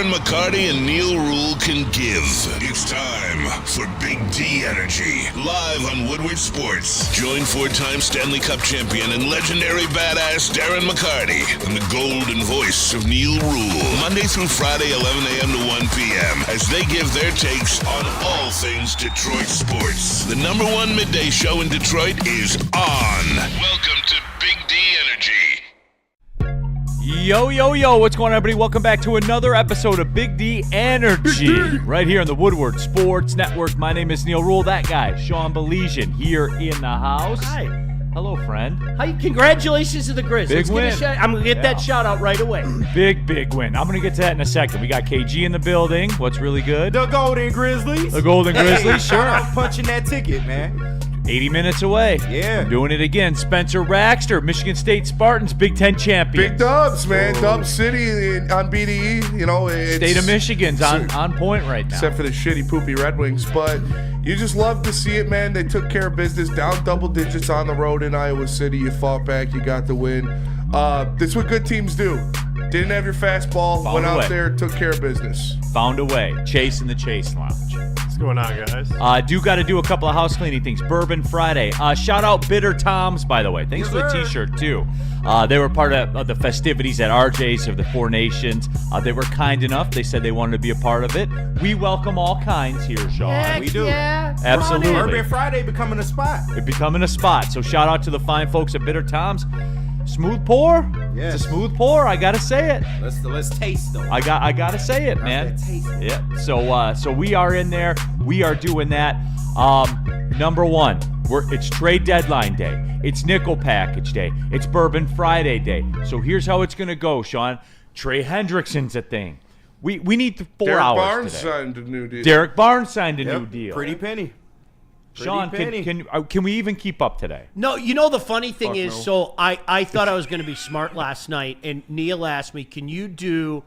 Darren McCarty and Neil Rule can give. It's time for Big D Energy, live on Woodward Sports. Join four-time Stanley Cup champion and legendary badass Darren McCarty and the golden voice of Neil Rule, Monday through Friday, 11 a.m. to 1 p.m., as they give their takes on all things Detroit sports. The number one midday show in Detroit is on. Welcome to Big D Energy. Yo, what's going on, everybody? Welcome back to another episode of Big D Energy, right here on the Woodward Sports Network. My name is Neil Rule, that guy, Sean Belesian, here in the house. Hi. Hello, friend. Hi, congratulations to the Grizz. Big win. I'm going to get that shout out right away. Big win. I'm going to get to that in a second. We got KG in the building. What's really good? The Golden Grizzlies. The Golden Grizzlies, sure. I'm punching that ticket, man. 80 minutes away. Yeah. I'm doing it again. Spencer Raxter, Michigan State Spartans, Big Ten champion. Big Dubs, man. Dub City on BDE. You know, it's, State of Michigan's on point right now. Except for the shitty, poopy Red Wings. But you just love to see it, man. They took care of business. Down double digits on the road in Iowa City. You fought back. You got the win. That's what good teams do. Didn't have your fastball. Went out there, took care of business. Found a way. Chase in the Chase Lounge. What's going on, guys? Do got to do a couple of house cleaning things. Bourbon Friday. Shout out Bitter Toms, by the way. Thanks for the t-shirt, too. They were part of the festivities at RJ's of the Four Nations. They were kind enough. They said they wanted to be a part of it. We welcome all kinds here, Sean. Heck We do. Yeah. Absolutely. Bourbon Friday becoming a spot. It becoming a spot. So shout out to the fine folks at Bitter Toms. Smooth pour. Yes. It's a smooth pour. I gotta say it. Let's taste though. I gotta say it, man. Yeah. So we are in there. We are doing that. Number one, it's trade deadline day. It's nickel package day. It's Bourbon Friday day. So here's how it's gonna go, Sean. Trey Hendrickson's a thing. We need 4 Derek hours Barnes today. signed a new deal. Derek Barnes signed a new deal. Pretty penny. Sean, can we even keep up today? No, you know the funny thing Fuck is, no. so I thought I was going to be smart last night, and Neil asked me, can you do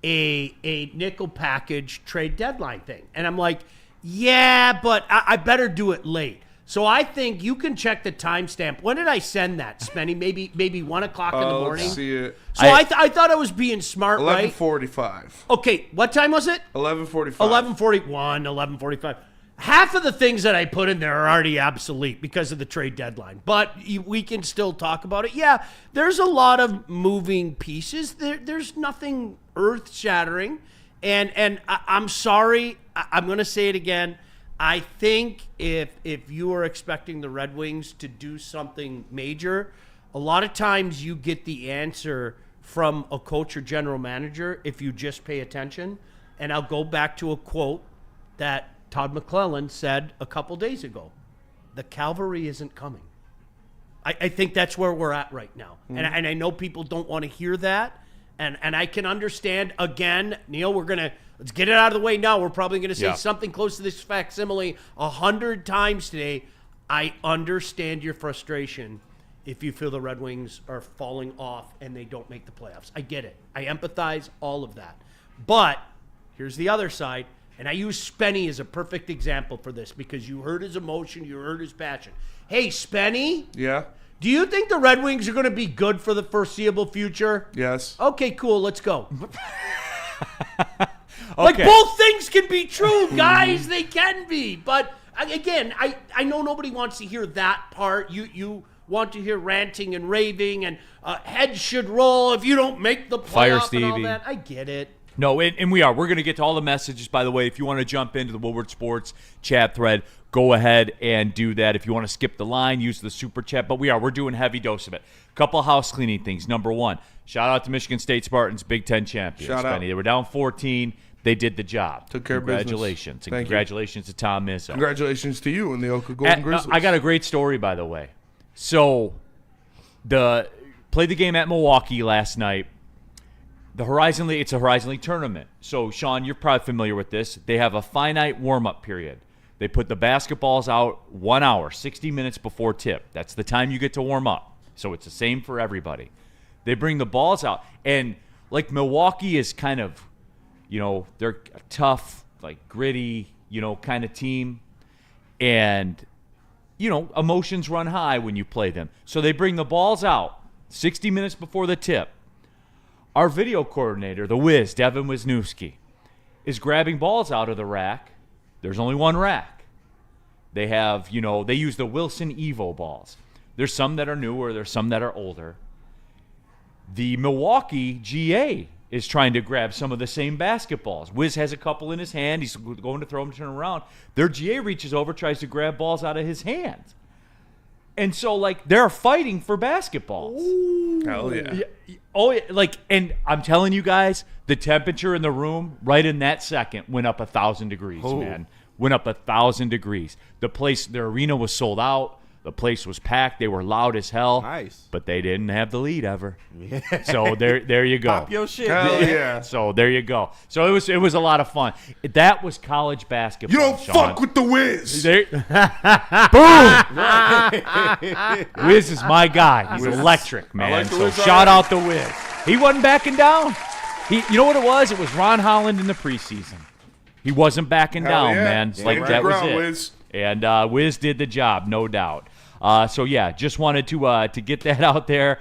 a nickel package trade deadline thing? And I'm like, yeah, but I better do it late. So I think you can check the timestamp. When did I send that, Spenny? Maybe 1 o'clock in the morning? Let's see it. So I thought I was being smart, right? 11:45. Okay, what time was it? 11:45. 11:41, 11:45. Half of the things that I put in there are already obsolete because of the trade deadline, but we can still talk about it. Yeah, there's a lot of moving pieces. There's nothing earth-shattering, and I'm sorry. I'm going to say it again. I think if you are expecting the Red Wings to do something major, a lot of times you get the answer from a coach or general manager if you just pay attention. And I'll go back to a quote that Todd McClellan said a couple days ago. The cavalry isn't coming. I think that's where we're at right now. Mm-hmm. And I know people don't want to hear that. And I can understand, again, Neil, let's get it out of the way now. We're probably going to say something close to this facsimile 100 times today. I understand your frustration if you feel the Red Wings are falling off and they don't make the playoffs. I get it. I empathize, all of that. But here's the other side. And I use Spenny as a perfect example for this because you heard his emotion, you heard his passion. Hey, Spenny. Yeah. Do you think the Red Wings are going to be good for the foreseeable future? Yes. Okay, cool. Let's go. Okay. Like, both things can be true, guys. They can be. But, again, I know nobody wants to hear that part. You want to hear ranting and raving and heads should roll if you don't make the playoff Fire and all Stevie. that. I get it. No, and we are. We're going to get to all the messages, by the way. If you want to jump into the Woodward Sports chat thread, go ahead and do that. If you want to skip the line, use the super chat. But we're doing heavy dose of it. Couple of house cleaning things. Number one, shout out to Michigan State Spartans, Big Ten champions. Shout out. They were down 14. They did the job. Took care of business. Congratulations. And Thank you. Congratulations to Tom Izzo. Congratulations to you and the Oka Golden Grizzlies. I got a great story, by the way. So, played the game at Milwaukee last night. The Horizon League, it's a Horizon League tournament. So, Sean, you're probably familiar with this. They have a finite warm-up period. They put the basketballs out 1 hour, 60 minutes before tip. That's the time you get to warm up. So it's the same for everybody. They bring the balls out. And, like, Milwaukee is kind of, they're a tough, like, gritty, kind of team. And, emotions run high when you play them. So they bring the balls out 60 minutes before the tip. our video coordinator, the Wiz, Devin Wisniewski, is grabbing balls out of the rack. There's only one rack. They have, they use the Wilson Evo balls. There's some that are newer. There's some that are older. The Milwaukee GA is trying to grab some of the same basketballs. Wiz has a couple in his hand. He's going to throw them, turn around. Their GA reaches over, tries to grab balls out of his hands. And so, they're fighting for basketballs. Ooh. Hell yeah. Oh, and I'm telling you guys, the temperature in the room right in that second went up 1,000 degrees, man. Went up 1,000 degrees. The arena was sold out. The place was packed. They were loud as hell. Nice. But they didn't have the lead ever. Yeah. So there you go. Pop your shit. Hell man. yeah. So there you go. So it was a lot of fun. That was college basketball. You don't Sean. fuck with the Wiz. Boom. Wiz is my guy. He's electric, man. like the So Wiz shout already. out to Wiz. He wasn't backing down. You know what it was? It was Ron Holland in the preseason. He wasn't backing Hell down, yeah. man. Yeah, Like right. that was Ground, it. Wiz. And Wiz did the job, no doubt. So yeah, just wanted to get that out there.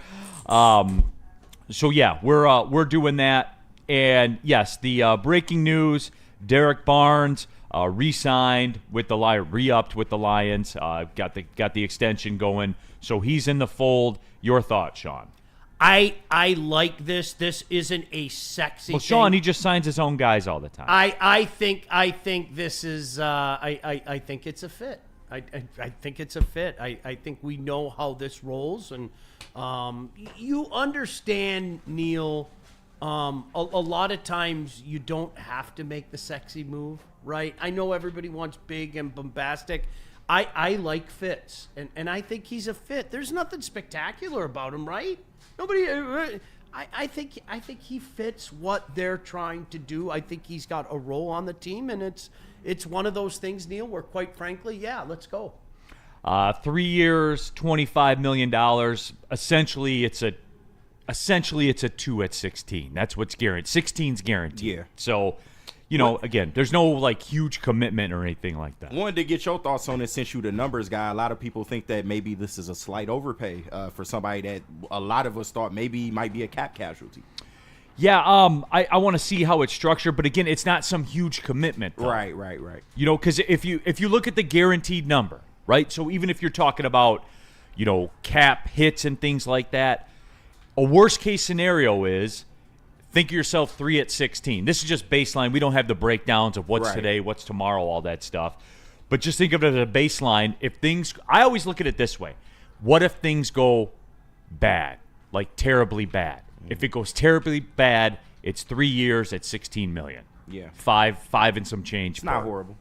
So yeah, we're doing that. And yes, the breaking news: Derek Barnes re-signed with the re-upped with the Lions. Got the extension going, so he's in the fold. Your thoughts, Sean? I like this. This isn't a sexy. Well, Sean, thing. he just signs his own guys all the time. I think this is. I think it's a fit. I think it's a fit. I think we know how this rolls, and you understand, Neil. A lot of times you don't have to make the sexy move, right? I know everybody wants big and bombastic. I like fits, and I think he's a fit. There's nothing spectacular about him, right? Nobody. I think he fits what they're trying to do. I think he's got a role on the team, and it's one of those things, Neil, where quite frankly, yeah, let's go. 3 years, $25 million. Essentially, it's a 2 at 16. That's what's guaranteed. 16's guaranteed. Yeah. So, again, there's no huge commitment or anything like that. Wanted to get your thoughts on it since you the numbers guy. A lot of people think that maybe this is a slight overpay for somebody that a lot of us thought maybe might be a cap casualty. Yeah, I want to see how it's structured, but again, it's not some huge commitment, though. Right. Because if you look at the guaranteed number, right? So even if you're talking about, cap hits and things like that, a worst case scenario is think of yourself 3 at 16. This is just baseline. We don't have the breakdowns of what's today, what's tomorrow, all that stuff. But just think of it as a baseline. I always look at it this way. What if things go bad, terribly bad? If it goes terribly bad, it's 3 years at $16 million. Yeah. Five and some change. It's not horrible.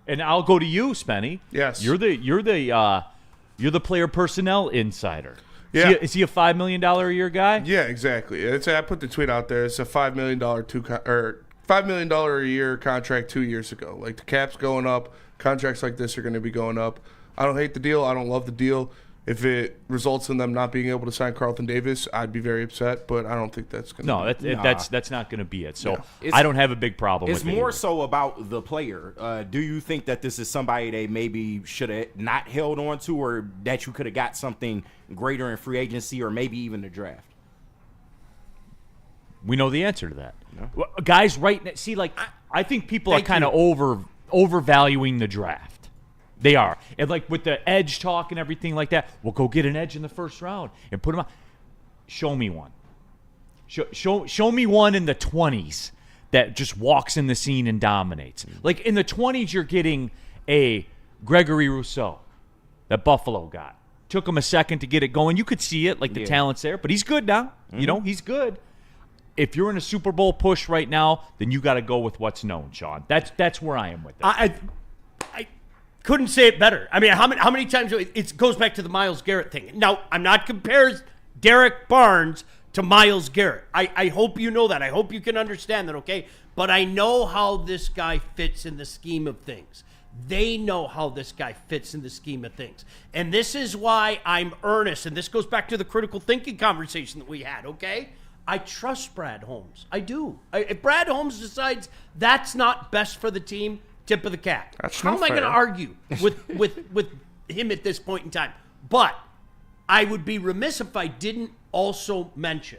And I'll go to you, Spenny. Yes. You're the player personnel insider. Yeah. Is he a $5 million a year guy? Yeah, exactly. I put the tweet out there. It's a $5 million $5 million a year contract 2 years ago. The cap's going up. Contracts like this are going to be going up. I don't hate the deal. I don't love the deal. If it results in them not being able to sign Carlton Davis, I'd be very upset. But I don't think that's going to. No, that's not going to be it. So I don't have a big problem. It's with it more either. so about the player. Do you think that this is somebody they maybe should have not held on to, or that you could have got something greater in free agency, or maybe even the draft? We know the answer to that. No. Well, guys, right now, see, I think people are Thank kind of overvaluing the draft. They are. And with the edge talk and everything like that, we'll go get an edge in the first round and put him on. Show me one. Show me one in the 20s that just walks in the scene and dominates. In the 20s, you're getting a Gregory Rousseau that Buffalo got. Took him a second to get it going. You could see it, the talent's there, but he's good now. Mm-hmm. He's good. If you're in a Super Bowl push right now, then you got to go with what's known, Sean. That's where I am with it. I couldn't say it better. I mean, how many times it goes back to the Myles Garrett thing. Now, I'm not comparing Derek Barnes to Myles Garrett. I hope you know that. I hope you can understand that, okay? But I know how this guy fits in the scheme of things. They know how this guy fits in the scheme of things. And this is why I'm earnest, and this goes back to the critical thinking conversation that we had, okay? I trust Brad Holmes. I do. If Brad Holmes decides that's not best for the team, tip of the cap. How am I going to argue with him at this point in time? But I would be remiss if I didn't also mention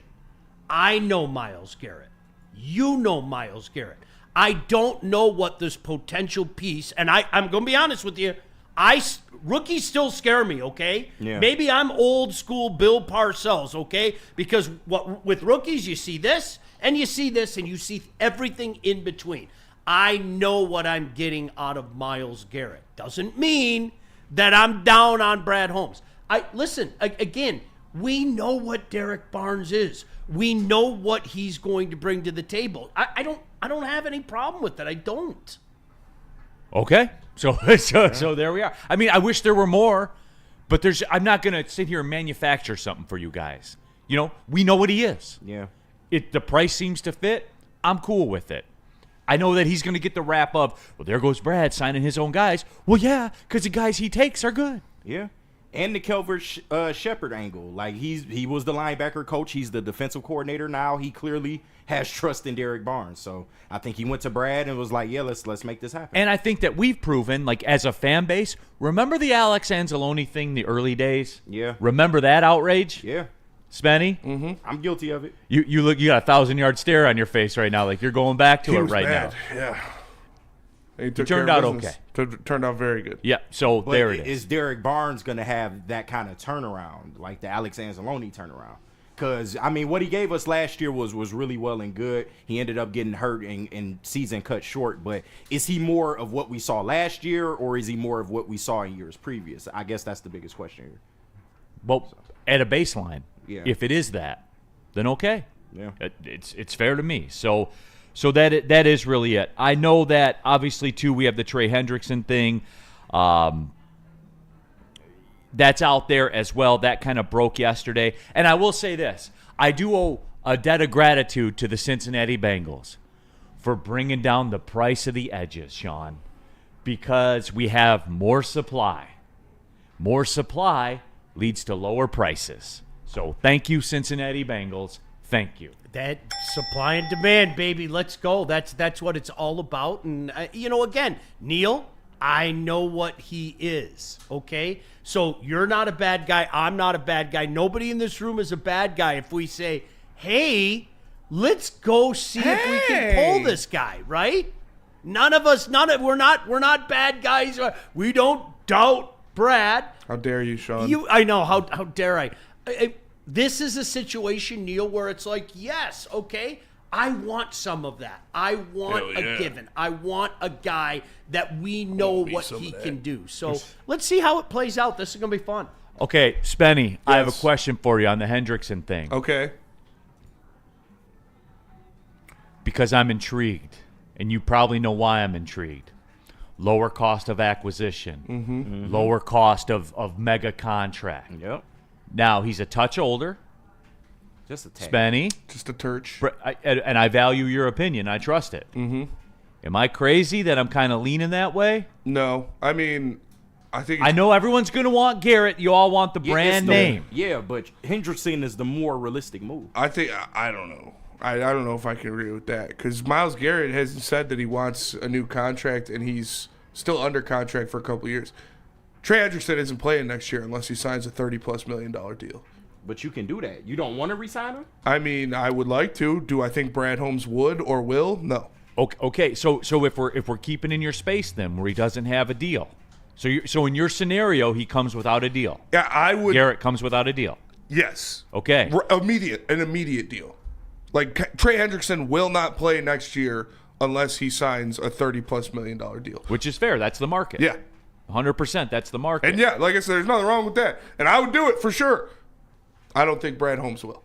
I know Myles Garrett. You know Myles Garrett. I don't know what this potential piece, and I'm going to be honest with you, rookies still scare me, okay? Yeah. Maybe I'm old school Bill Parcells, okay? Because with rookies, you see this, and you see this, and you see everything in between. I know what I'm getting out of Myles Garrett. Doesn't mean that I'm down on Brad Holmes. Listen, again, we know what Derek Barnes is. We know what he's going to bring to the table. I don't have any problem with that. I don't. Okay. So there we are. I mean, I wish there were more, but I'm not going to sit here and manufacture something for you guys. You know, we know what he is. Yeah. The price seems to fit. I'm cool with it. I know that he's going to get the rap of, well, there goes Brad signing his own guys. Well, yeah, because the guys he takes are good. Yeah. And the Kelvin Shepherd angle. Like, he was the linebacker coach. He's the defensive coordinator now. He clearly has trust in Derek Barnes. So I think he went to Brad and was like, yeah, let's make this happen. And I think that we've proven, like, as a fan base, remember the Alex Anzalone thing, the early days? Yeah. Remember that outrage? Yeah. Spenny? Mm-hmm. I'm guilty of it. You got a 1,000-yard stare on your face right now, like you're going back to He it was right bad. now. Yeah. He turned out okay. Turned out very good. Yeah, so But there it is. Is Derek Barnes going to have that kind of turnaround, like the Alex Anzalone turnaround? Because, I mean, what he gave us last year was really well and good. He ended up getting hurt and season cut short. But is he more of what we saw last year, or is he more of what we saw in years previous? I guess that's the biggest question here. Well, at a baseline, Yeah. if it is that, then okay. Yeah. It's fair to me. So that is really it. I know that, obviously, too, we have the Trey Hendrickson thing. That's out there as well. That kind of broke yesterday. And I will say this. I do owe a debt of gratitude to the Cincinnati Bengals for bringing down the price of the edges, Sean, because we have more supply. More supply leads to lower prices. So thank you, Cincinnati Bengals. Thank you. That supply and demand, baby. Let's go. That's what it's all about. And, again, Neil, I know what he is, okay? So you're not a bad guy. I'm not a bad guy. Nobody in this room is a bad guy if we say, hey, let's go see if we can pull this guy, right? We're not bad guys. We don't doubt Brad. How dare you, Sean? I know. How dare I? This is a situation, Neil, where it's like, yes, okay, I want some of that. I want a given. I want a guy that we know what he can do. So let's see how it plays out. This is going to be fun. Okay, Spenny, I have a Yes. question for you on the Hendrickson thing. Okay. Because I'm intrigued, and you probably know why I'm intrigued. Lower cost of acquisition, lower cost of mega contract. Yep. Now, he's a touch older, Just a tag. Spenny, Just a turch. and I value your opinion. I trust it. Mm-hmm. Am I crazy that I'm kind of leaning that way? No. I mean, I think I know everyone's going to want Garrett. You all want the Yeah, brand it's the- name. Yeah, but Hendrickson is the more realistic move. I don't know. I don't know if I can agree with that because Myles Garrett hasn't said that he wants a new contract and he's still under contract for a couple years. Trey Hendrickson isn't playing next year unless he signs a $30+ million deal. But you can do that. You don't want to re-sign him? I mean, I would like to. Do I think Brad Holmes would or will? No. Okay. So if we're keeping in your space then, where he doesn't have a deal, so in your scenario he comes without a deal. Yeah, I would. Garrett comes without a deal. Yes. Okay. An immediate deal. Like Trey Hendrickson will not play next year unless he signs a $30+ million deal. Which is fair. That's the market. Yeah. 100%. That's the market. And yeah, like I said, there's nothing wrong with that. And I would do it for sure. I don't think Brad Holmes will.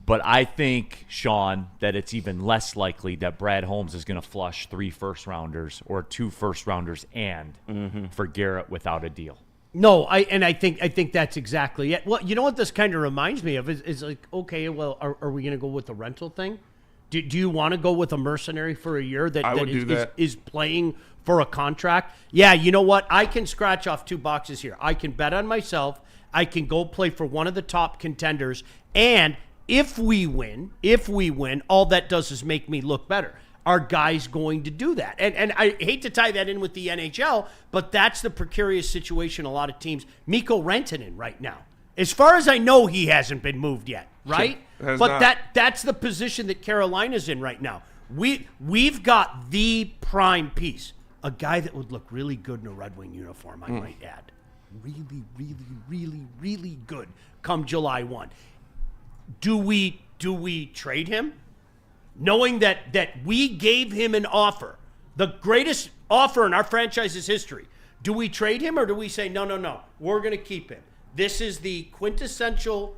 But I think, Sean, that it's even less likely that Brad Holmes is going to flush 3 first-rounders or 2 first-rounders for Garrett without a deal. No, I think that's exactly it. Well, you know what this kind of reminds me of is like, okay, well, are we going to go with the rental thing? Do you want to go with a mercenary for a year I would do that. is playing for a contract? Yeah, you know what? I can scratch off 2 boxes here. I can bet on myself. I can go play for one of the top contenders. And if we win, all that does is make me look better. Are guys going to do that? And I hate to tie that in with the NHL, but that's the precarious situation a lot of teams. Mikko Rantanen right now. As far as I know, he hasn't been moved yet, right? Has But not. that's the position that Carolina's in right now. We've got the prime piece, a guy that would look really good in a Red Wing uniform, I might add. Really, really, really, really good come July 1. Do we trade him? Knowing that we gave him an offer, the greatest offer in our franchise's history. Do we trade him or do we say, no, we're going to keep him? This is the quintessential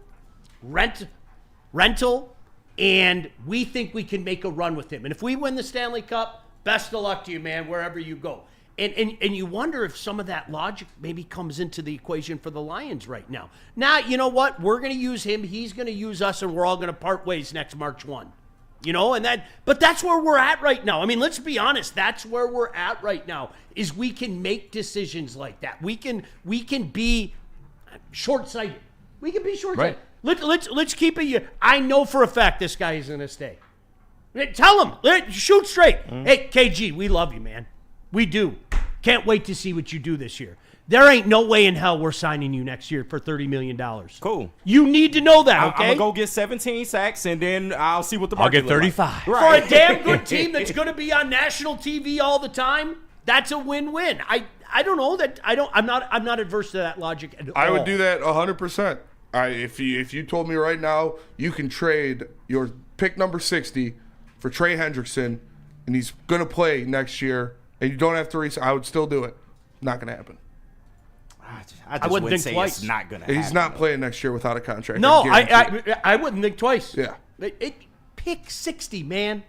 rental, and we think we can make a run with him. And if we win the Stanley Cup, best of luck to you, man, wherever you go. And you wonder if some of that logic maybe comes into the equation for the Lions right now. Now, you know what? We're going to use him. He's going to use us, and we're all going to part ways next March 1. But that's where we're at right now. I mean, let's be honest. That's where we're at right now. Is we can make decisions like that. We can be short-sighted. We can be short-sighted. Right. Let's keep it. I know for a fact this guy is going to stay. Tell him. Shoot straight. Hey, KG, we love you, man. We do. Can't wait to see what you do this year. There ain't no way in hell we're signing you next year for $30 million. Cool. You need to know that, okay? I'm going to go get 17 sacks, and then I'll see what the I'll market get 35. Like. For a damn good team that's going to be on national TV all the time, that's a win-win. I don't know that I'm not adverse to that logic at all. I would do that 100%. If you told me right now you can trade your pick number 60 for Trey Hendrickson, and he's going to play next year, and you don't have to I would still do it. Not going to happen. I just wouldn't wouldn't think say twice. it's not going to happen. He's not playing next year without a contract. No, guarantee it. I wouldn't think twice. Yeah. Pick 60, man.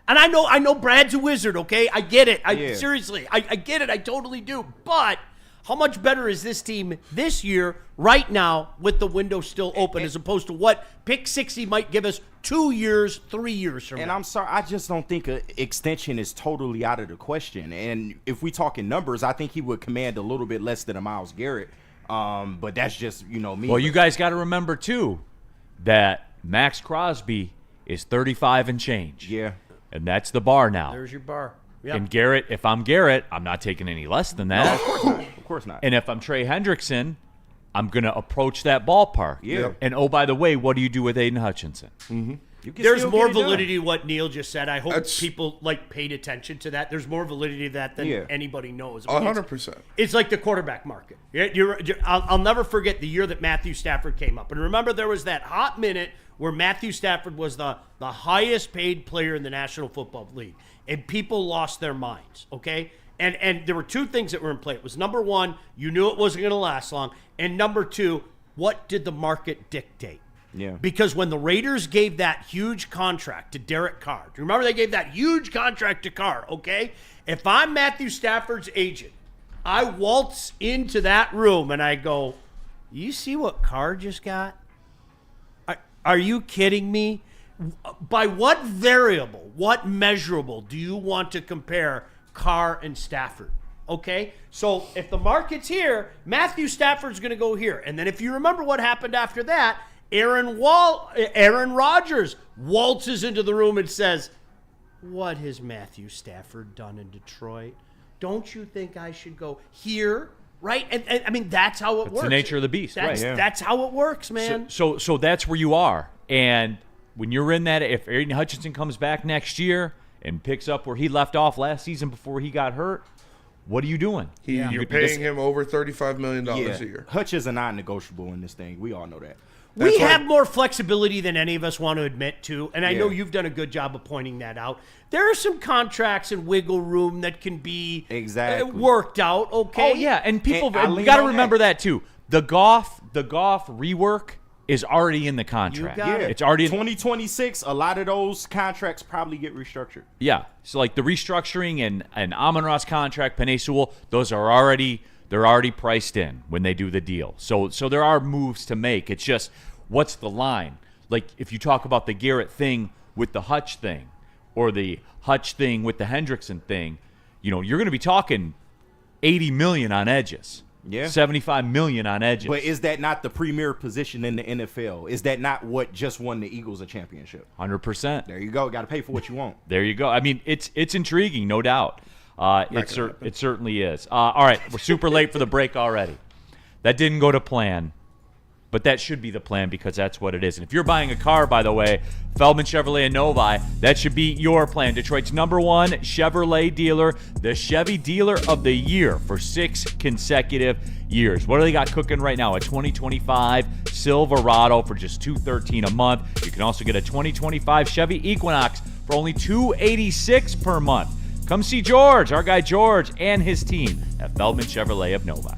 And I know Brad's a wizard, okay? I get it. Yeah. Seriously, I get it. I totally do. But how much better is this team this year, right now, with the window still open, as opposed to what pick 60 might give us 2 years, 3 years from now? And I'm sorry, I just don't think an extension is totally out of the question. And if we talk in numbers, I think he would command a little bit less than a Myles Garrett. But that's just, me. Well, you guys got to remember, too, that Max Crosby is 35 and change. Yeah. And that's the bar now. There's your bar. Yep. And Garrett, if I'm Garrett, I'm not taking any less than that. Of course not. And if I'm Trey Hendrickson, I'm going to approach that ballpark. Yeah. And, oh, by the way, what do you do with Aiden Hutchinson? You can There's still more get it done. validity to what Neil just said. I hope That's- people paid attention to that. There's more validity to that than anybody knows. 100%. It's like the quarterback market. I'll never forget the year that Matthew Stafford came up. And remember, there was that hot minute where Matthew Stafford was the highest paid player in the National Football League. And people lost their minds, okay? And there were two things that were in play. It was, number one, you knew it wasn't going to last long. And number two, what did the market dictate? Yeah. Because when the Raiders gave that huge contract to Derek Carr, do you remember they gave that huge contract to Carr, okay? If I'm Matthew Stafford's agent, I waltz into that room and I go, you see what Carr just got? Are you kidding me? By what variable, what measurable do you want to compare Carr and Stafford? Okay? So if the market's here, Matthew Stafford's going to go here. And then if you remember what happened after that, Aaron Rodgers waltzes into the room and says, what has Matthew Stafford done in Detroit? Don't you think I should go here? Right? And I mean, that's how it works. It's the nature of the beast, right? That's how it works, man. So that's where you are. And when you're in that, if Aiden Hutchinson comes back next year and picks up where he left off last season before he got hurt, what are you doing? You're paying him over $35 million a year. Hutch is a non-negotiable in this thing. We all know that. We have more flexibility than any of us want to admit to, and I know you've done a good job of pointing that out. There are some contracts and wiggle room that can be worked out, okay? Oh, yeah, and people And we got to remember that too. The Goff rework is already in the contract. You got it. It's already in 2026, a lot of those contracts probably get restructured. Yeah. So like the restructuring and Amon-Ra's contract, Penei Sewell, those are already priced in when they do the deal. So there are moves to make. It's just what's the line? Like if you talk about the Garrett thing with the Hutch thing or the Hutch thing with the Hendrickson thing, you're going to be talking $80 million on edges. Yeah. $75 million on edges. But is that not the premier position in the NFL? Is that not what just won the Eagles a championship? 100%. There you go. Got to pay for what you want. There you go. I mean, it's intriguing, no doubt. It certainly is. All right, we're super late for the break already. That didn't go to plan. But that should be the plan because that's what it is. And if you're buying a car, by the way, Feldman Chevrolet in Novi, that should be your plan. Detroit's #1 Chevrolet dealer, the Chevy Dealer of the Year for 6 consecutive years. What do they got cooking right now? A 2025 Silverado for just $213 a month. You can also get a 2025 Chevy Equinox for only $286 per month. Come see George, our guy George, and his team at Feldman Chevrolet of Novi.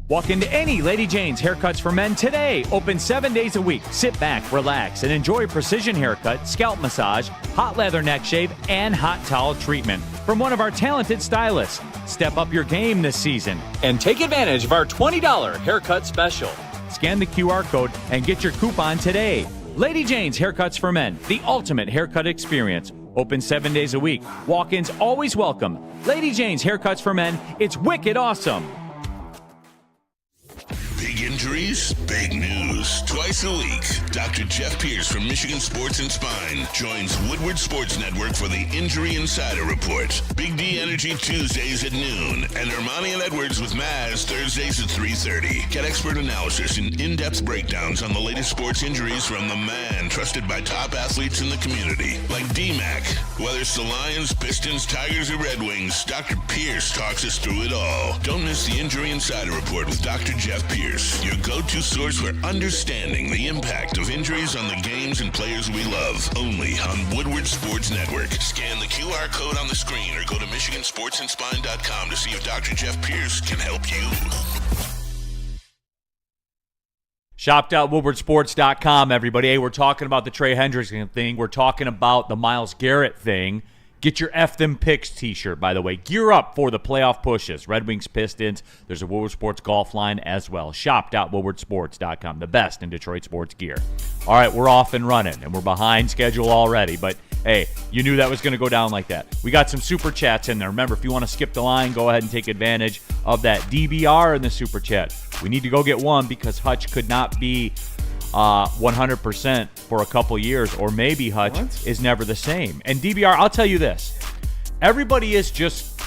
Walk into any Lady Jane's Haircuts for Men today. Open 7 days a week. Sit back, relax, and enjoy precision haircut, scalp massage, hot leather neck shave, and hot towel treatment from one of our talented stylists. Step up your game this season and take advantage of our $20 haircut special. Scan the QR code and get your coupon today. Lady Jane's Haircuts for Men, the ultimate haircut experience. Open 7 days a week. Walk-ins always welcome. Lady Jane's Haircuts for Men. It's wicked awesome. Big injuries, big news. Twice a week, Dr. Jeff Pierce from Michigan Sports and Spine joins Woodward Sports Network for the Injury Insider Report. Big D Energy Tuesdays at noon, and Ermanni and Edwards with Maz Thursdays at 3:30. Get expert analysis and in-depth breakdowns on the latest sports injuries from the man trusted by top athletes in the community, like D-Mac. Whether it's the Lions, Pistons, Tigers, or Red Wings, Dr. Pierce talks us through it all. Don't miss the Injury Insider Report with Dr. Jeff Pierce, your go-to source for understanding the impact of injuries on the games and players we love. Only on Woodward Sports Network. Scan the QR code on the screen or go to MichiganSportsandSpine.com to see if Dr. Jeff Pierce can help you. Shop.WoodwardSports.com, everybody. Hey, we're talking about the Trey Hendrickson thing. We're talking about the Myles Garrett thing. Get your F Them Picks t-shirt, by the way. Gear up for the playoff pushes. Red Wings, Pistons. There's a Woodward Sports golf line as well. Shop.WoodwardSports.com, the best in Detroit sports gear. All right, we're off and running, and we're behind schedule already. But, hey, you knew that was going to go down like that. We got some super chats in there. Remember, if you want to skip the line, go ahead and take advantage of that DBR in the super chat. We need to go get one because Hutch could not be 100% for a couple years, or maybe Hutch is never the same. And DBR, I'll tell you this. Everybody is just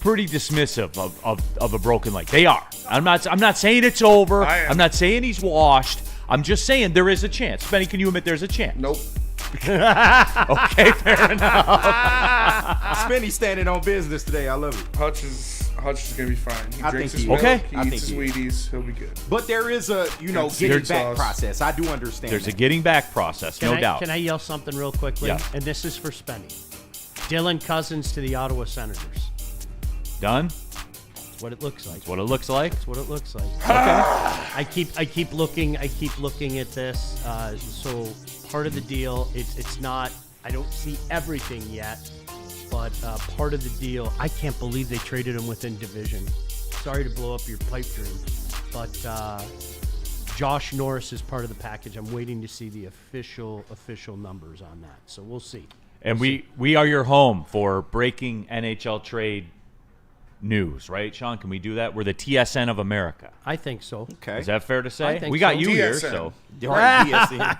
pretty dismissive of a broken leg. They are. I'm not saying it's over. I'm not saying he's washed. I'm just saying there is a chance. Benny, can you admit there's a chance? Nope. Okay, fair enough. Spenny's standing on business today. I love it. Hutch is gonna be fine. He I drinks think his he milk, is. he I eats think his he Wheaties, he'll be good. But there is a, getting secret back sauce. process. I do understand. There's a that. getting back process, no doubt. Can I yell something real quickly? Yeah. And this is for Spenny. Dylan Cousins to the Ottawa Senators. Done? That's what it looks like. What it looks like? That's what it looks like. Okay. I keep looking at this. So part of the deal, it's not. I don't see everything yet, but part of the deal. I can't believe they traded him within division. Sorry to blow up your pipe dream, but Josh Norris is part of the package. I'm waiting to see the official numbers on that. So we'll see. And we are your home for breaking NHL trade news, right, Sean? Can we do that? We're the TSN of America. I think so. Okay. Is that fair to say? I think we got so. you here, TSN. so All right, DSN.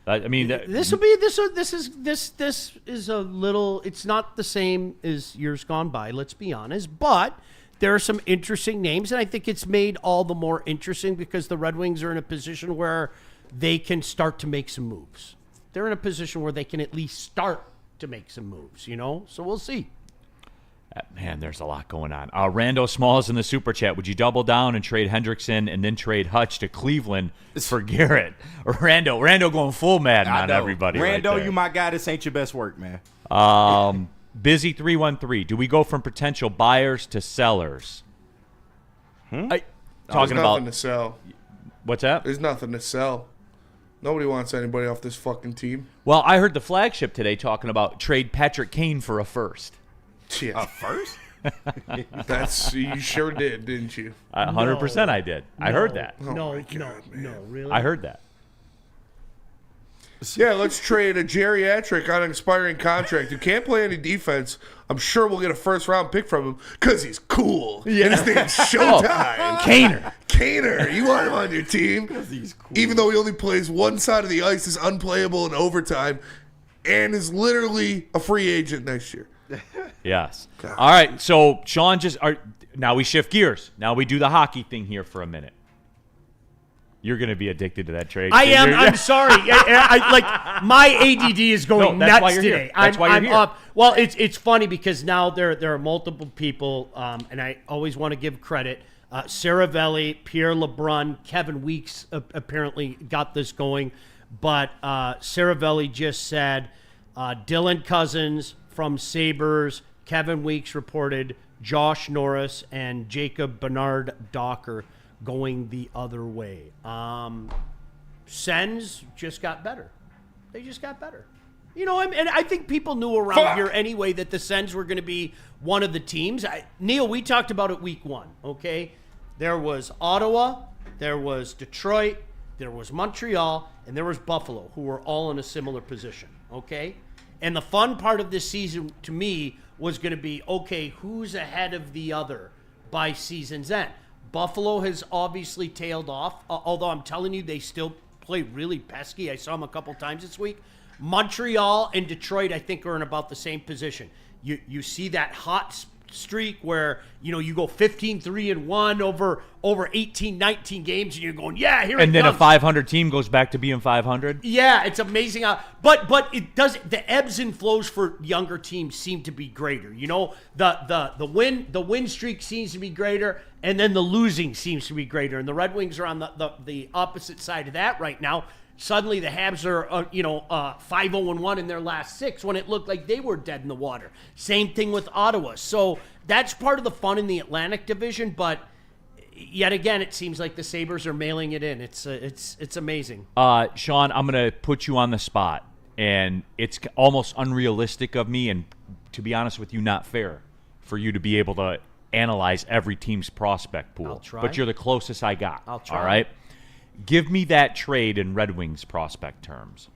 I mean, This is a little. It's not the same as years gone by. Let's be honest, but there are some interesting names, and I think it's made all the more interesting because the Red Wings are in a position where they can start to make some moves. They're in a position where they can at least start to make some moves. So we'll see. man, there's a lot going on. Rando Smalls in the super chat. Would you double down and trade Hendrickson and then trade Hutch to Cleveland for Garrett? Or Rando going full Madden on everybody. Rando, you my guy. This ain't your best work, man. Busy 313. Do we go from potential buyers to sellers? There's Talking nothing about to sell. what's that? There's nothing to sell. Nobody wants anybody off this fucking team. Well, I heard the flagship today talking about trade Patrick Kane for a first. Yeah. First? You sure did, didn't you? 100% I did. I heard that. No, really. I heard that. Yeah, let's trade a geriatric on an expiring contract who can't play any defense. I'm sure we'll get a first-round pick from him because he's cool. Yeah. And his name's Showtime. Kaner, you want him on your team? Because he's cool. Even though he only plays one side of the ice, is unplayable in overtime, and is literally a free agent next year. Yes. All right, so Sean now we shift gears. Now we do the hockey thing here for a minute. You're going to be addicted to that trade. I am. I'm sorry. Like my ADD is going that's why nuts you're today. here. That's why you're here. Up. Well, it's funny because now there are multiple people, and I always want to give credit. Saravelli, Pierre LeBrun, Kevin Weeks apparently got this going, but Saravelli just said Dylan Cousins from Sabres, Kevin Weeks reported Josh Norris and Jacob Bernard Docker going the other way. Sens just got better. They just got better. You know, and I think people knew around here anyway that the Sens were going to be one of the teams. Neil, we talked about it week 1, okay? There was Ottawa, there was Detroit, there was Montreal, and there was Buffalo, who were all in a similar position, okay? And the fun part of this season, to me, was going to be, okay, who's ahead of the other by season's end? Buffalo has obviously tailed off, although I'm telling you, they still play really pesky. I saw them a couple times this week. Montreal and Detroit, I think, are in about the same position. You see that hot streak where, you know, you go 15-3-1 over 18, 19 games, and you're going, yeah, here it And then comes. a 500 team goes back to being 500. Yeah, it's amazing how, but it does. The ebbs and flows for younger teams seem to be greater. You know, the win streak seems to be greater, and then the losing seems to be greater. And the Red Wings are on the opposite side of that right now. Suddenly the Habs are 5-0-1 in their last 6 when it looked like they were dead in the water. Same thing with Ottawa. So that's part of the fun in the Atlantic Division, but yet again, it seems like the Sabres are mailing it in. It's amazing. Sean, I'm going to put you on the spot, and it's almost unrealistic of me, and to be honest with you, not fair for you to be able to analyze every team's prospect pool. I'll try. But you're the closest I got. I'll try. All right? Give me that trade in Red Wings prospect terms.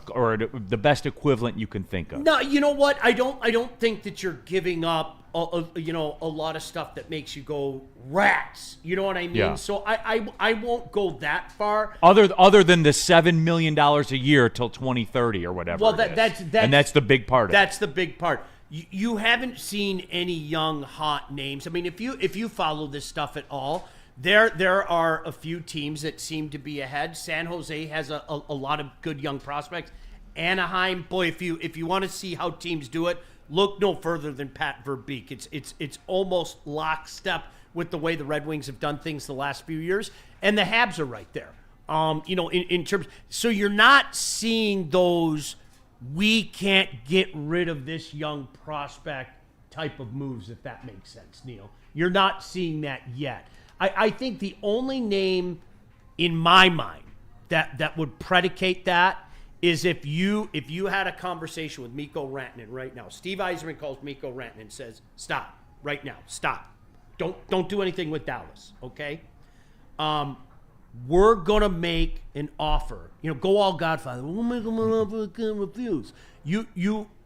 Or the best equivalent you can think of. No, you know what? I don't think that you're giving up a lot of stuff that makes you go rats. You know what I mean? Yeah. So I won't go that far. Other than the $7 million a year till 2030 or whatever. Well, it is. that's the big part of it. That's the big part. You haven't seen any young hot names. I mean, if you follow this stuff at all, there are a few teams that seem to be ahead. San Jose has a lot of good young prospects. Anaheim, boy, if you want to see how teams do it, look no further than Pat Verbeek. It's almost lockstep with the way the Red Wings have done things the last few years, and the Habs are right there. In terms, so you're not seeing those we can't get rid of this young prospect type of moves, if that makes sense, Neil. You're not seeing that yet. I think the only name in my mind that would predicate that is if you had a conversation with Mikko Rantanen right now. Steve Yzerman calls Mikko Rantanen and says, "Stop right now. Stop. Don't do anything with Dallas. Okay? We're gonna make an offer. You know, go all Godfather. We'll make them an offer. I can't refuse.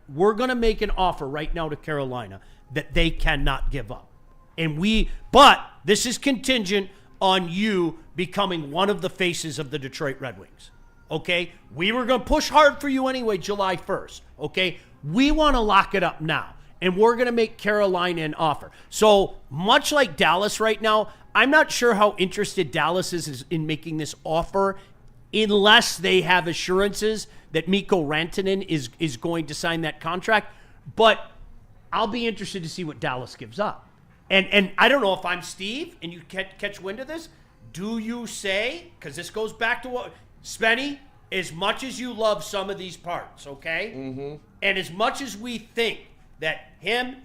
We're gonna make an offer right now to Carolina that they cannot give up." But this is contingent on you becoming one of the faces of the Detroit Red Wings. Okay? We were going to push hard for you anyway, July 1st. Okay? We want to lock it up now. And we're going to make Carolina an offer. So much like Dallas right now, I'm not sure how interested Dallas is in making this offer unless they have assurances that Mikko Rantanen is going to sign that contract. But I'll be interested to see what Dallas gives up. And I don't know if I'm Steve and you catch wind of this. Do you say, because this goes back to what, Spenny, as much as you love some of these parts, okay? Mm-hmm. And as much as we think that him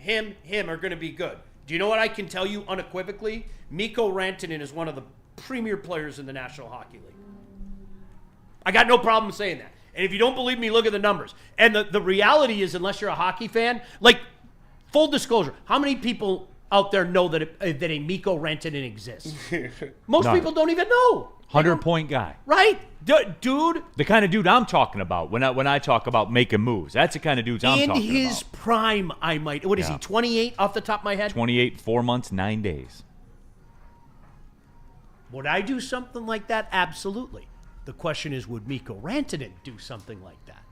are going to be good, do you know what I can tell you unequivocally? Mikko Rantanen is one of the premier players in the National Hockey League. I got no problem saying that. And if you don't believe me, look at the numbers. And the reality is, unless you're a hockey fan, like, full disclosure, how many people out there know that a Mikko Rantanen exists? Most None. people don't even know. 100-point guy. Right? Dude. The kind of dude I'm talking about when I talk about making moves. That's the kind of dudes I'm In talking his about. prime, I might. What is he, 28 off the top of my head? 28, 4 months, 9 days. Would I do something like that? Absolutely. The question is, would Mikko Rantanen do something like that?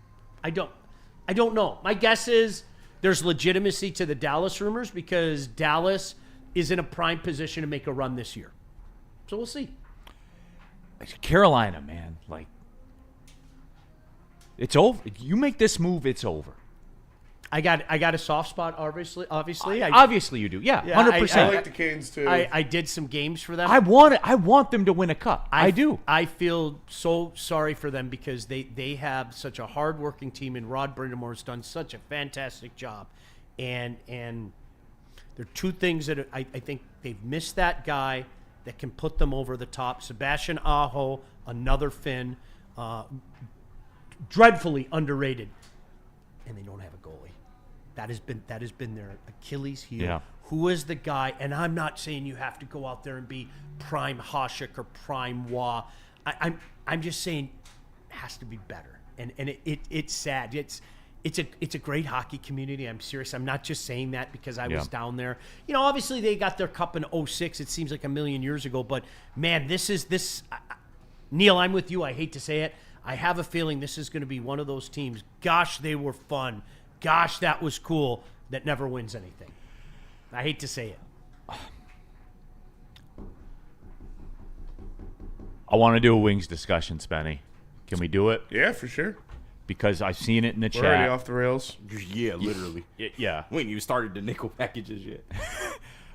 I don't know. My guess is there's legitimacy to the Dallas rumors because Dallas is in a prime position to make a run this year. So we'll see. Carolina, man, like it's over. You make this move, it's over. I got a soft spot, obviously. Obviously you do. Yeah, Yeah, 100%. I like the Canes too. I did some games for them. I want them to win a cup. I do. I feel so sorry for them because they have such a hardworking team, and Rod Brindamore has done such a fantastic job. And there are two things that I think they've missed that guy that can put them over the top. Sebastian Aho, another Finn, dreadfully underrated, and they don't have a goalie. That has been their Achilles heel. Yeah. Who is the guy? And I'm not saying you have to go out there and be prime Hasek or prime Wah. I'm just saying it has to be better. And it's sad. It's a great hockey community. I'm serious. I'm not just saying that because I was down there. You know, obviously they got their cup in 06. It seems like a million years ago. But, man, this Neil, I'm with you. I hate to say it. I have a feeling this is going to be one of those teams. Gosh, they were fun. Gosh, that was cool. That never wins anything. I hate to say it. I want to do a Wings discussion, Spenny. Can we do it? Yeah, for sure. Because I've seen it in the We're already chat. off the rails. Yeah, literally. Yeah. We ain't even started the nickel packages yet.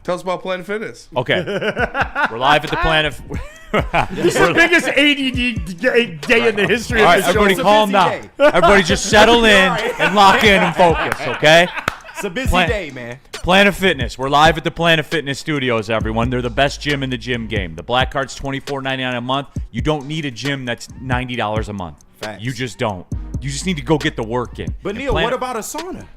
Tell us about Planet Fitness. Okay. We're live at the Planet. This is the biggest ADD day in the history All right, of the show. everybody calm down. Everybody just settle in and lock in and focus, okay? It's a busy day, man. Planet Fitness. We're live at the Planet Fitness studios, everyone. They're the best gym in the gym game. The Black Card's $24.99 a month. You don't need a gym that's $90 a month. Facts. You just don't. You just need to go get the work in. But And Neil, what about a sauna?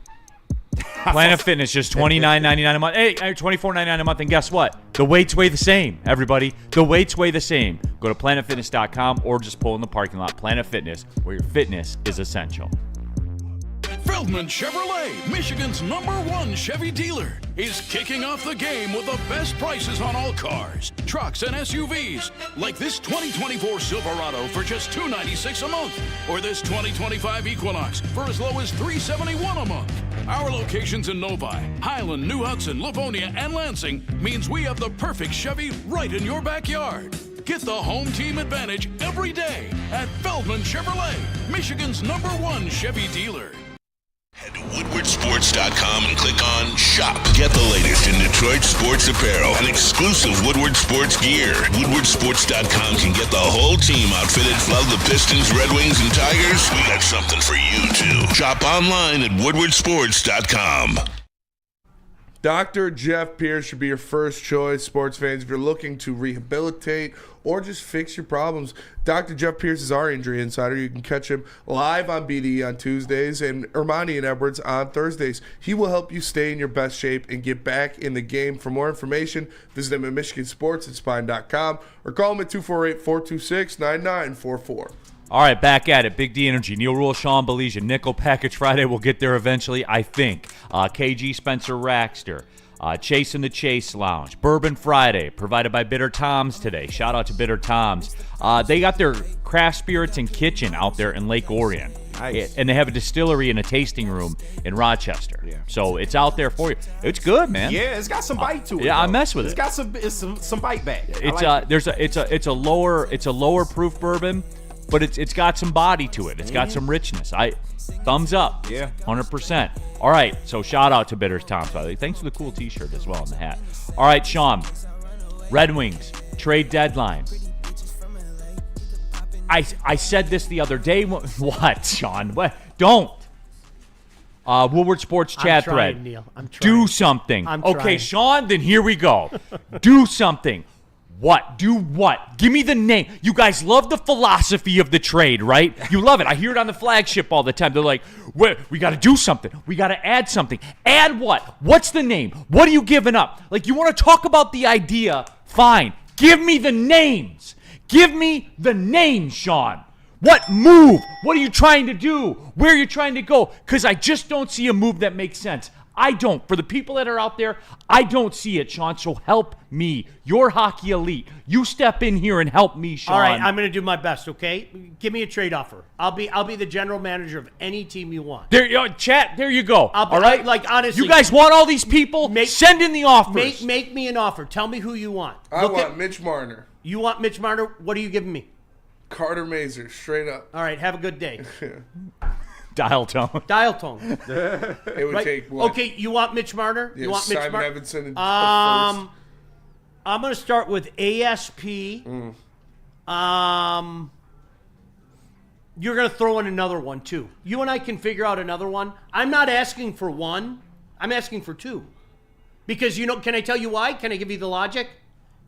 Planet Fitness, just $29.99 a month. Hey, $24.99 a month, and guess what? The weights weigh the same, everybody. The weights weigh the same. Go to planetfitness.com or just pull in the parking lot. Planet Fitness, where your fitness is essential. Feldman Chevrolet, Michigan's #1 Chevy dealer, is kicking off the game with the best prices on all cars, trucks, and SUVs, like this 2024 Silverado for just $296 a month, or this 2025 Equinox for as low as $371 a month. Our locations in Novi, Highland, New Hudson, Livonia, and Lansing means we have the perfect Chevy right in your backyard. Get the home team advantage every day at Feldman Chevrolet, Michigan's #1 Chevy dealer. Head to WoodwardSports.com and click on Shop. Get the latest in Detroit sports apparel and exclusive Woodward sports gear. WoodwardSports.com can get the whole team outfitted. Love the Pistons, Red Wings, and Tigers? We got something for you, too. Shop online at WoodwardSports.com. Dr. Jeff Pierce should be your first choice, sports fans. If you're looking to rehabilitate or just fix your problems, Dr. Jeff Pierce is our injury insider. You can catch him live on BDE on Tuesdays and Ermanni and Edwards on Thursdays. He will help you stay in your best shape and get back in the game. For more information, visit him at MichiganSportsAndSpine.com or call him at 248-426-9944. All right, back at it. Big D Energy, Neil Rule, Sean Belize, Nickel Package Friday. We'll get there eventually, I think. KG Spencer Raxter, Chase in the Chase Lounge. Bourbon Friday, provided by Bitter Tom's today. Shout out to Bitter Tom's. They got their craft spirits and kitchen out there in Lake Orion. Nice. And they have a distillery and a tasting room in Rochester. Yeah. So it's out there for you. It's good, man. Yeah, it's got some bite to it. Yeah, though. I mess with it. It's got some bite back. It's a lower proof bourbon, but it's got some body to it. It's got some richness. Thumbs up. Yeah. 100%. All right, so shout out to Bitters Tom's, by the way. Thanks for the cool t-shirt as well and the hat. All right, Sean. Red Wings, trade deadline. I said this the other day. What, Sean? What? Don't. Woodward Sports chat I'm trying, thread. Neil. I'm trying. Do something. I'm okay, trying. Sean, then here we go. Do something. What? Do what? Give me the name. You guys love the philosophy of the trade, right? You love it. I hear it on the flagship all the time. They're like, we got to do something. We got to add something. Add what? What's the name? What are you giving up? Like, you want to talk about the idea? Fine. Give me the names. Give me the names, Sean. What move? What are you trying to do? Where are you trying to go? Because I just don't see a move that makes sense. I don't. For the people that are out there, I don't see it, Sean. So help me. You're hockey elite. You step in here and help me, Sean. All right, I'm going to do my best, okay? Give me a trade offer. I'll be the general manager of any team you want. Chat, there you go. All right? Like, honestly. You guys want all these people? Send in the offers. Make me an offer. Tell me who you want. I want Mitch Marner. You want Mitch Marner? What are you giving me? Carter Mazer, straight up. All right, have a good day. Dial tone. Dial tone. It would Right? take one. Okay, you want Mitch Marner? Yeah, You want Mitch Simon Marner? Evanson and first. I'm going to start with ASP. You're going to throw in another one, too. You and I can figure out another one. I'm not asking for one. I'm asking for two. Because, can I tell you why? Can I give you the logic?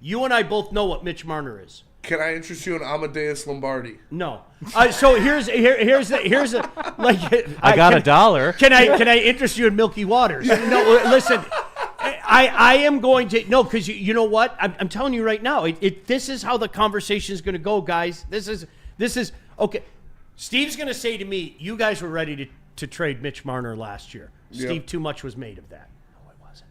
You and I both know what Mitch Marner is. Can I interest you in Amadeus Lombardi? No. So here's the like. I got $1. Can I interest you in Milky Waters? No, listen. I am going to because you know what I'm telling you right now. This is how the conversation is going to go, guys. This is okay. Steve's going to say to me, "You guys were ready to trade Mitch Marner last year." Yep. Steve, too much was made of that. No, it wasn't.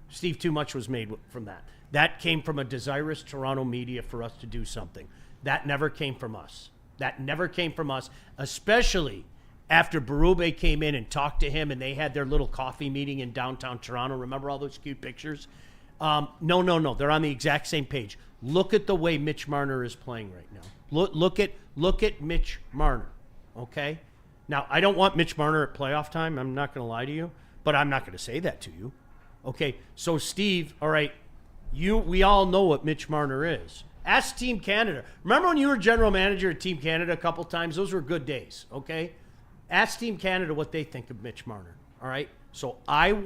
Steve, too much was made from that. That came from a desirous Toronto media for us to do something. That never came from us. That never came from us, especially after Berube came in and talked to him and they had their little coffee meeting in downtown Toronto. Remember all those cute pictures? No. They're on the exact same page. Look at the way Mitch Marner is playing right now. Look at Mitch Marner, okay? Now, I don't want Mitch Marner at playoff time. I'm not going to lie to you, but I'm not going to say that to you. Okay, so Steve, all right, we all know what Mitch Marner is. Ask Team Canada. Remember when you were general manager at Team Canada a couple times? Those were good days, okay? Ask Team Canada what they think of Mitch Marner, all right? So I'm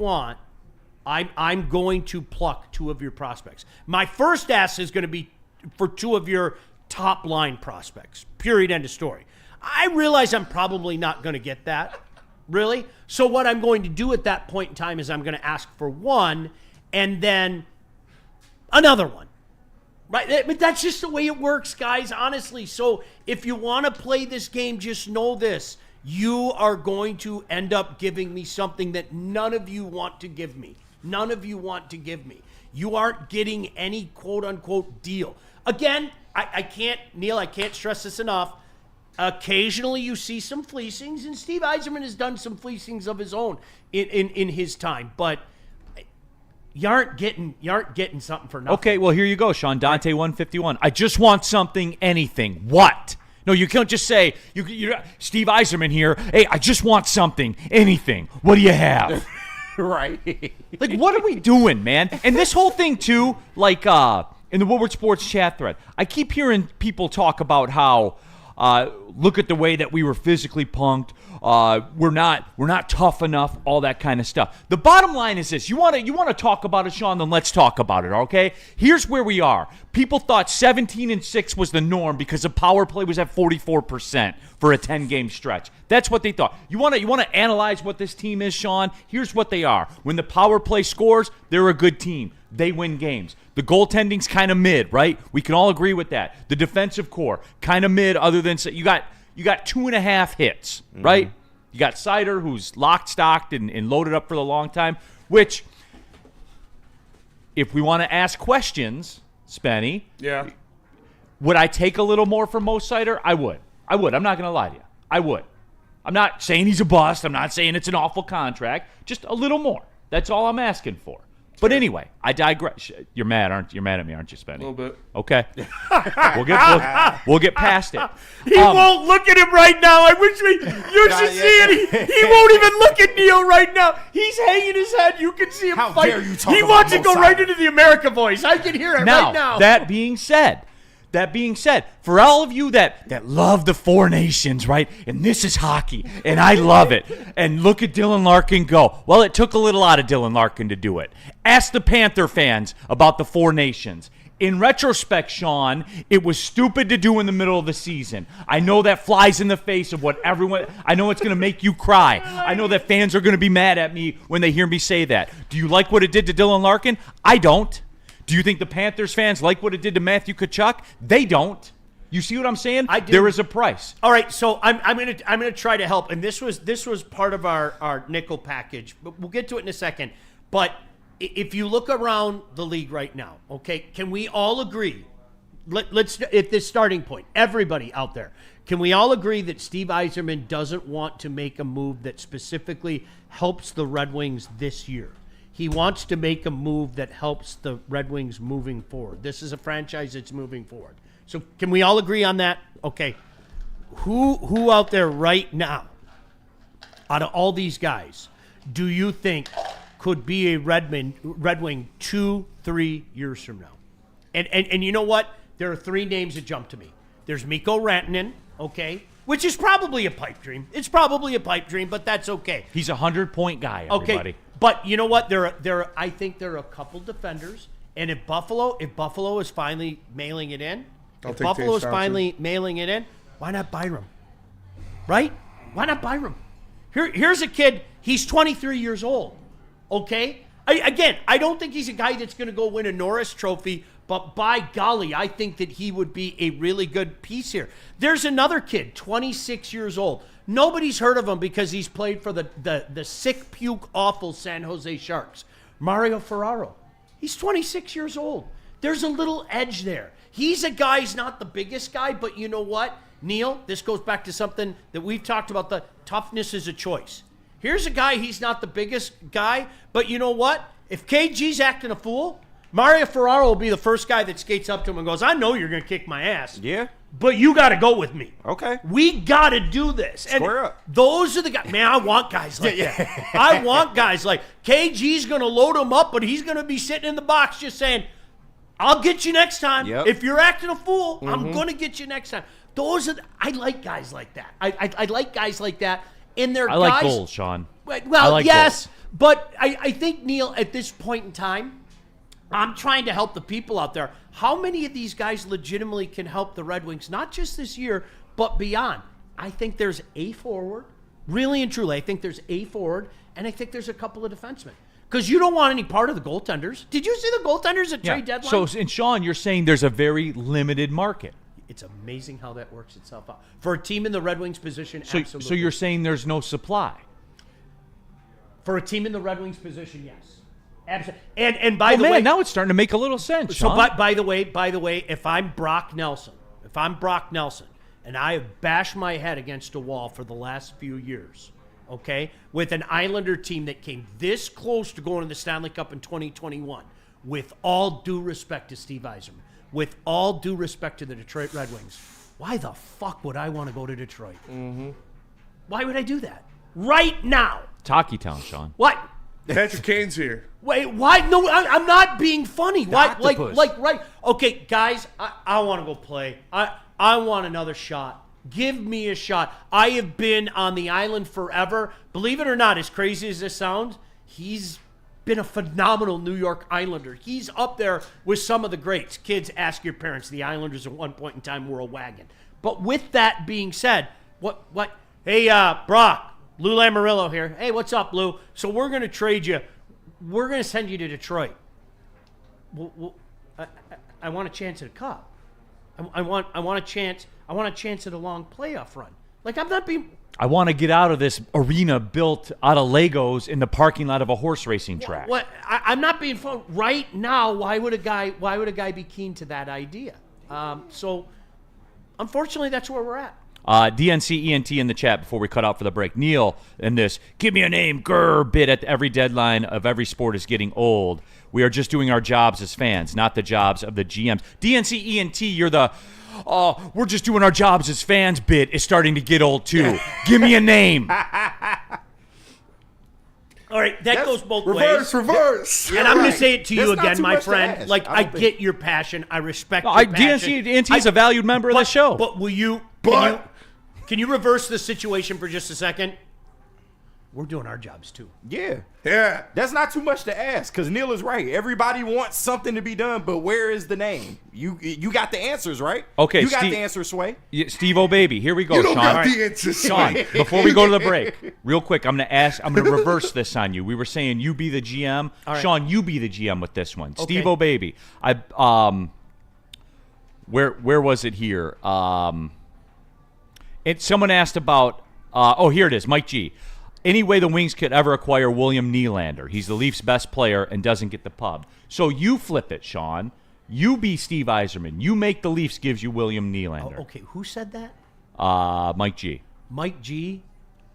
going to pluck two of your prospects. My first ask is going to be for two of your top line prospects, period, end of story. I realize I'm probably not going to get that, really. So what I'm going to do at that point in time is I'm going to ask for one and then another one, right? But that's just the way it works, guys, honestly. So if you want to play this game, just know this. You are going to end up giving me something that none of you want to give me. None of you want to give me. You aren't getting any quote-unquote deal. Again, I can't stress this enough. Occasionally you see some fleecings, and Steve Yzerman has done some fleecings of his own in his time, but you aren't getting something for nothing. Okay, well, here you go, Sean. Dante 151. I just want something, anything. What? No, you can't just say, you Steve Yzerman here, hey, I just want something, anything. What do you have? Right. Like, what are we doing, man? And this whole thing, too, like in the Woodward Sports chat thread, I keep hearing people talk about how, look at the way that we were physically punked. We're not tough enough. All that kind of stuff. The bottom line is this: you want to talk about it, Sean? Then let's talk about it. Okay. Here's where we are. People thought 17-6 was the norm because the power play was at 44% for a 10-game stretch. That's what they thought. You want to analyze what this team is, Sean? Here's what they are. When the power play scores, they're a good team. They win games. The goaltending's kind of mid, right? We can all agree with that. The defensive core, kind of mid, other than you got 2.5 hits, right? You got Sider, who's locked, stocked, and loaded up for the long time, which, if we want to ask questions, Spenny, Yeah. would I take a little more from Mo Sider? I would. I'm not going to lie to you. I would. I'm not saying he's a bust. I'm not saying it's an awful contract. Just a little more. That's all I'm asking for. But anyway, I digress. You're mad, aren't you? You're mad at me, aren't you, Spenny? A little bit. Okay. we'll get past it. He won't look at him right now. I wish you should see it. He won't even look at Neil right now. He's hanging his head. You can see him How fight. dare you talk He about wants to Mo go Sider. right into the America voice. I can hear it right now. That being said, for all of you that love the Four Nations, right? And this is hockey, and I love it. And look at Dylan Larkin go. Well, it took a little out of Dylan Larkin to do it. Ask the Panther fans about the Four Nations. In retrospect, Sean, it was stupid to do in the middle of the season. I know that flies in the face of what everyone... I know it's going to make you cry. I know that fans are going to be mad at me when they hear me say that. Do you like what it did to Dylan Larkin? I don't. Do you think the Panthers fans like what it did to Matthew Tkachuk? They don't. You see what I'm saying? I do. There is a price. All right, so I'm gonna try to help, and this was part of our nickel package, but we'll get to it in a second. But if you look around the league right now, okay, can we all agree? Let's at this starting point, everybody out there, can we all agree that Steve Yzerman doesn't want to make a move that specifically helps the Red Wings this year? He wants to make a move that helps the Red Wings moving forward. This is a franchise that's moving forward. So can we all agree on that? Okay. Who out there right now, out of all these guys, do you think could be a Red Wing 2-3 years from now? And you know what? There are 3 names that jump to me. There's Mikko Rantanen, okay, which is probably a pipe dream. It's probably a pipe dream, but that's okay. He's a 100-point guy, everybody. Okay, but you know what? I think there are a couple defenders, and if Buffalo is finally mailing it in, why not Byram? Right? Why not Byram? Here's a kid. He's 23 years old. Okay? I don't think he's a guy that's going to go win a Norris Trophy, but by golly, I think that he would be a really good piece here. There's another kid, 26 years old. Nobody's heard of him because he's played for the sick, puke, awful San Jose Sharks. Mario Ferraro. He's 26 years old. There's a little edge there. He's a guy, he's not the biggest guy, but you know what, Neil? This goes back to something that we've talked about, the toughness is a choice. Here's a guy, he's not the biggest guy, but you know what? If KG's acting a fool, Mario Ferraro will be the first guy that skates up to him and goes, I know you're going to kick my ass. Yeah. But you got to go with me. Okay. We got to do this. Square and up. Those are the guys. Man, I want guys like that. I want guys like KG's going to load him up, but he's going to be sitting in the box just saying, I'll get you next time. Yep. If you're acting a fool, I'm going to get you next time. I like guys like that. I like guys like that. And they're I like guys, goals, Sean. Well, like yes. goals. But I think, Neil, at this point in time, I'm trying to help the people out there. How many of these guys legitimately can help the Red Wings, not just this year, but beyond? I think there's a forward, really and truly. I think there's a forward, and I think there's a couple of defensemen. Because you don't want any part of the goaltenders. Did you see the goaltenders at trade deadline? So, and Sean, you're saying there's a very limited market. It's amazing how that works itself out. For a team in the Red Wings position, absolutely. So you're saying there's no supply? For a team in the Red Wings position, yes. Absolutely. And by the man, way, now it's starting to make a little sense, so Sean. by the way, if I'm Brock Nelson, and I have bashed my head against a wall for the last few years, okay, with an Islander team that came this close to going to the Stanley Cup in 2021, with all due respect to Steve Yzerman, with all due respect to the Detroit Red Wings, why the fuck would I want to go to Detroit? Mm-hmm. Why would I do that? Right now. It's Hockey Town, Sean. What? Patrick Kane's here. Wait, why? No, I'm not being funny. Why? Octopus. Right. Okay, guys, I want to go play. I want another shot. Give me a shot. I have been on the island forever. Believe it or not, as crazy as this sounds, he's been a phenomenal New York Islander. He's up there with some of the greats. Kids, ask your parents. The Islanders at one point in time were a wagon. But with that being said, what? Hey, Brock. Lou Lamoriello here. Hey, what's up, Lou? So we're going to trade you. We're going to send you to Detroit. I want a chance at a cup. I want a chance. I want a chance at a long playoff run. Like, I'm not being. I want to get out of this arena built out of Legos in the parking lot of a horse racing track. What? I'm not being fun. Right now, why would a guy be keen to that idea? So, unfortunately, that's where we're at. DNCENT in the chat before we cut out for the break. Neil, in this, give me a name, grr, bit at every deadline of every sport is getting old. We are just doing our jobs as fans, not the jobs of the GMs. DNCENT, you're the, we're just doing our jobs as fans bit is starting to get old too. Give me a name. All right, that goes both Reverse. ways. And I'm going to say it to you That's not again, too my much to friend. ask. Like, I get your passion. I respect your passion. DNCENT is a valued member of the show. But will you... Can you reverse the situation for just a second? We're doing our jobs too. Yeah. Yeah. That's not too much to ask, because Neil is right. Everybody wants something to be done, but where is the name? You got the answers, right? Okay, You got the answer, Sway. Steve O'Baby, here we go, You don't Sean. got the answer, Sean, before we go to the break, real quick, I'm going to reverse this on you. We were saying you be the GM. right. Sean, you be the GM with this one. Okay. Steve O'Baby. Where was it here? Someone asked about, here it is, Mike G. Any way the Wings could ever acquire William Nylander. He's the Leafs' best player and doesn't get the pub. So you flip it, Sean. You be Steve Yzerman. You make the Leafs gives you William Nylander. Okay, who said that? Mike G. Mike G,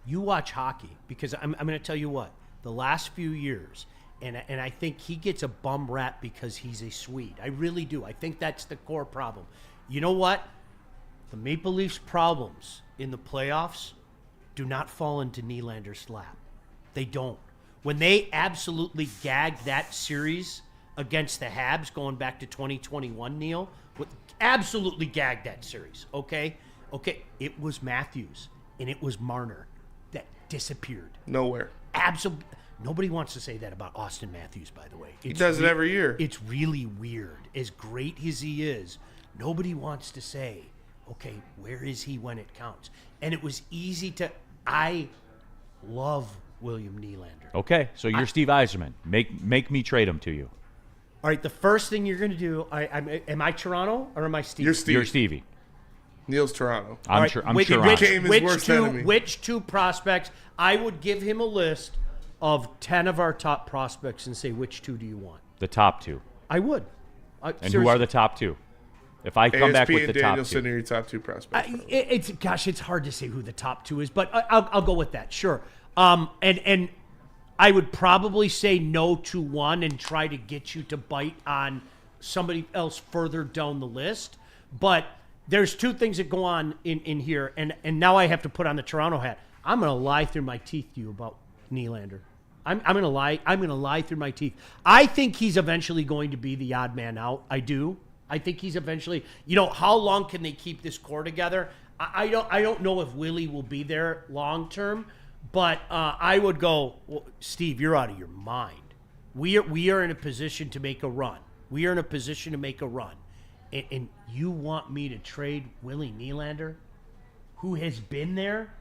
you watch hockey, because I'm going to tell you what, the last few years, and I think he gets a bum rap because he's a Swede. I really do. I think that's the core problem. You know what? The Maple Leafs' problems in the playoffs do not fall into Nylander's lap. They don't. When they absolutely gagged that series against the Habs going back to 2021, Neil, absolutely gagged that series, okay? Okay, it was Matthews and it was Marner that disappeared. Nowhere. Absolutely. Nobody wants to say that about Austin Matthews, by the way. He does it every year. It's really weird. As great as he is, nobody wants to say, okay, where is he when it counts? And it was easy to. I love William Nylander. Okay, so you're Steve Yzerman. Make me trade him to you. All right, the first thing you're going to do, am I Toronto or am I Steve? You're Steve. You're Stevie. Neil's Toronto. I'm Toronto. Game is worst enemy. Which two prospects? I would give him a list of 10 of our top prospects and say, which two do you want? The top two. I would. And who are the top two? If I come back with the top Danielson two. are your top two prospects. It's hard to say who the top two is, but I'll go with that. Sure. And I would probably say no to one and try to get you to bite on somebody else further down the list. But there's two things that go on in here, and now I have to put on the Toronto hat. I'm going to lie through my teeth to you about Nylander. I'm going to lie. I'm going to lie through my teeth. I think he's eventually going to be the odd man out. I do. I think he's eventually. How long can they keep this core together? I don't know if Willie will be there long term, but I would go, well, Steve, you're out of your mind. We are in a position to make a run. We are in a position to make a run, and you want me to trade Willie Nylander, who has been there,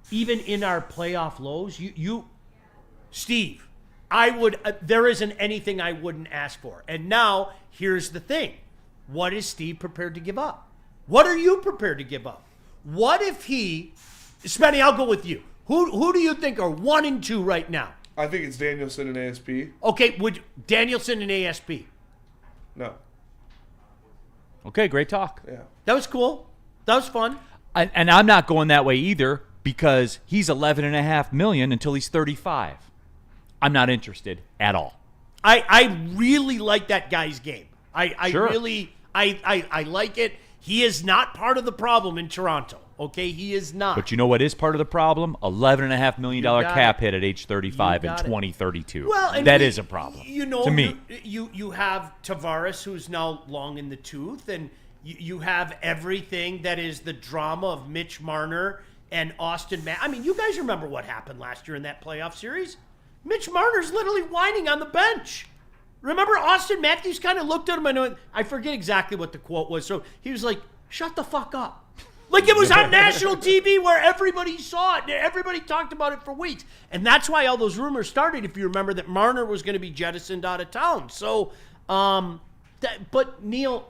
even in our playoff lows. You, Steve. I would. There isn't anything I wouldn't ask for. And now, here's the thing. What is Steve prepared to give up? What are you prepared to give up? What if he... Spenny, I'll go with you. Who do you think are 1 and 2 right now? I think it's Danielson and ASP. Okay, would Danielson and ASP? No. Okay, great talk. Yeah. That was cool. That was fun. And I'm not going that way either because he's $11.5 million until he's 35. I'm not interested at all. I really like that guy's game. I Sure. really like it. He is not part of the problem in Toronto. Okay, he is not. But you know what is part of the problem? $11.5 million cap hit at age 35 in got it. 2032. Well, and that is a problem. To me. You have Tavares, who's now long in the tooth, and you have everything that is the drama of Mitch Marner and Austin I mean, you guys remember what happened last year in that playoff series? Mitch Marner's literally whining on the bench. Remember, Austin Matthews kind of looked at him, and I forget exactly what the quote was. So he was like, shut the fuck up. Like it was on national TV where everybody saw it. Everybody talked about it for weeks. And that's why all those rumors started, if you remember, that Marner was going to be jettisoned out of town. So, but Neil,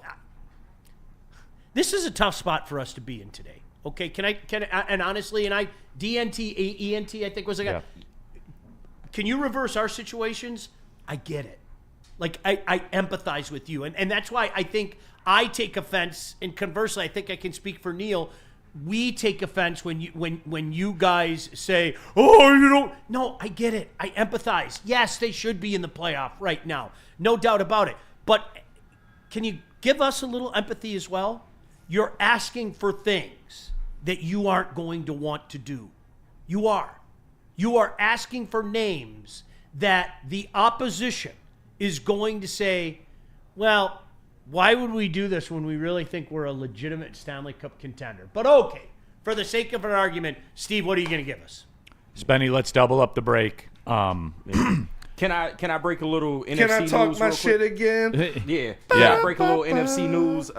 this is a tough spot for us to be in today. Okay, and honestly, DNT, ENT, I think was a guy. Yeah. Can you reverse our situations? I get it. Like, I empathize with you. And that's why I think I take offense. And conversely, I think I can speak for Neil. We take offense when you guys say, oh, you don't. No, I get it. I empathize. Yes, they should be in the playoff right now. No doubt about it. But can you give us a little empathy as well? You're asking for things that you aren't going to want to do. You are. You are asking for names that the opposition is going to say, well, why would we do this when we really think we're a legitimate Stanley Cup contender? But okay, for the sake of an argument, Steve, what are you going to give us? Spenny, let's double up the break. Can I break a little NFC news? Can I talk my shit again? Yeah. Can I break a little NFC news?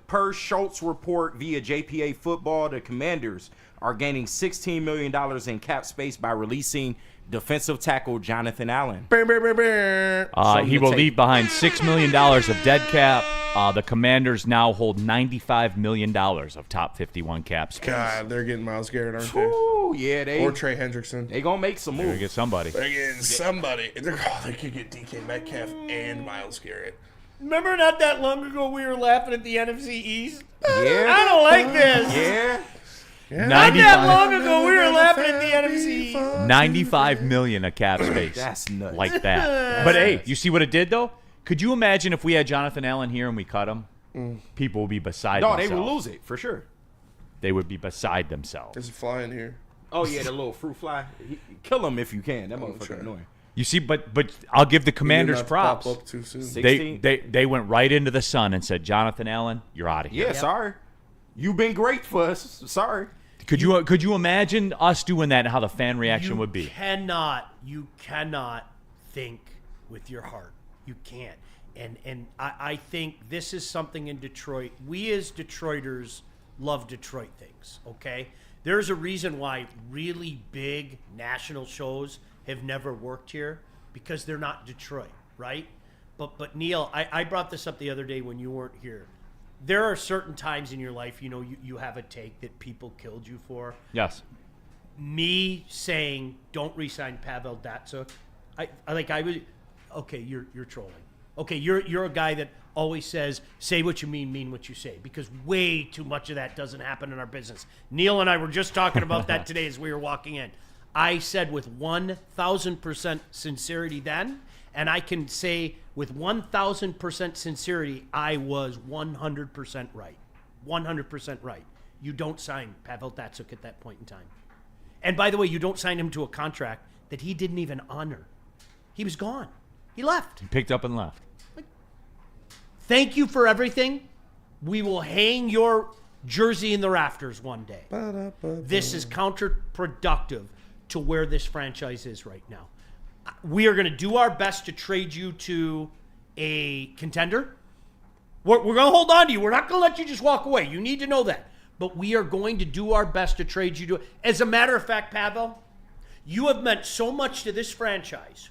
Per Schultz report via JPA Football, the Commanders are gaining $16 million in cap space by releasing defensive tackle Jonathan Allen. He will leave behind $6 million of dead cap. The Commanders now hold $95 million of top 51 cap space. God, they're getting Myles Garrett, aren't they? Ooh, yeah, Or Trey Hendrickson. They gonna make some They're moves. gonna get somebody. They're getting somebody. They could get DK Metcalf and Myles Garrett. Remember not that long ago we were laughing at the NFC East? Yeah. I don't like this. Yeah. Not that long ago we were laughing at the NFC East. $95 million of cap space. That's nuts. Like that. But hey, you see what it did though? Could you imagine if we had Jonathan Allen here and we cut him? people will be beside No, themselves. they will lose it for sure. They would be beside themselves. There's a fly in here. Oh yeah, the little fruit fly. Kill him if you can. That motherfucker sure. annoying. You see, but I'll give the Commanders Not to pop props. up too soon. 16. They went right into the sun and said, Jonathan Allen, you're out of here. Yeah, sorry. You've been great for us. Sorry. Could you imagine us doing that and how the fan reaction would be? You cannot think with your heart. You can't. And I think this is something in Detroit. We as Detroiters love Detroit things, okay? There's a reason why really big national shows have never worked here, because they're not Detroit, right? But Neil, I brought this up the other day when you weren't here. There are certain times in your life, you have a take that people killed you for. Yes. Me saying don't re-sign Pavel Datsyuk, I was okay. You're trolling. Okay, you're a guy that always says say what you mean what you say, because way too much of that doesn't happen in our business. Neil and I were just talking about that today as we were walking in. I said with 1,000% sincerity then, and I can say with 1,000% sincerity, I was 100% right. 100% right. You don't sign Pavel Datsyuk at that point in time. And by the way, you don't sign him to a contract that he didn't even honor. He was gone. He left. He picked up and left. Thank you for everything. We will hang your jersey in the rafters one day. This is counterproductive to where this franchise is right now. We are going to do our best to trade you to a contender. We're going to hold on to you. We're not going to let you just walk away. You need to know that. But we are going to do our best to trade you to. As a matter of fact, Pavel, you have meant so much to this franchise.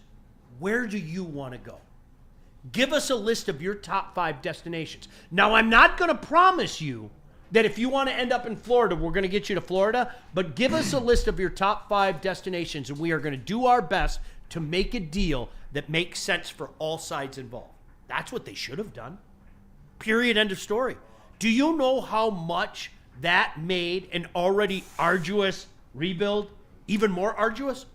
Where do you want to go? Give us a list of your top 5 destinations. Now, I'm not going to promise you that if you want to end up in Florida, we're going to get you to Florida, but give us a list of your top 5 destinations, and we are going to do our best to make a deal that makes sense for all sides involved. That's what they should have done. Period. End of story. Do you know how much that made an already arduous rebuild even more arduous?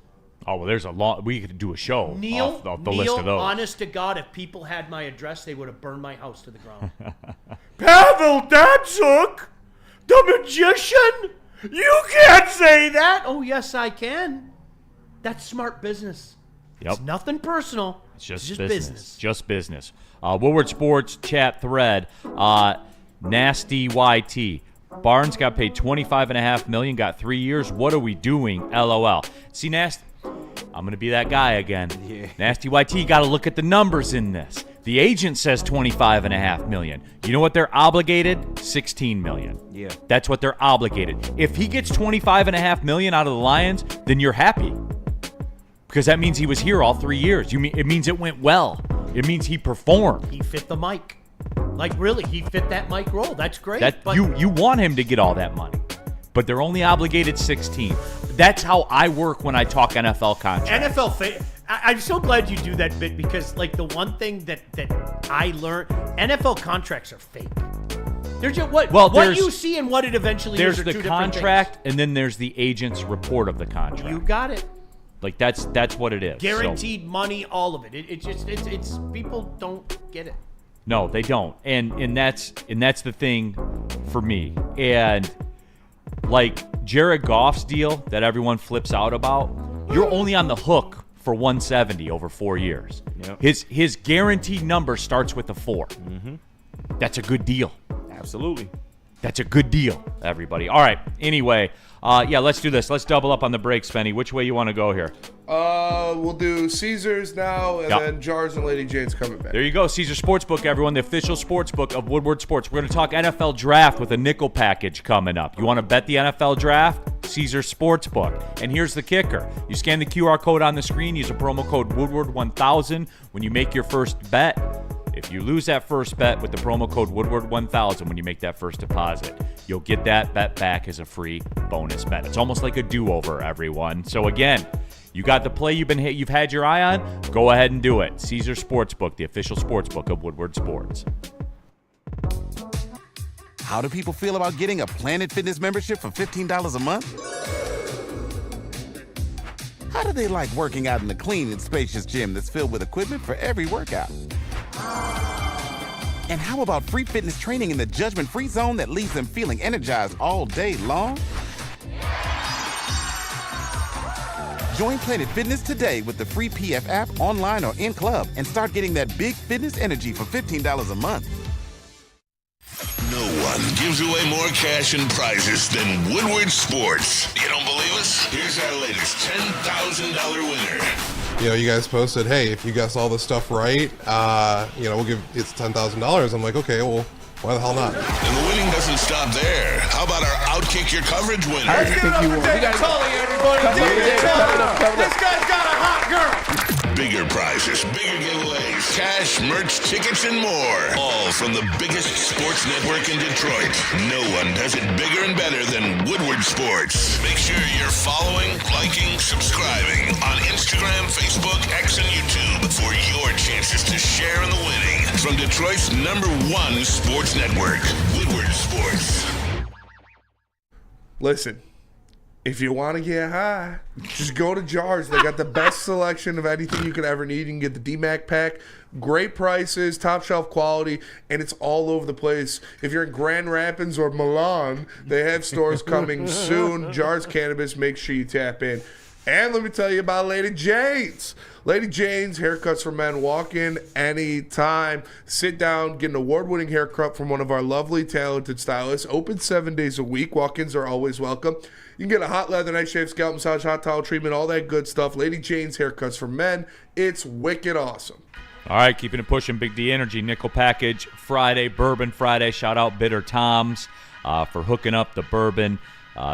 Oh, well, there's a lot. We could do a show off the list of those. Honest to God, if people had my address, they would have burned my house to the ground. Pavel Datsyuk, the magician? You can't say that. Oh, yes, I can. That's smart business. Yep. It's nothing personal. It's just business. Just business. Woodward Sports chat thread. Nasty YT. Barnes got paid $25.5 million, got 3 years. What are we doing? LOL. See, Nasty, I'm going to be that guy again. Yeah. Nasty YT, got to look at the numbers in this. The agent says $25.5 million. You know what they're obligated? $16 million. Yeah. That's what they're obligated. If he gets $25.5 million out of the Lions, then you're happy. Because that means he was here all 3 years. It means it went well. It means he performed. He fit the mic. Like, really, he fit that mic role. That's great. But you want him to get all that money. But they're only obligated 16. That's how I work when I talk NFL contracts. I'm so glad you do that bit, because like the one thing that I learned, NFL contracts are fake. There's just what you see and what it eventually is. There's the contract, and then there's the agent's report of the contract. You got it. Like that's what it is. Guaranteed money, all of it. It's people don't get it. No, they don't. And that's the thing for me. And like Jared Goff's deal that everyone flips out about, you're only on the hook for $170 over 4 years. Yep. His guaranteed number starts with a 4. Mm-hmm. That's a good deal. Absolutely. That's a good deal, everybody. All right. Anyway, let's do this. Let's double up on the break, Spenny. Which way you want to go here? We'll do Caesars now, and then Jars and Lady Jane's coming back. There you go. Caesar Sportsbook, everyone, the official sportsbook of Woodward Sports. We're going to talk NFL Draft with a nickel package coming up. You want to bet the NFL Draft? Caesar Sportsbook. And here's the kicker. You scan the QR code on the screen, use a promo code Woodward1000 when you make your first bet. If you lose that first bet with the promo code Woodward1000 when you make that first deposit, you'll get that bet back as a free bonus bet. It's almost like a do-over, everyone. So again, you got the play you've had your eye on, go ahead and do it. Caesar Sportsbook, the official sportsbook of Woodward Sports. How do people feel about getting a Planet Fitness membership for $15 a month? How do they like working out in a clean and spacious gym that's filled with equipment for every workout? And how about free fitness training in the judgment-free zone that leaves them feeling energized all day long? Join Planet Fitness today with the free PF app, online or in club, and start getting that big fitness energy for $15 a month. No one gives away more cash and prizes than Woodward Sports. You don't believe us? Here's our latest $10,000 winner. You know, you guys posted, hey, if you guess all this stuff right, we'll give it's $10,000. I'm like, okay, well, why the hell not? And the winning doesn't stop there. How about our Outkick Your Coverage winner? Let's give it up for David Tully, everybody. David Tully. This guy's got a hot girl. Bigger prizes, bigger giveaways, cash, merch, tickets, and more. All from the biggest sports network in Detroit. No one does it bigger and better than Woodward Sports. Make sure you're following, liking, subscribing on Instagram, Facebook, X, and YouTube for your chances to share in the winning. From Detroit's #1 sports network, Woodward Sports. Listen, if you want to get high, just go to Jars. They got the best selection of anything you could ever need. You can get the D-Mac pack. Great prices, top shelf quality, and it's all over the place. If you're in Grand Rapids or Milan, they have stores coming soon. Jars Cannabis, make sure you tap in. And let me tell you about Lady Jane's. Lady Jane's Haircuts for Men. Walk in anytime. Sit down, get an award-winning haircut from one of our lovely, talented stylists. Open 7 days a week. Walk-ins are always welcome. You can get a hot leather, night shave, scalp massage, hot towel treatment, all that good stuff. Lady Jane's Haircuts for Men. It's wicked awesome. All right, keeping it pushing. Big D Energy Nickel Package Friday, Bourbon Friday. Shout out Bitter Toms for hooking up the bourbon.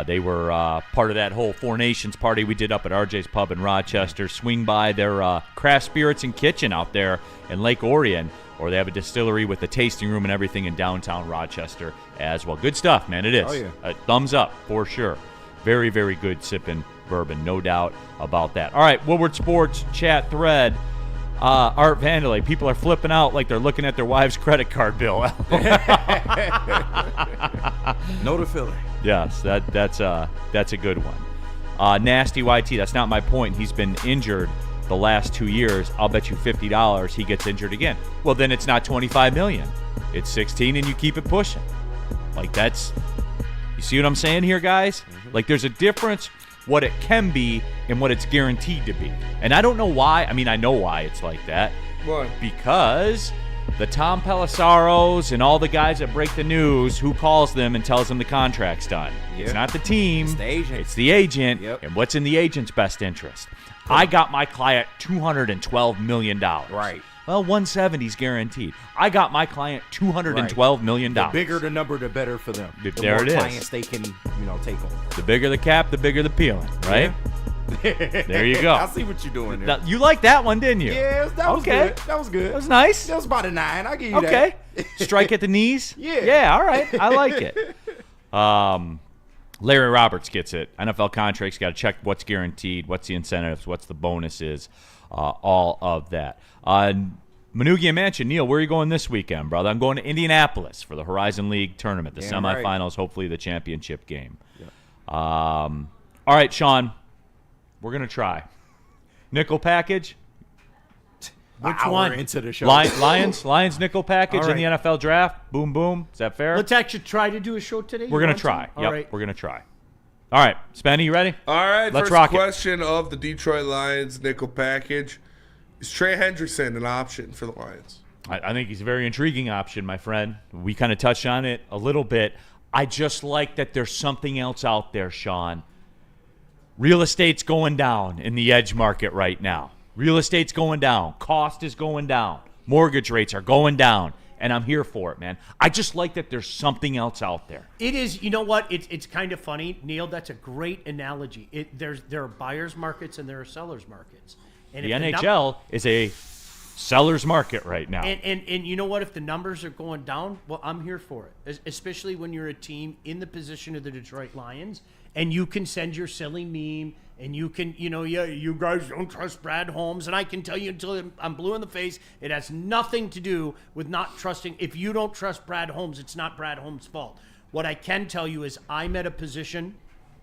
They were part of that whole Four Nations party we did up at RJ's Pub in Rochester. Swing by their craft spirits and kitchen out there in Lake Orion, or they have a distillery with a tasting room and everything in downtown Rochester as well. Good stuff, man. It is. Oh, yeah. Thumbs up for sure. Very, very good sipping bourbon, no doubt about that. All right, Woodward Sports chat thread. Art Vandalay, people are flipping out like they're looking at their wife's credit card bill. Know the feeling. Yes, that's a good one. Nasty YT, that's not my point. He's been injured the last 2 years. I'll bet you $50 he gets injured again. Well, then it's not $25 million. It's 16, and you keep it pushing. Like that's, you see what I'm saying here, guys? Like there's a difference what it can be and what it's guaranteed to be. And I don't know why. I mean, I know why it's like that. Why? Because the Tom Pelisaros and all the guys that break the news, who calls them and tells them the contract's done? Yeah. It's not the team. It's the agent. It's the agent. Yep. And what's in the agent's best interest? I got my client $212 million. Right. Well, 170's guaranteed. I got my client $212 million. The bigger the number, the better for them. The There more it is. clients they can, take on. The bigger the cap, the bigger the peeling, right? There you go. I see what you're doing there. You liked that one, didn't you? Yeah, that was Okay. good. That was good. That was nice. That was about a 9. I'll give you Okay. that. Strike at the knees? Yeah. Yeah, all right. I like it. Larry Roberts gets it. NFL contracts, got to check what's guaranteed, what's the incentives, what's the bonuses, all of that. Manugia Mansion, Neil, where are you going this weekend, brother? I'm going to Indianapolis for the Horizon League tournament, the Damn semifinals, right. hopefully the championship game. Yep. All right, Sean, we're going to try. Nickel package? Which Hour one? into the show. Lions nickel package All in the NFL draft. Boom, boom. Is that fair? Let's actually try to do a show today. We're You going to want try. some? Yep, All right. we're going to try. All right, Spenny, you ready? All right, Let's first rock it. question of the Detroit Lions nickel package. Is Trey Hendrickson an option for the Lions? I think he's a very intriguing option, my friend. We kind of touched on it a little bit. I just like that there's something else out there, Sean. Real estate's going down in the edge market right now. Real estate's going down. Cost is going down. Mortgage rates are going down. And I'm here for it, man. I just like that there's something else out there. It is, you know what? It's kind of funny, Neil. That's a great analogy. There are buyers markets and there are sellers markets. And The if NHL is a seller's market right now. And you know what? If the numbers are going down, well, I'm here for it. Especially when you're a team in the position of the Detroit Lions, and you can send your silly meme, and you can, you guys don't trust Brad Holmes, and I can tell you until I'm blue in the face, it has nothing to do with not trusting. If you don't trust Brad Holmes, it's not Brad Holmes' fault. What I can tell you is I'm at a position,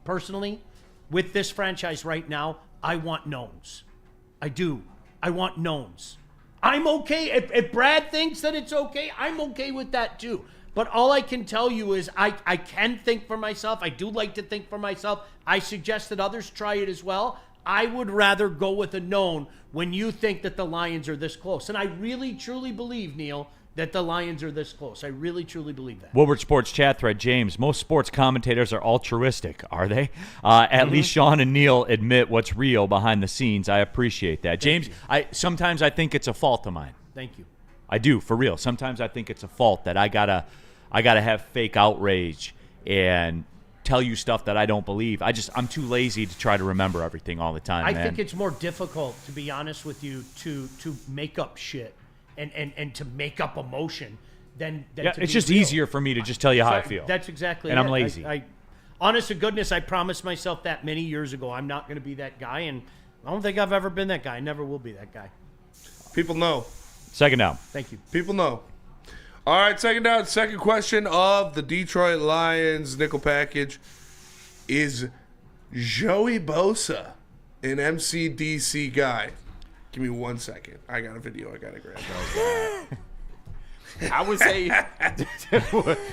personally, with this franchise right now, I want knowns. I do. I want knowns. I'm okay. If Brad thinks that it's okay, I'm okay with that too. But all I can tell you is I can think for myself. I do like to think for myself. I suggest that others try it as well. I would rather go with a known when you think that the Lions are this close. And I really, truly believe, Neil, that the Lions are this close. I really, truly believe that. Woodward Sports chat thread, James. Most sports commentators are altruistic, are they? At least Sean and Neil admit what's real behind the scenes. I appreciate that. James, sometimes I think it's a fault of mine. Thank you. I do, for real. Sometimes I think it's a fault that I gotta have fake outrage and tell you stuff that I don't believe. I'm too lazy to try to remember everything all the time. I think it's more difficult, to be honest with you, to make up shit and to make up emotion than to it's be just real. easier for me to just tell you how I feel. That's exactly and it. I'm lazy. I honest to goodness, I promised myself that many years ago. I'm not going to be that guy, and I don't think I've ever been that guy. I never will be that guy. People know. Second down. Thank you. People know. All right, second down. Second question of the Detroit Lions nickel package. Is Joey Bosa an MCDC guy? Give me 1 second. I got a video I got to grab. I would say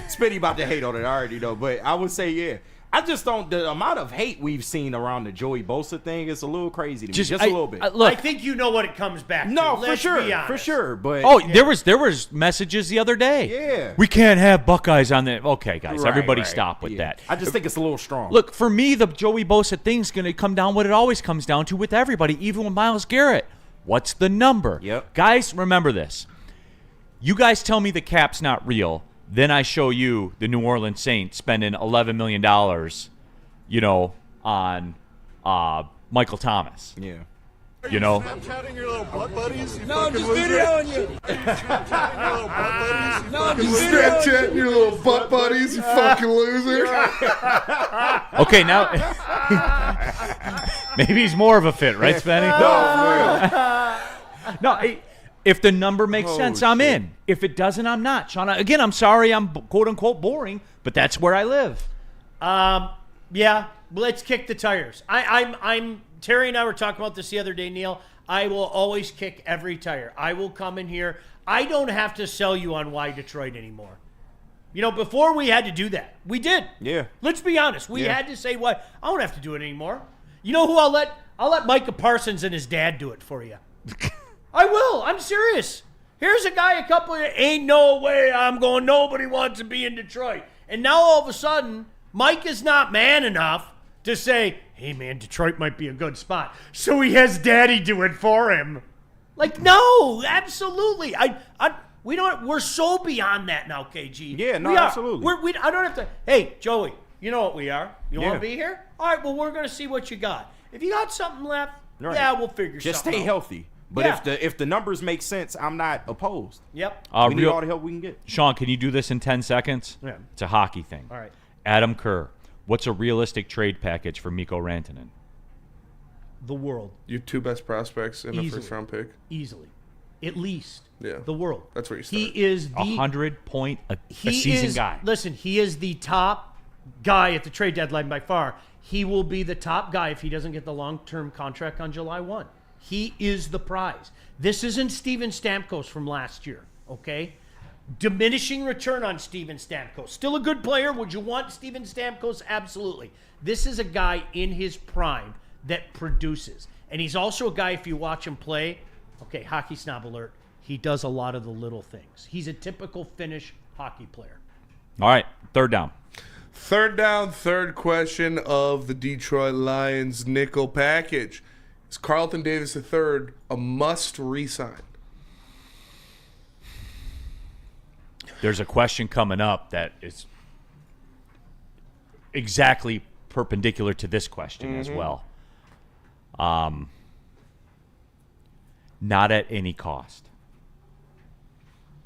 Spitty about to hate on it, I already know, but I would say yeah. I just don't. The amount of hate we've seen around the Joey Bosa thing is a little crazy to me. Just a little bit. Look, I think you know what it comes back to. No, Let's for be honest. sure, for sure. But there was messages the other day. Yeah, we can't have Buckeyes on the. Okay, guys, Right, everybody right. stop with that. I just think it's a little strong. Look, for me, the Joey Bosa thing's going to come down what it always comes down to with everybody, even with Myles Garrett. What's the number? Yep. Guys, remember this. You guys tell me the cap's not real, then I show you the New Orleans Saints spending $11 million, on Michael Thomas. Yeah. Snapchatting your little butt buddies? No, I'm just videoing you. Snapchat your little butt buddies, you fucking loser. Okay, now maybe he's more of a fit, right, Spenny? No, if the number makes sense, I'm in. If it doesn't, I'm not. Sean, again, I'm sorry I'm quote-unquote boring, but that's where I live. Yeah, let's kick the tires. I'm Terry and I were talking about this the other day, Neil. I will always kick every tire. I will come in here. I don't have to sell you on why Detroit anymore. Before we had to do that. We did. Yeah. Let's be honest. We had to say what. I don't have to do it anymore. You know who I'll let Micah Parsons and his dad do it for you. I will. I'm serious. Here's a guy ain't no way I'm going, nobody wants to be in Detroit. And now all of a sudden, Mike is not man enough to say, hey man, Detroit might be a good spot. So he has daddy do it for him. Like, no, absolutely. We're so beyond that now, KG. Yeah, no, absolutely. I don't have to, hey, Joey, you know what we are. You want Yeah. to be here? All right, well, we're going to see what you got. If you got something left, Right. yeah, we'll figure Just something stay out. healthy. But Yeah. if the numbers make sense, I'm not opposed. Yep. We need all the help we can get. Sean, can you do this in 10 seconds? Yeah. It's a hockey thing. All right. Adam Kerr, what's a realistic trade package for Mikko Rantanen? The world. Your two best prospects in the Easily. first round pick. Easily. At least. Yeah. The world. That's where you start. He is the 100-point a season guy. Listen, he is the top guy at the trade deadline by far. He will be the top guy if he doesn't get the long-term contract on July 1. He is the prize. This isn't Steven Stamkos from last year, okay? Diminishing return on Steven Stamkos. Still a good player. Would you want Steven Stamkos? Absolutely. This is a guy in his prime that produces. And he's also a guy, if you watch him play, okay, hockey snob alert, he does a lot of the little things. He's a typical Finnish hockey player. All right, third down. Third down, third question of the Detroit Lions nickel package. Is Carlton Davis III a must re-sign? There's a question coming up that is exactly perpendicular to this question as well. Not at any cost.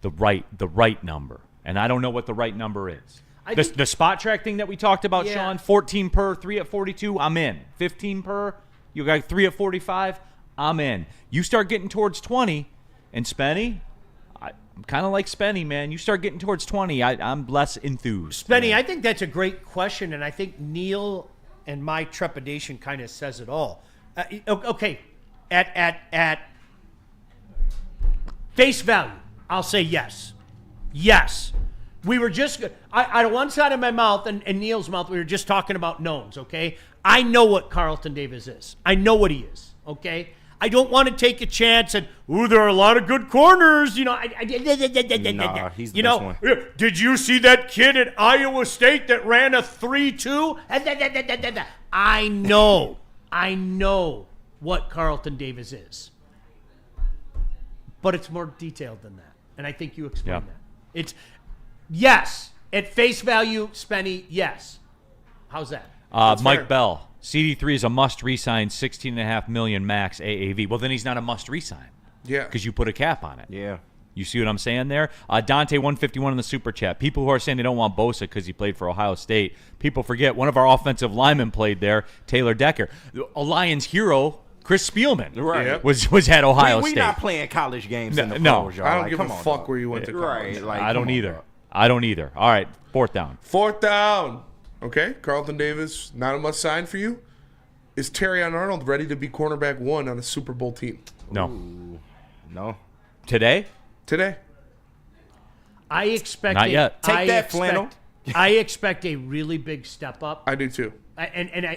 The right number. And I don't know what the right number is. The spot track thing that we talked about, Yeah. Sean, 14 per, 3 at 42, I'm in. 15 per, you got 3 at 45, I'm in. You start getting towards 20, and Spenny, I'm kind of like Spenny, man. You start getting towards 20, I'm less enthused. Spenny, I think that's a great question, and I think Neil and my trepidation kind of says it all. Okay, at Face value, I'll say yes. Yes. We were just, on one side of my mouth and Neil's mouth, we were just talking about knowns, okay? I know what Carlton Davis is. I know what he is, okay? I don't want to take a chance and, there are a lot of good corners. You know, Nah, he's the best one. Did you see that kid at Iowa State that ran a 3.2? I know what Carlton Davis is. But it's more detailed than that. And I think you explained that. It's, yes, at face value, Spenny, yes. How's that? Mike fair. Bell, CD3 is a must re-sign, $16.5 million max AAV. Well, then he's not a must re-sign. Yeah. Because you put a cap on it. Yeah. You see what I'm saying there? Dante 151 in the super chat. People who are saying they don't want Bosa because he played for Ohio State. People forget one of our offensive linemen played there, Taylor Decker. A Lions hero, Chris Spielman, Right. was at Ohio We State. not playing college games in the No. pros, y'all. I don't Like, give come a on, fuck dog. where you went to college. Right. Like, I don't come on, either. dog. I don't either. All right, 4th down. 4th down. Okay, Carlton Davis, not a must sign for you. Is Terrion Arnold ready to be cornerback 1 on a Super Bowl team? No. No. Today? Today. I expect Not yet. Take that, Flannel. I expect a really big step up. I do too. I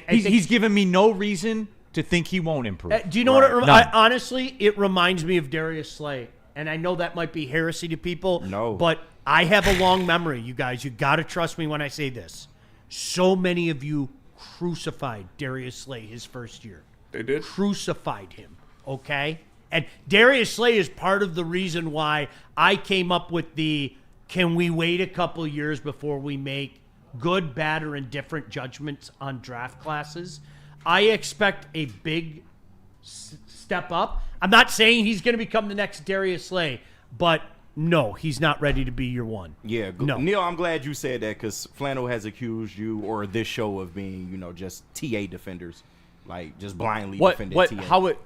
He's, think, he's given me no reason to think he won't improve. do you know what it None. honestly, it reminds me of Darius Slay. And I know that might be heresy to people. No. But I have a long memory, you guys. You got to trust me when I say this. So many of you crucified Darius Slay his first year. They did? Crucified him, okay? And Darius Slay is part of the reason why I came up with the can we wait a couple years before we make good, bad, or indifferent judgments on draft classes. I expect a big step up. I'm not saying he's going to become the next Darius Slay, but no, he's not ready to be your one. Yeah, No. Neil, I'm glad you said that because Flannel has accused you or this show of being, just TA defenders, like just blindly defending TA. How it?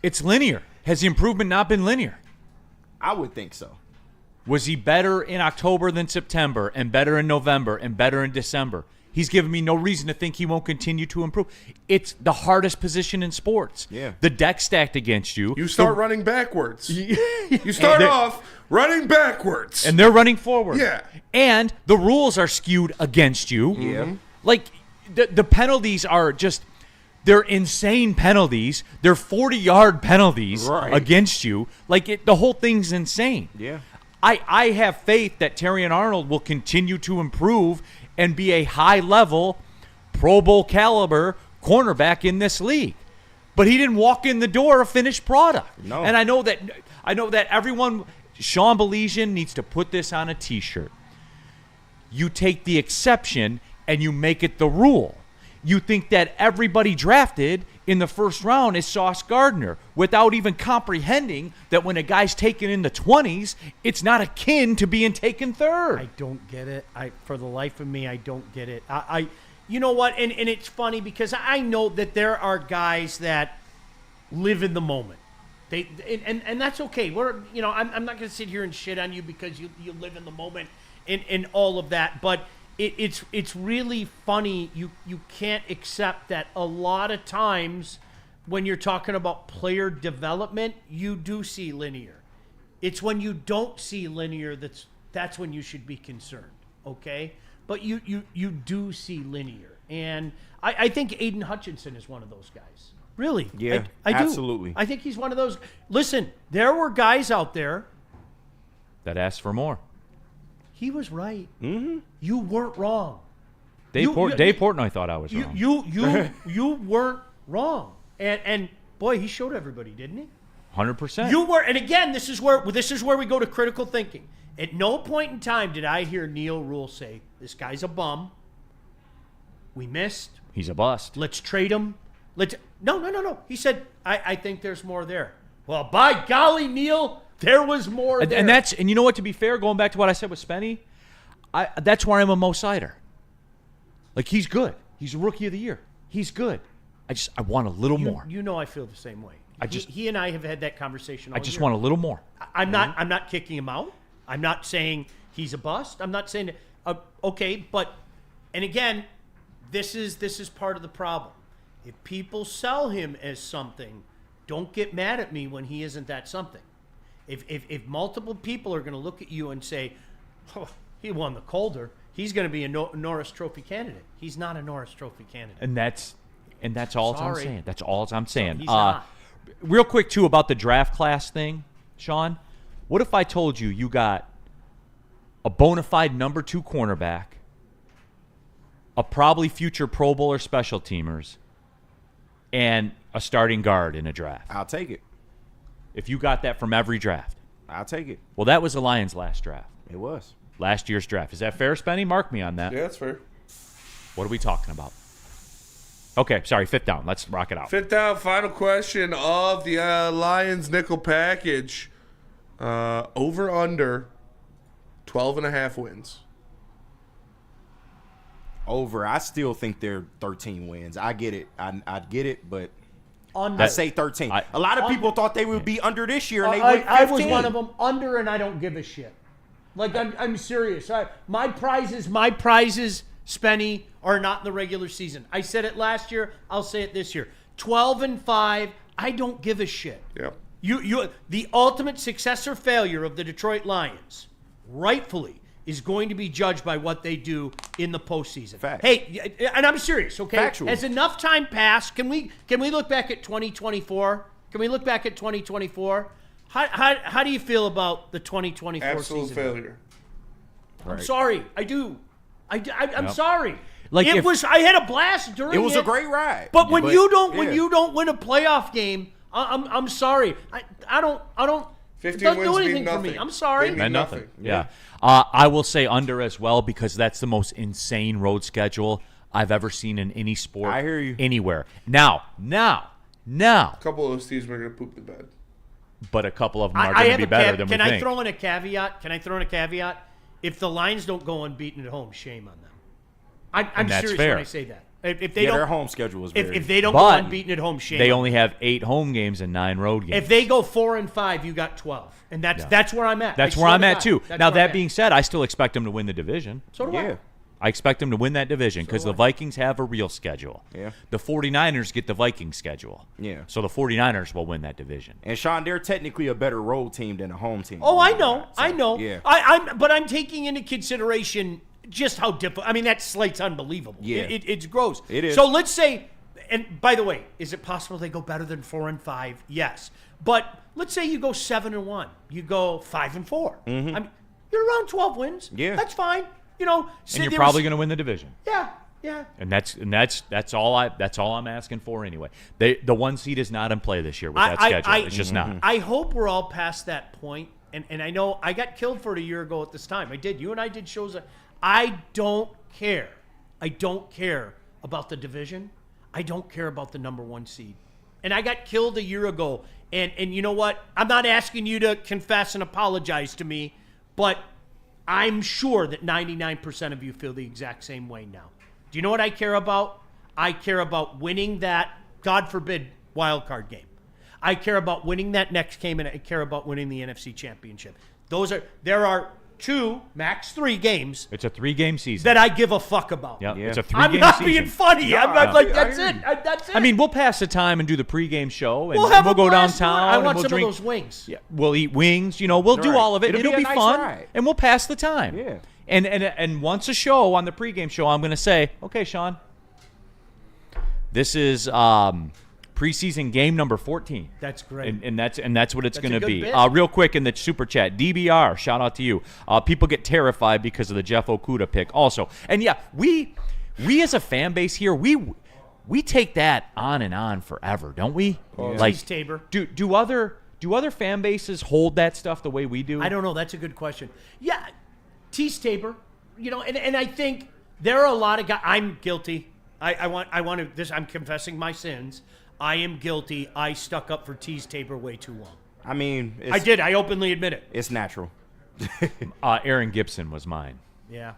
It's linear. Has the improvement not been linear? I would think so. Was he better in October than September, and better in November, and better in December? He's given me no reason to think he won't continue to improve. It's the hardest position in sports. Yeah. The deck stacked against you. You start running backwards. You start off running backwards. And they're running forward. Yeah. And the rules are skewed against you. Yeah. Like, the penalties are just, they're insane penalties. They're 40-yard penalties Right. against you. Like, the whole thing's insane. Yeah. I have faith that Terrion Arnold will continue to improve and be a high-level, Pro Bowl caliber cornerback in this league. But he didn't walk in the door a finished product. No. And I know that everyone, Sean Belizean needs to put this on a T-shirt. You take the exception and you make it the rule. You think that everybody drafted in the first round is Sauce Gardner without even comprehending that when a guy's taken in the 20s, it's not akin to being taken third. I don't get it. For the life of me, I don't get it. You know what? And it's funny because I know that there are guys that live in the moment. And that's okay. I'm not going to sit here and shit on you because you live in the moment and all of that. But it's really funny. You can't accept that a lot of times when you're talking about player development, you do see linear. It's when you don't see linear that's when you should be concerned, okay? But you do see linear. And I think Aiden Hutchinson is one of those guys. Really. Yeah, I do. absolutely. I think he's one of those. Listen, there were guys out there. That asked for more. He was right. Mm-hmm. You weren't wrong. Dave Portnoy thought I was wrong. You weren't wrong. And boy, he showed everybody, didn't he? 100%. You were, and again, this is where we go to critical thinking. At no point in time did I hear Neil Rule say, "This guy's a bum. We missed. He's a bust. Let's trade him." No. He said, "I think there's more there." Well, by golly, Neil, there was more there. And you know what? To be fair, going back to what I said with Spenny, that's why I'm a Mo Sider. Like, he's good. He's a rookie of the year. He's good. I want a little more. You know, I feel the same way. He and I have had that conversation. I just want a little more. I'm not kicking him out. I'm not saying he's a bust. I'm not saying okay, but and again, this is part of the problem. If people sell him as something, don't get mad at me when he isn't that something. If multiple people are going to look at you and say, oh, he won the Calder, he's going to be a Norris Trophy candidate. He's not a Norris Trophy candidate. And that's all I'm Sorry. saying. That's all I'm saying. He's not. Real quick, too, about the draft class thing, Sean. What if I told you got a bona fide number 2 cornerback, a probably future Pro Bowler special teamers, and a starting guard in a draft? I'll take it. If you got that from every draft. I'll take it. Well, that was the Lions' last draft. It was. Last year's draft. Is that fair, Spenny? Mark me on that. Yeah, that's fair. What are we talking about? Okay, sorry, 5th down. Let's rock it out. 5th down, final question of the Lions nickel package. Over under 12.5 wins. Over. I still think they're 13 wins. I get it. I get it, but Under. I say 13. A lot of people thought they would be under this year, and they I, went 15. I was one of them. Under, and I don't give a shit. Like, I'm serious. My prizes, Spenny, are not in the regular season. I said it last year. I'll say it this year. 12-5. I don't give a shit. Yep. The ultimate success or failure of the Detroit Lions, rightfully, is going to be judged by what they do in the postseason. Fact. Hey, and I'm serious, okay? Factual. Has enough time passed? Can we look back at 2024? Can we look back at 2024? How do you feel about the 2024 Absolute season? failure. I'm sorry. I do. I'm sorry. Like I had a blast during it. It was a great ride. But when you don't win a playoff game, I'm sorry. I don't. 15 doesn't wins do mean anything for nothing. me. I'm sorry. They mean nothing. nothing. Yeah. I will say under as well because that's the most insane road schedule I've ever seen in any sport. I hear you. Anywhere. Now. A couple of those teams are going to poop the bed. But a couple of them are going to be better than we think. Can I throw in a caveat? If the Lions don't go unbeaten at home, shame on them. I'm that's serious fair. when I say that. If they their don't, home schedule is very if they don't But go unbeaten at home, shame. They on only them. have 8 home games and 9 road games. If they go 4-5, you got 12, and that's where I'm at. That's I where swear I'm to at God. too. That's Now where I'm that at. being said, I still expect them to win the division. So do Yeah. I expect them to win that division because the Vikings have a real schedule. Yeah. The 49ers get the Vikings schedule. Yeah. So the 49ers will win that division. And Sean, they're technically a better road team than a home team. Oh, I know. So, Yeah. But I'm taking into consideration just how difficult. I mean, that slate's unbelievable. Yeah. It's gross. It is. So let's say, and by the way, is it possible they go better than 4-5? Yes. But let's say you go 7-1. You go 5-4. Mm-hmm. I mean, you're around 12 wins. Yeah. That's fine. You know, And you're probably going to win the division. Yeah. And that's all I'm asking for anyway. The 1 seed is not in play this year with that schedule. It's just not. I hope we're all past that point. And I know I got killed for it a year ago at this time. I did. You and I did shows. I don't care. I don't care about the division. I don't care about the number 1 seed. And I got killed a year ago. And you know what? I'm not asking you to confess and apologize to me, but I'm sure that 99% of you feel the exact same way now. Do you know what I care about? I care about winning that, God forbid, wild card game. I care about winning that next game, and I care about winning the NFC Championship. There are 2, max 3 games It's a 3-game season. that I give a fuck about. Yep. Yeah. It's a 3-game I'm not season. being funny. I'm not like, that's it. That's it. I mean, we'll pass the time and do the pregame show, and we'll have we'll a go blast downtown. doing it. I and want we'll some drink. of those wings. Yeah, we'll eat wings. We'll do Right. all of it. It'll be a nice fun, ride. and we'll pass the time. Yeah. And once a show on the pregame show, I'm going to say, okay, Sean, this is preseason game number 14. That's great. And that's what it's going to good be. bit. Real quick in the super chat, DBR, shout out to you. People get terrified because of the Jeff Okudah pick also. And yeah, we as a fan base here, we take that on and on forever, don't we? Like Tease Tabor. Do other fan bases hold that stuff the way we do? I don't know. That's a good question. Yeah, Tease Tabor. And I think there are a lot of guys. I'm guilty. I want to. This. I'm confessing my sins. I am guilty. I stuck up for Tease Tabor way too long. I mean, I did. I openly admit it. It's natural. Aaron Gibson was mine. Yeah.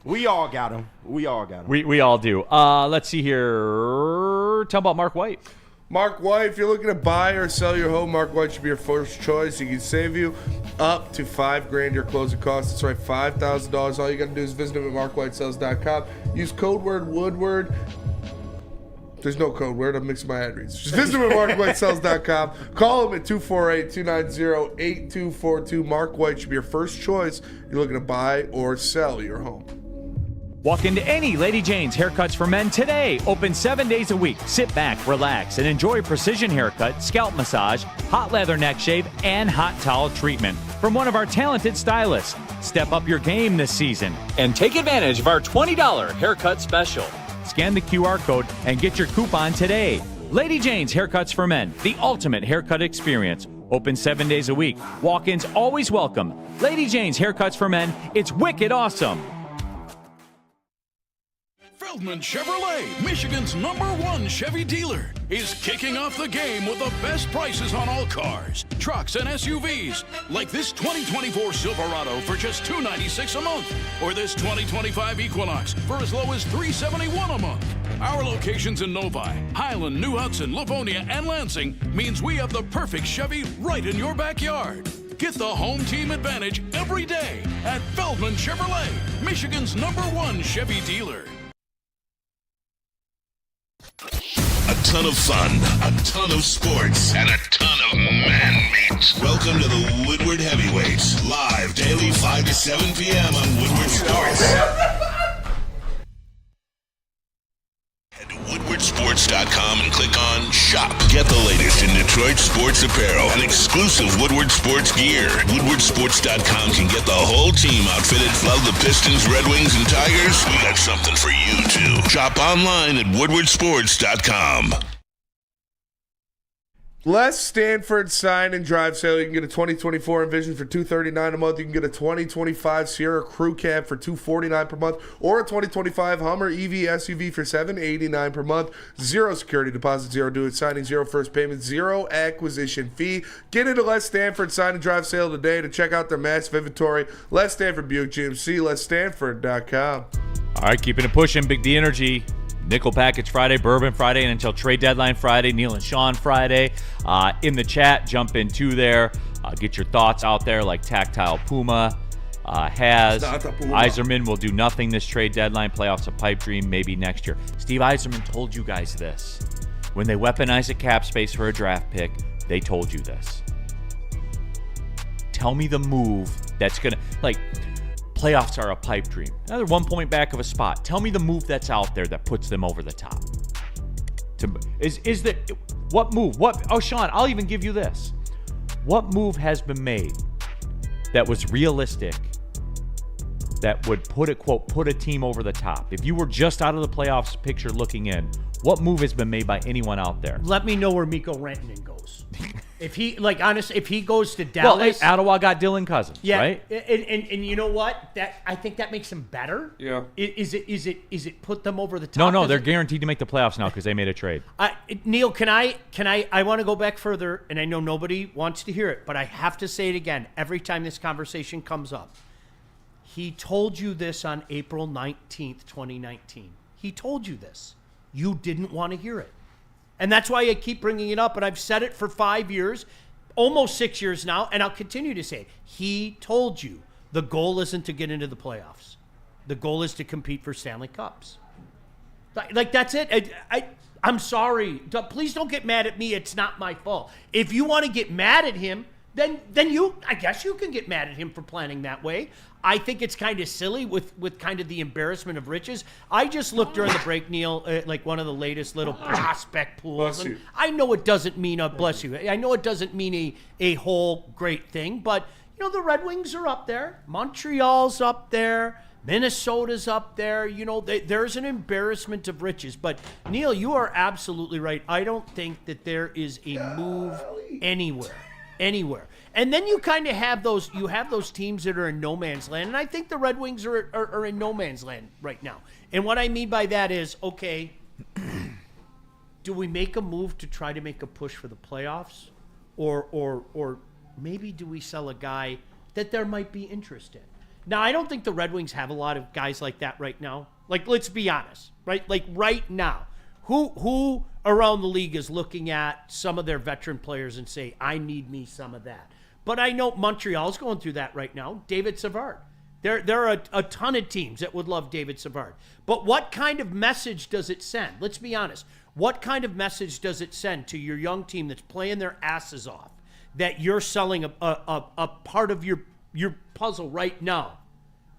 We all got him. We We all do. Let's see here. Tell about Mark White. Mark White, if you're looking to buy or sell your home, Mark White should be your first choice. He can save you up to $5,000 your closing costs. That's right, $5,000. All you got to do is visit him at markwhitesells.com. Use code word Woodward. There's no code word. I'm mixing my ad reads. Just visit him at markwhitesells.com. Call him at 248-290-8242. Mark White should be your first choice. You're looking to buy or sell your home. Walk into any Lady Jane's Haircuts for Men today. Open 7 days a week. Sit back, relax, and enjoy precision haircut, scalp massage, hot leather neck shave, and hot towel treatment from one of our talented stylists. Step up your game this season and take advantage of our $20 haircut special. Scan the QR code and get your coupon today. Lady Jane's Haircuts for Men, the ultimate haircut experience. Open 7 days a week. Walk-ins always welcome. Lady Jane's Haircuts for Men, it's wicked awesome. Feldman Chevrolet, Michigan's #1 Chevy dealer, is kicking off the game with the best prices on all cars, trucks, and SUVs, like this 2024 Silverado for just $296 a month, or this 2025 Equinox for as low as $371 a month. Our locations in Novi, Highland, New Hudson, Livonia, and Lansing means we have the perfect Chevy right in your backyard. Get the home team advantage every day at Feldman Chevrolet, Michigan's #1 Chevy dealer. A ton of fun, a ton of sports, and a ton of man meat. Welcome to the Woodward Heavyweights, live daily 5 to 7 p.m. on Woodward Sports. Head to woodwardsports.com and click on Shop. Get the latest in Detroit sports apparel and exclusive Woodward Sports gear. Woodwardsports.com can get the whole team outfitted. Love the Pistons, Red Wings, and Tigers? We got something for you, too. Shop online at woodwardsports.com. Les Stanford sign and drive sale. You can get a 2024 Envision for $239 a month. You can get a 2025 Sierra Crew Cab for $249 per month, or a 2025 Hummer EV SUV for $789 per month. Zero security deposit, zero due at signing, zero first payment, zero acquisition fee. Get into Les Stanford sign and drive sale today to check out their massive inventory. Les Stanford Buick GMC, LesStanford.com. All right, keeping it pushing. Big D Energy. Nickel Package Friday, Bourbon Friday, and until trade deadline Friday, Neil and Sean Friday. In the chat, jump in too there. Get your thoughts out there like Tactile Puma has. Yzerman will do nothing this trade deadline. Playoffs a pipe dream, maybe next year. Steve Yzerman told you guys this. When they weaponize a cap space for a draft pick, they told you this. Tell me the move that's going to, like, playoffs are a pipe dream. Another 1 point back of a spot. Tell me the move that's out there that puts them over the top. What move? Oh, Sean, I'll even give you this. What move has been made that was realistic that would put a team over the top? If you were just out of the playoffs picture looking in, what move has been made by anyone out there? Let me know where Mikko Rantanen goes. If he, if he goes to Dallas, well, Ottawa got Dylan Cousins, yeah, right? And you know what? I think that makes him better. Yeah. Is it put them over the top? No, they're guaranteed to make the playoffs now because they made a trade. Neil, can I want to go back further, and I know nobody wants to hear it, but I have to say it again every time this conversation comes up. He told you this on April 19th, 2019. He told you this. You didn't want to hear it. And that's why I keep bringing it up, and I've said it for 5 years, almost 6 years now, and I'll continue to say it. He told you the goal isn't to get into the playoffs. The goal is to compete for Stanley Cups. Like that's it. I'm sorry. Please don't get mad at me. It's not my fault. If you want to get mad at him, then I guess you can get mad at him for planning that way. I think it's kind of silly with kind of the embarrassment of riches. I just looked during the break, Neil, like one of the latest little prospect pools. And I know it doesn't mean bless you. I know it doesn't mean a whole great thing, but the Red Wings are up there. Montreal's up there. Minnesota's up there. There's an embarrassment of riches. But Neil, you are absolutely right. I don't think that there is a move anywhere. And then you kind of have those teams that are in no man's land, and I think the Red Wings are in no man's land right now. And what I mean by that is, okay, do we make a move to try to make a push for the playoffs, or maybe do we sell a guy that there might be interest in? Now, I don't think the Red Wings have a lot of guys like that right now. Like, let's be honest, right? Like right now. Who around the league is looking at some of their veteran players and say, I need me some of that? But I know Montreal's going through that right now. David Savard. There are a ton of teams that would love David Savard. But what kind of message does it send? Let's be honest. What kind of message does it send to your young team that's playing their asses off that you're selling a part of your puzzle right now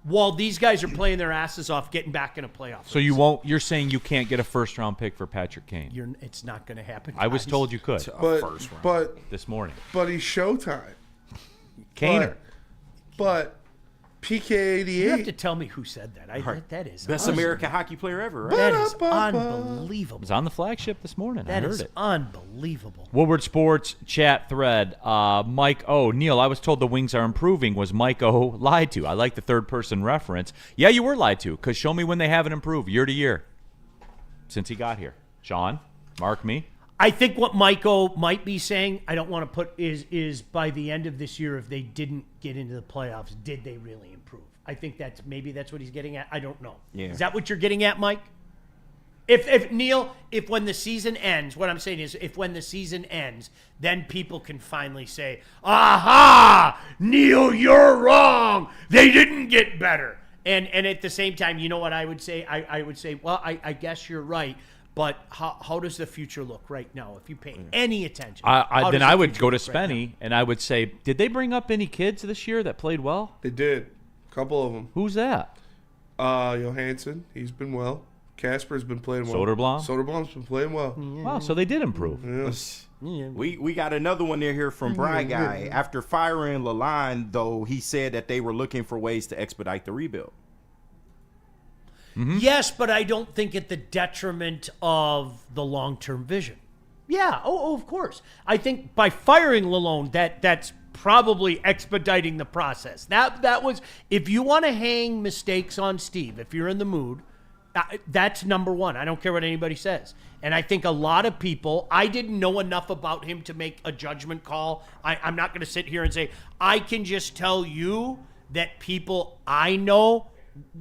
while these guys are playing their asses off getting back in a playoff? So you're saying you can't get a first-round pick for Patrick Kane? It's not going to happen. I was told you could But this morning. But he's Showtime. Kaner. But PK88. You have to tell me who said that. That is Best American hockey player ever, right? That is It unbelievable. was on the flagship this morning. I That heard is it. unbelievable. Woodward Sports chat thread. Mike O. Neil, I was told the Wings are improving. Was Mike O lied to? I like the third-person reference. Yeah, you were lied to, because show me when they haven't improved year to year since he got here. Sean, mark me. I think what Michael might be saying, I don't want to put, is by the end of this year, if they didn't get into the playoffs, did they really improve? I think maybe that's what he's getting at. I don't know. Yeah. Is that what you're getting at, Mike? If Neil, if when the season ends, what I'm saying is, if when the season ends, then people can finally say, aha, Neil, you're wrong. They didn't get better. And at the same time, you know what I would say? I would say, well, I guess you're right. But how does the future look right now? If you pay any attention, Then I would go to Spenny and I would say, did they bring up any kids this year that played well? They did. A couple of them. Who's that? Johansson. He's been well. Casper's been playing well. Soderblom's been playing well. Wow, so they did improve. Yeah. We got another one there here from Brian Guy. After firing Lalonde, though, he said that they were looking for ways to expedite the rebuild. Mm-hmm. Yes, but I don't think at the detriment of the long-term vision. Yeah, of course. I think by firing Lalonde, that's probably expediting the process. That was, if you want to hang mistakes on Steve, if you're in the mood, that's number one. I don't care what anybody says. And I think a lot of people, I didn't know enough about him to make a judgment call. I'm not going to sit here and say, I can just tell you that people I know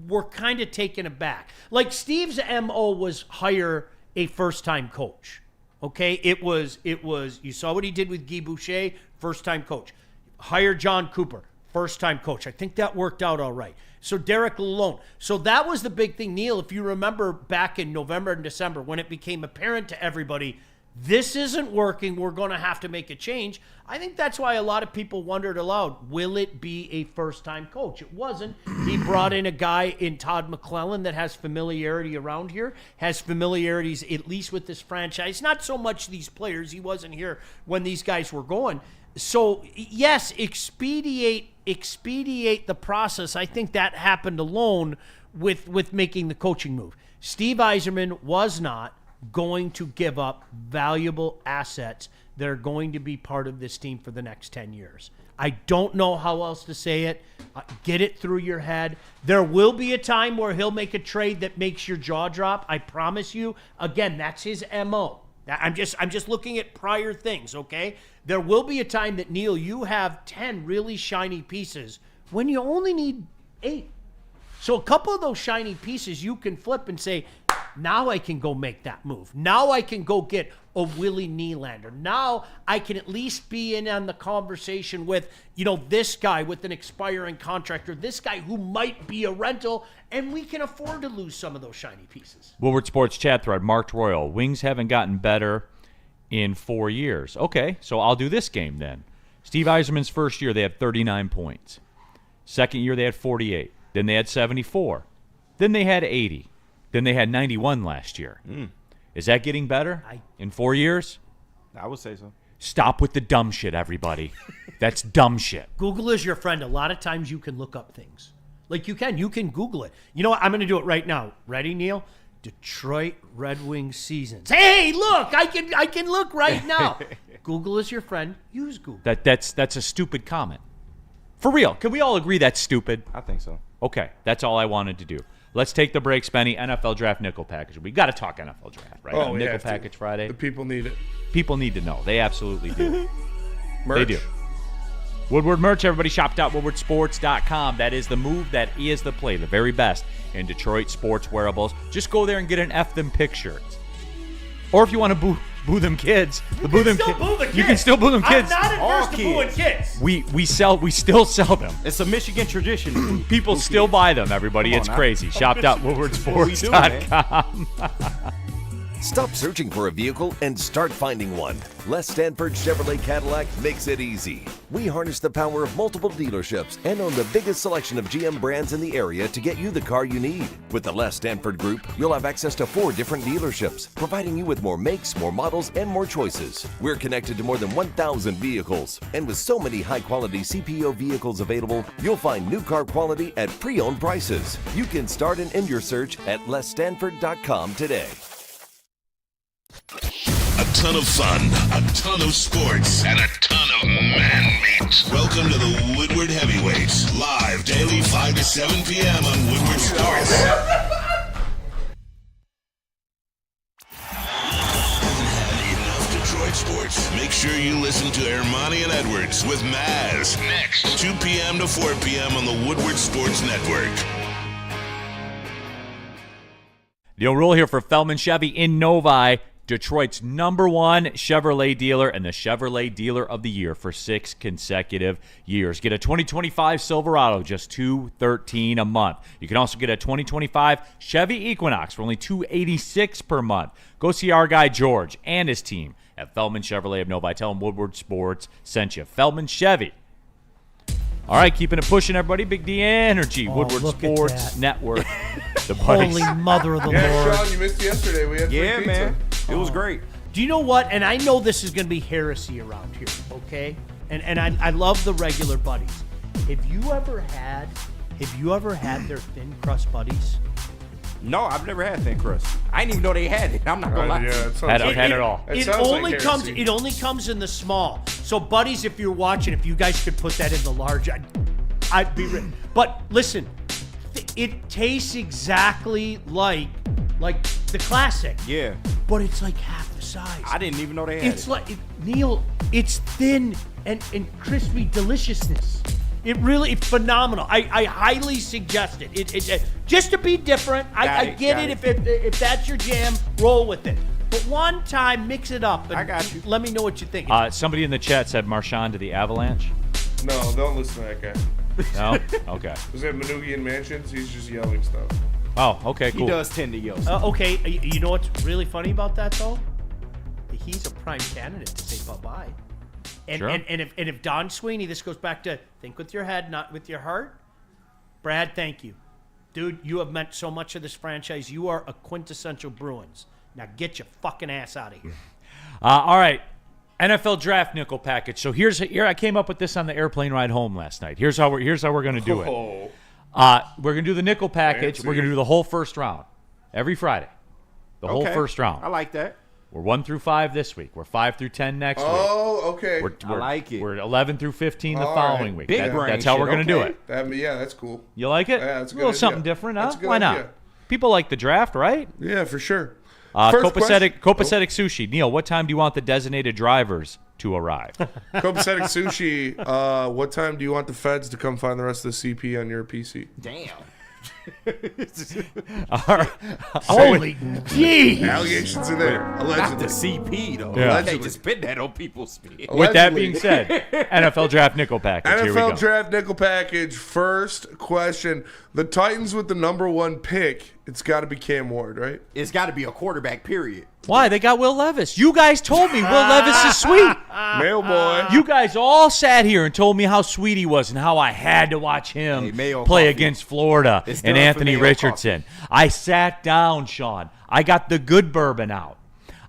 were kind of taken aback. Like Steve's MO was hire a first-time coach. Okay? It was you saw what he did with Guy Boucher, first-time coach. Hire John Cooper, first-time coach. I think that worked out all right. So Derek Lalonde. So that was the big thing, Neil, if you remember back in November and December when it became apparent to everybody, this isn't working, we're going to have to make a change. I think that's why a lot of people wondered aloud, will it be a first-time coach? It wasn't. He brought in a guy in Todd McClellan that has familiarity around here, has familiarities at least with this franchise. Not so much these players. He wasn't here when these guys were going. So, yes, expedite the process. I think that happened alone with making the coaching move. Steve Yzerman was not going to give up valuable assets that are going to be part of this team for the next 10 years. I don't know how else to say it. Get it through your head. There will be a time where he'll make a trade that makes your jaw drop. I promise you. Again, that's his MO. I'm just looking at prior things, okay? There will be a time that, Neil, you have 10 really shiny pieces when you only need 8. So a couple of those shiny pieces you can flip and say, now I can go make that move. Now I can go get a Willie Nylander. Now I can at least be in on the conversation with, this guy with an expiring contract or this guy who might be a rental, and we can afford to lose some of those shiny pieces. Woodward Sports chat thread, Marked Royal. Wings haven't gotten better in 4 years. Okay, so I'll do this game then. Steve Yzerman's first year, they had 39 points. Second year, they had 48. Then they had 74. Then they had 80. Then they had 91 last year. Is that getting better in 4 years? I would say so. Stop with the dumb shit, everybody. That's dumb shit. Google is your friend. A lot of times you can look up things. Like you can Google it. You know what? I'm going to do it right now. Ready, Neil? Detroit Red Wings seasons. Hey, look, I can look right now. Google is your friend. Use Google. That's a stupid comment. For real. Can we all agree that's stupid? I think so. Okay, that's all I wanted to do. Let's take the break, Spenny. NFL Draft Nickel Package. We got to talk NFL Draft, right? Oh, Nickel Package Friday. The people need it. People need to know. They absolutely do. Merch. They do. Woodward merch, everybody. Shop.woodwardsports.com. That is the move. That is the play. The very best in Detroit sports wearables. Just go there and get an F them pick shirt. Or if you want to boo them kids, you can still boo them kids. I'm not adverse to booing kids. We still sell them. It's a Michigan tradition. People still buy them, everybody. It's crazy. Shop.woodwardsports.com. Stop searching for a vehicle and start finding one. Les Stanford Chevrolet Cadillac makes it easy. We harness the power of multiple dealerships and own the biggest selection of GM brands in the area to get you the car you need. With the Les Stanford Group, you'll have access to 4 different dealerships, providing you with more makes, more models, and more choices. We're connected to more than 1,000 vehicles, and with so many high-quality CPO vehicles available, you'll find new car quality at pre-owned prices. You can start and end your search at lesstanford.com today. A ton of fun, a ton of sports, and a ton of man meat. Welcome to the Woodward Heavyweights, live daily 5 to 7 p.m. on Woodward Sports. Enough Detroit sports. Make sure you listen to Ermanni and Edwards with Maz next, 2 p.m. to 4 p.m. on the Woodward Sports Network. Neil Rule here for Feldman Chevy in Novi, Detroit's #1 Chevrolet dealer and the Chevrolet Dealer of the Year for 6 consecutive years. Get a 2025 Silverado, just $213 a month. You can also get a 2025 Chevy Equinox for only $286 per month. Go see our guy George and his team at Feldman Chevrolet of Novi. Tell them Woodward Sports sent you. Feldman Chevy. All right, keeping it pushing, everybody. Big D Energy, Woodward Sports Network. The Holy Mother of the Lord. Sean, you missed yesterday. We had free pizza. Man. It was great. Do you know what? And I know this is going to be heresy around here, okay? And I love the regular buddies. Have you ever had their thin crust buddies? No, I've never had thin crust. I didn't even know they had it. I'm not gonna lie. Yeah, Hadn't had it all. It only comes in the small. So, buddies, if you're watching, if you guys could put that in the large, I'd be ready. But listen, it tastes exactly like the classic. Yeah. But it's like half the size. I didn't even know they had It's like Neil. It's thin and crispy deliciousness. It's phenomenal. I highly suggest it. It just to be different. I get it. If that's your jam, roll with it. But one time, mix it up. And I got you. Let me know what you think. Somebody in the chat said Marshawn to the Avalanche. No, don't listen to that guy. No? Okay. Was that Manugian Mansions? He's just yelling stuff. Oh, okay, cool. He does tend to yell. Okay, you know what's really funny about that, though? He's a prime candidate to say bye-bye. And, Sure. and if Don Sweeney, this goes back to think with your head, not with your heart. Brad, thank you. Dude, you have meant so much of this franchise. You are a quintessential Bruins. Now get your fucking ass out of here. All right. NFL draft nickel package. So here I came up with this on the airplane ride home last night. Here's how we're going to do it. We're going to do the nickel package. Fancy. We're going to do the whole first round every Friday. The whole first round. I like that. We're 1 through 5 this week. We're 5 through 10 next week. Oh, okay. I like it. We're 11 through 15 the All following right. week. Big brain That's how shit, we're going to do okay. it. Yeah, that's cool. You like it? Yeah, that's a little good something idea. different, huh? That's a good Why not? idea. People like the draft, right? Yeah, for sure. First Copacetic question- sushi. Neil, what time do you want the designated drivers to arrive? Copacetic Sushi, what time do you want the feds to come find the rest of the CP on your PC? Damn. All right. Holy jeez. Allegations in there, Not allegedly. the CP, though. Yeah. They just spit that on people's speed. With that Allegedly. being said, NFL draft nickel package. Here we go. NFL draft nickel package. First question. The Titans with the #1 pick. It's got to be Cam Ward, right? It's got to be a quarterback, period. Why? They got Will Levis. You guys told me Will Levis is sweet. Mail boy. You guys all sat here and told me how sweet he was and how I had to watch him Hey, Mayo play coffee. against Florida It's and done for Anthony Mayo Richardson. I sat down, Sean. I got the good bourbon out.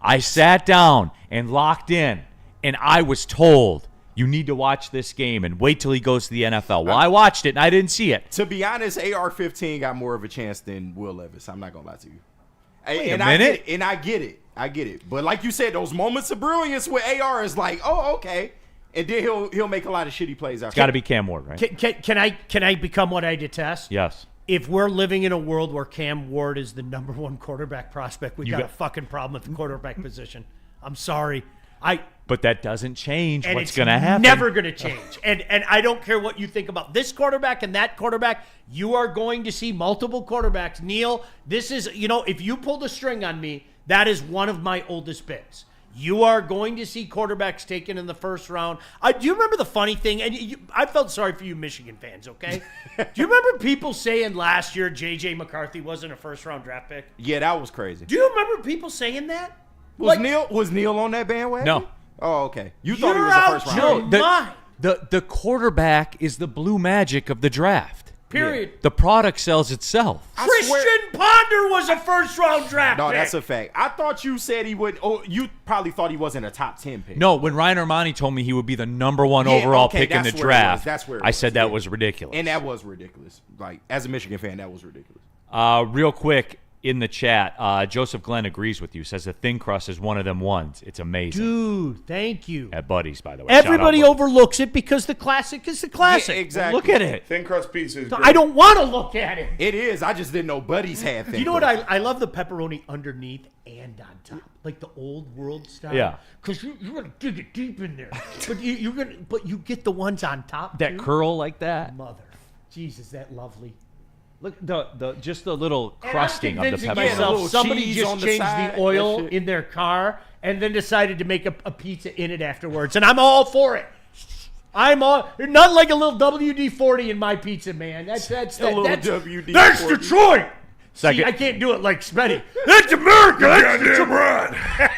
I sat down and locked in, and I was told, you need to watch this game and wait till he goes to the NFL. Well, I watched it, and I didn't see it. To be honest, AR-15 got more of a chance than Will Levis. I'm not going to lie to you. Wait a minute. I get it. But like you said, those moments of brilliance with AR is like, oh, okay. And then he'll make a lot of shitty plays out. It's got to be Cam Ward, right? Can I become what I detest? Yes. If we're living in a world where Cam Ward is the #1 quarterback prospect, we got a fucking problem with the quarterback position. I'm sorry. But that doesn't change and what's it's going to happen. Never going to change. And I don't care what you think about this quarterback and that quarterback. You are going to see multiple quarterbacks. Neil, this is, if you pull the string on me, that is one of my oldest bits. You are going to see quarterbacks taken in the first round. Do you remember the funny thing? And I felt sorry for you Michigan fans, okay? Do you remember people saying last year J.J. McCarthy wasn't a first-round draft pick? Yeah, that was crazy. Do you remember people saying that? Was Neil on that bandwagon? No. Oh, okay. You thought he was a first round? No, the quarterback is the blue magic of the draft. Period. The product sells itself. Christian Ponder was a first-round draft No, pick. that's a fact. I thought you said he would. Oh, you probably thought he wasn't a top 10 pick. No, when Ryan Ermanni told me he would be the number 1 overall pick in the draft, I said that was ridiculous. And that was ridiculous. Like, as a Michigan fan, that was ridiculous. Real quick, in the chat, Joseph Glenn agrees with you. Says the thin crust is one of them ones. It's amazing. Dude, thank you. At Buddy's, by the way. Everybody overlooks it because the classic is the classic. Yeah, exactly. Look at it. Thin crust pizza is great. I don't want to look at it. It is. I just didn't know Buddy's had things. You know what? I love the pepperoni underneath and on top, like the old world style. Yeah. Because you're gonna dig it deep in there, but you get the ones on top. That too. curl like that. Mother, Jesus, that lovely. Look, just the little crusting of the convincing pepperoni. myself somebody cheese just on the changed side, the oil that shit. in their car and then decided to make a pizza in it afterwards, and I'm all for it. I'm all not like a little WD-40 in my pizza, man. That's WD-40. That's Detroit. Second- See, I can't do it like Smitty. That's America. That's Goddamn right.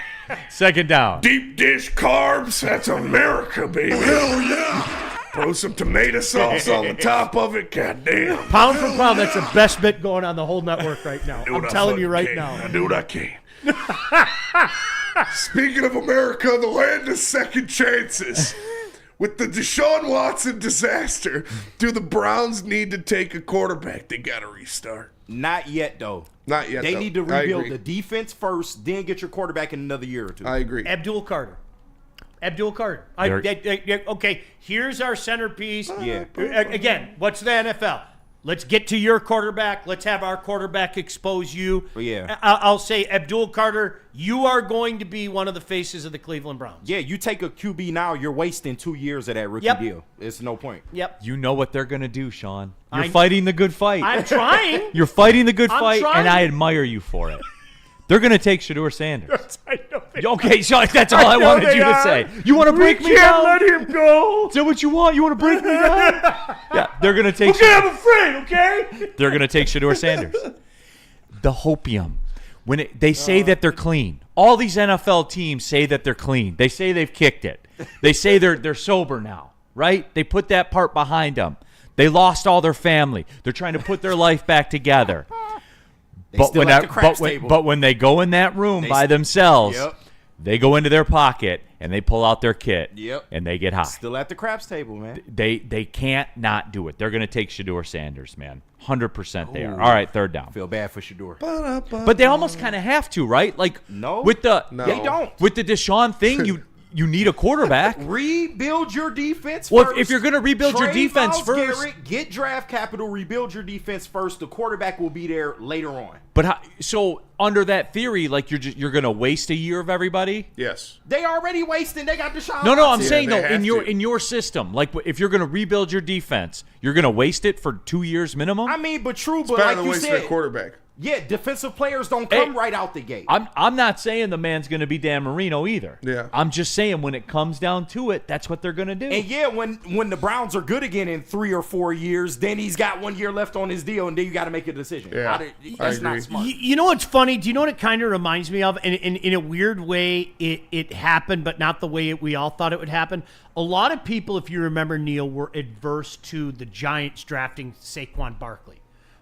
Second down. Deep dish carbs. That's America, baby. Hell yeah. Throw some tomato sauce on the top of it. Goddamn. Pound for pound, that's the best bit going on the whole network right now. Do what I'm I telling you fucking right can. now. I do what I can. Speaking of America, the land of second chances. With the Deshaun Watson disaster, do the Browns need to take a quarterback? They got to restart. Not yet, though. Not yet, They though. need to I rebuild agree. the defense first, then get your quarterback in another year or two. I agree. Abdul Carter. Okay, here's our centerpiece. Yeah. Again, what's the NFL? Let's get to your quarterback. Let's have our quarterback expose you. Yeah. I'll say, Abdul Carter, you are going to be one of the faces of the Cleveland Browns. Yeah, you take a QB now, you're wasting 2 years of that rookie Yep. deal. It's no point. Yep. You know what they're going to do, Sean. You're I- fighting the good fight. I'm trying. You're fighting the good I'm fight, trying. and I admire you for it. They're going to take Shedeur Sanders. I know they Okay, Sean, that's all I know wanted they you to are. say. You want to break me can't down? let him go. Is that what you want? You want to break me down? Yeah, they're going to take Okay, I'm afraid, okay? They're going to take Shedeur Sanders. The hopium. They say that they're clean. All these NFL teams say that they're clean. They say they've kicked it. They say they're sober now, right? They put that part behind them. They lost all their family. They're trying to put their life back together. Still at the craps table. But when they go in that room by themselves, Yep. they go into their pocket and they pull out their kit. Yep. And they get high. Still at the craps table, man. They can't not do it. They're going to take Shedeur Sanders, man. 100% they are. All right, third down. Feel bad for Shedeur. But they almost kind of have to, right? Like No. with the They don't. with the Deshaun thing, you need a quarterback. Rebuild your defense Well, first. if you're gonna rebuild your Trade defense Myles first- Garrett, get draft capital, rebuild your defense first. The quarterback will be there later on. But so under that theory, like you're gonna waste a year of everybody? Yes. They already wasting. They got Deshaun No, I'm Watson. saying they though have to. in your system, like if you're gonna rebuild your defense, you're gonna waste it for 2 years minimum. I mean, but true, but Better like than you wasting a said, quarterback. yeah, defensive players don't come right out the gate. I'm not saying the man's gonna be Dan Marino either. Yeah. I'm just saying when it comes down to it, that's what they're gonna do. And yeah, when the Browns are good again in 3 or 4 years, then he's got 1 year left on his deal, and then you got to make a decision. Yeah, That's I not agree. smart. You know what's funny? Do you know what it kind of reminds me of? And in a weird way, it happened, but not the way we all thought it would happen. A lot of people, if you remember, Neil, were adverse to the Giants drafting Saquon Barkley.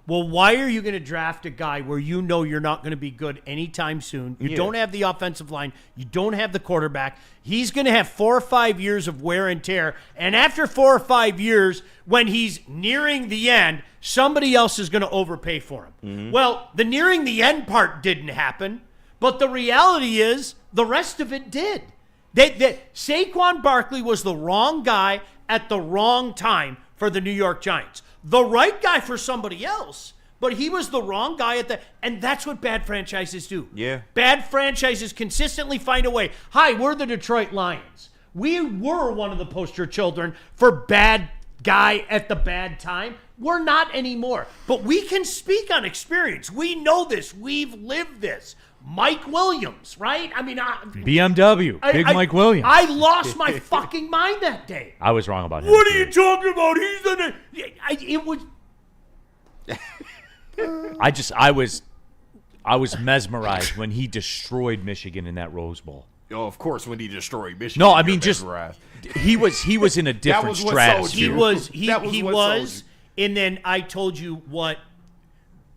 Well, why are you going to draft a guy where you know you're not going to be good anytime soon? You don't have the offensive line. You don't have the quarterback. He's going to have 4 or 5 years of wear and tear. And after 4 or 5 years, when he's nearing the end, somebody else is going to overpay for him. Mm-hmm. Well, the nearing the end part didn't happen, but the reality is the rest of it did. Saquon Barkley was the wrong guy at the wrong time for the New York Giants. The right guy for somebody else, but he was the wrong guy and that's what bad franchises do. Yeah. Bad franchises consistently find a way. Hi, we're the Detroit Lions. We were one of the poster children for bad guy at the bad time. We're not anymore. But we can speak on experience. We know this. We've lived this. Mike Williams, right? I mean, BMW, Mike Williams. I lost my fucking mind that day. I was wrong about him. What are you talking about? He's the. It was. I was mesmerized when he destroyed Michigan in that Rose Bowl. Oh, of course, when he destroyed Michigan. No, I mean just he was in a different stratosphere. He was, and then I told you what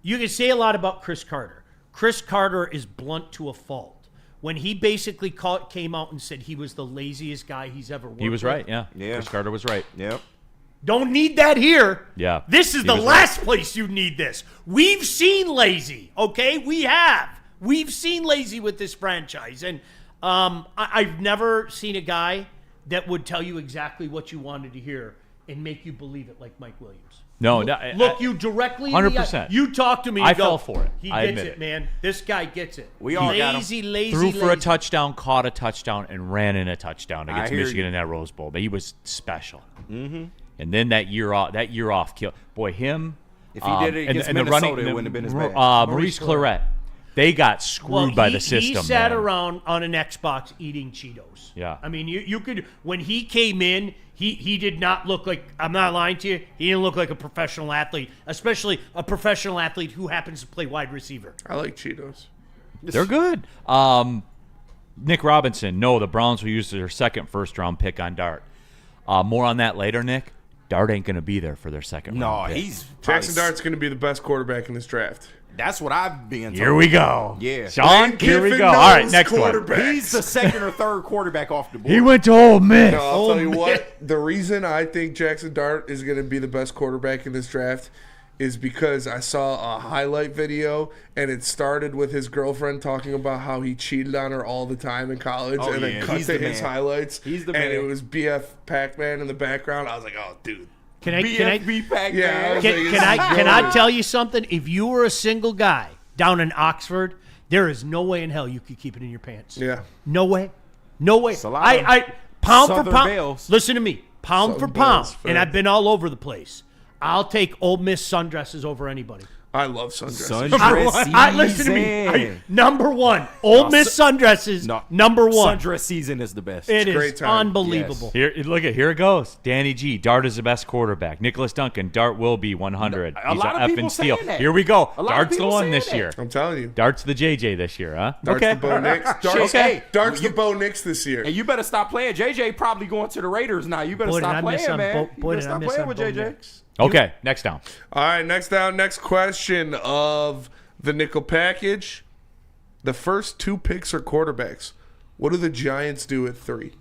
you can say a lot about Chris Carter. Chris Carter is blunt to a fault. When he basically came out and said he was the laziest guy he's ever worked with. He was right, yeah. Chris Carter was right. Yep. Don't need that here. Yeah. This is the last place you need this. We've seen lazy, okay? We have. We've seen lazy with this franchise. And I've never seen a guy that would tell you exactly what you wanted to hear and make you believe it like Mike Williams. No, look you directly in the eye. 100%. You talk to me. I fell for it. He I gets admit it, man. This guy gets it. We all got him. Threw for a touchdown, caught a touchdown, and ran in a touchdown against Michigan in that Rose Bowl. But he was special. Mm-hmm. And then that year off kill. Boy, him. If he did it against Minnesota, it wouldn't have been as bad. Maurice Claret. They got screwed by the system. He sat around on an Xbox eating Cheetos. Yeah. I mean, you could, when he came in, he did not look like, I'm not lying to you, he didn't look like a professional athlete, especially a professional athlete who happens to play wide receiver. I like Cheetos. They're good. Nick Robinson, no, the Browns will use their second first-round pick on Dart. More on that later, Nick. Dart ain't going to be there for their second round pick. Jackson Dart's going to be the best quarterback in this draft. That's what I've been told. Here we go. Yeah. Sean, here we go. All right, next one. He's the second or third quarterback off the board. He went to Ole Miss. No, I'll tell you what. The reason I think Jackson Dart is going to be the best quarterback in this draft is because I saw a highlight video, and it started with his girlfriend talking about how he cheated on her all the time in college, and then cut to his highlights. He's the man. And it was BF Pac-Man in the background. I was like, oh, dude. Can I tell you something? If you were a single guy down in Oxford, there is no way in hell you could keep it in your pants. Yeah. No way. No way. I pound for pound. Listen to me. Pound for pound. And I've been all over the place. I'll take Ole Miss sundresses over anybody. I love sundresses. Listen to me. Number one. Ole Miss sundresses. Number one. Sundress season is the best. It is unbelievable. Yes. Here it goes. Danny G. Dart is the best quarterback. Nicholas Duncan. Dart will be 100. A lot of people steal. saying that. Here we go. A lot of Dart's the people one saying this that. year. I'm telling you. Dart's the JJ this year, huh? Dart's the Bo Nix. Dart's the Bo Nix this year. And you better stop playing. JJ probably going to the Raiders now. You better stop playing, man. You better stop playing with JJ. Okay, next down. All right, next down. Next question of the nickel package. The first two picks are quarterbacks. What do the Giants do at 3?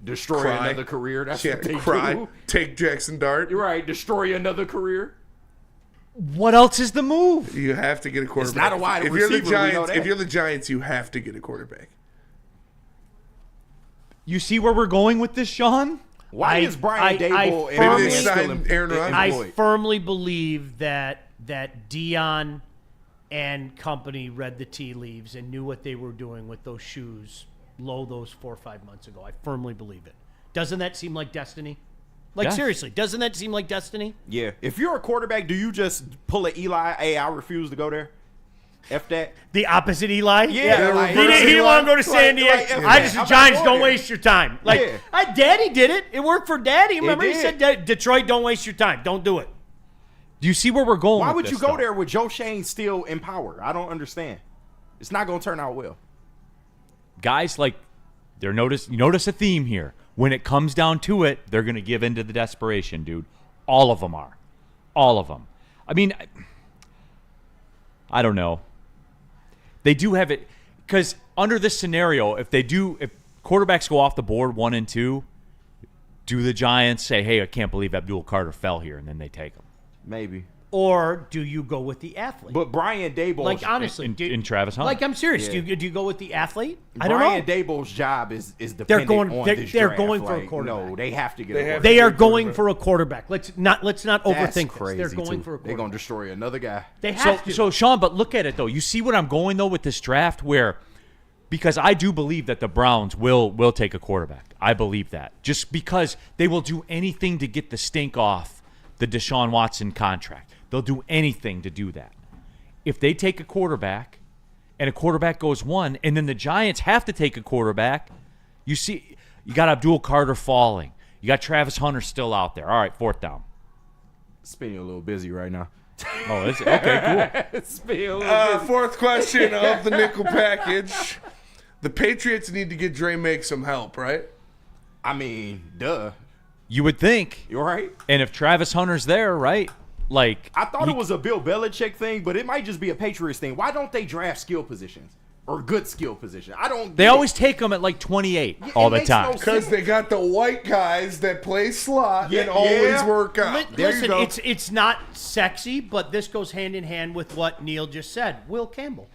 Destroy another career. That's what they do. Take Jackson Dart. You're right. Destroy another career. What else is the move? You have to get a quarterback. It's not a wide if receiver. You're the Giants, if you're the Giants, you have to get a quarterback. You see where we're going with this, Sean? Why is Brian Dable I firmly believe that Dion and company read the tea leaves and knew what they were doing with those shoes those 4 or 5 months ago. I firmly believe it. Doesn't that seem like destiny? Seriously, doesn't that seem like destiny? Yeah. If you're a quarterback, do you just pull an Eli? Hey, I refuse to go there. F that. The opposite Eli? Yeah. He didn't want to go to San Diego. The Giants, don't waste your time. Daddy did it. It worked for Daddy. Remember, he said, Detroit, don't waste your time. Don't do it. Do you see where we're going Why with would you go there with Joe Shane still in power? I don't understand. It's not going to turn out well. Guys, you notice a theme here. When it comes down to it, they're going to give in to the desperation, dude. All of them are. All of them. I mean, I don't know. They do have it because under this scenario, if quarterbacks go off the board 1 and 2, do the Giants say, "Hey, I can't believe Abdul Carter fell here," and then they take him? Maybe. Or do you go with the athlete? But Brian Dable, honestly, in Travis Hunter. I'm serious. Yeah. Do you go with the athlete? I don't Brian know. Dable's job is dependent on this They're draft. going for a quarterback. No, they have to get a quarterback. They are going for a quarterback. Let's not overthink That's this. crazy. They're going for a quarterback. They're going to destroy another guy. They have to. So Sean, but look at it though. You see what I'm going though with this draft, because I do believe that the Browns will take a quarterback. I believe that just because they will do anything to get the stink off the Deshaun Watson contract. They'll do anything to do that. If they take a quarterback, and a quarterback goes 1, and then the Giants have to take a quarterback. You see, you got Abdul Carter falling. You got Travis Hunter still out there. All right, 4th down. Spinning a little busy right now. Oh, is it? Okay, cool. Spinning a little busy. 4th question of the nickel package. The Patriots need to get Dre Make some help, right? I mean, duh. You would think. You're right. And if Travis Hunter's there, right? Like, I thought it was a Bill Belichick thing, but it might just be a Patriots thing. Why don't they draft skill positions or good skill positions? They always take them at like 28 all the time. Because they got the white guys that play slot and always work out. Listen, it's not sexy, but this goes hand in hand with what Neil just said. Will Campbell.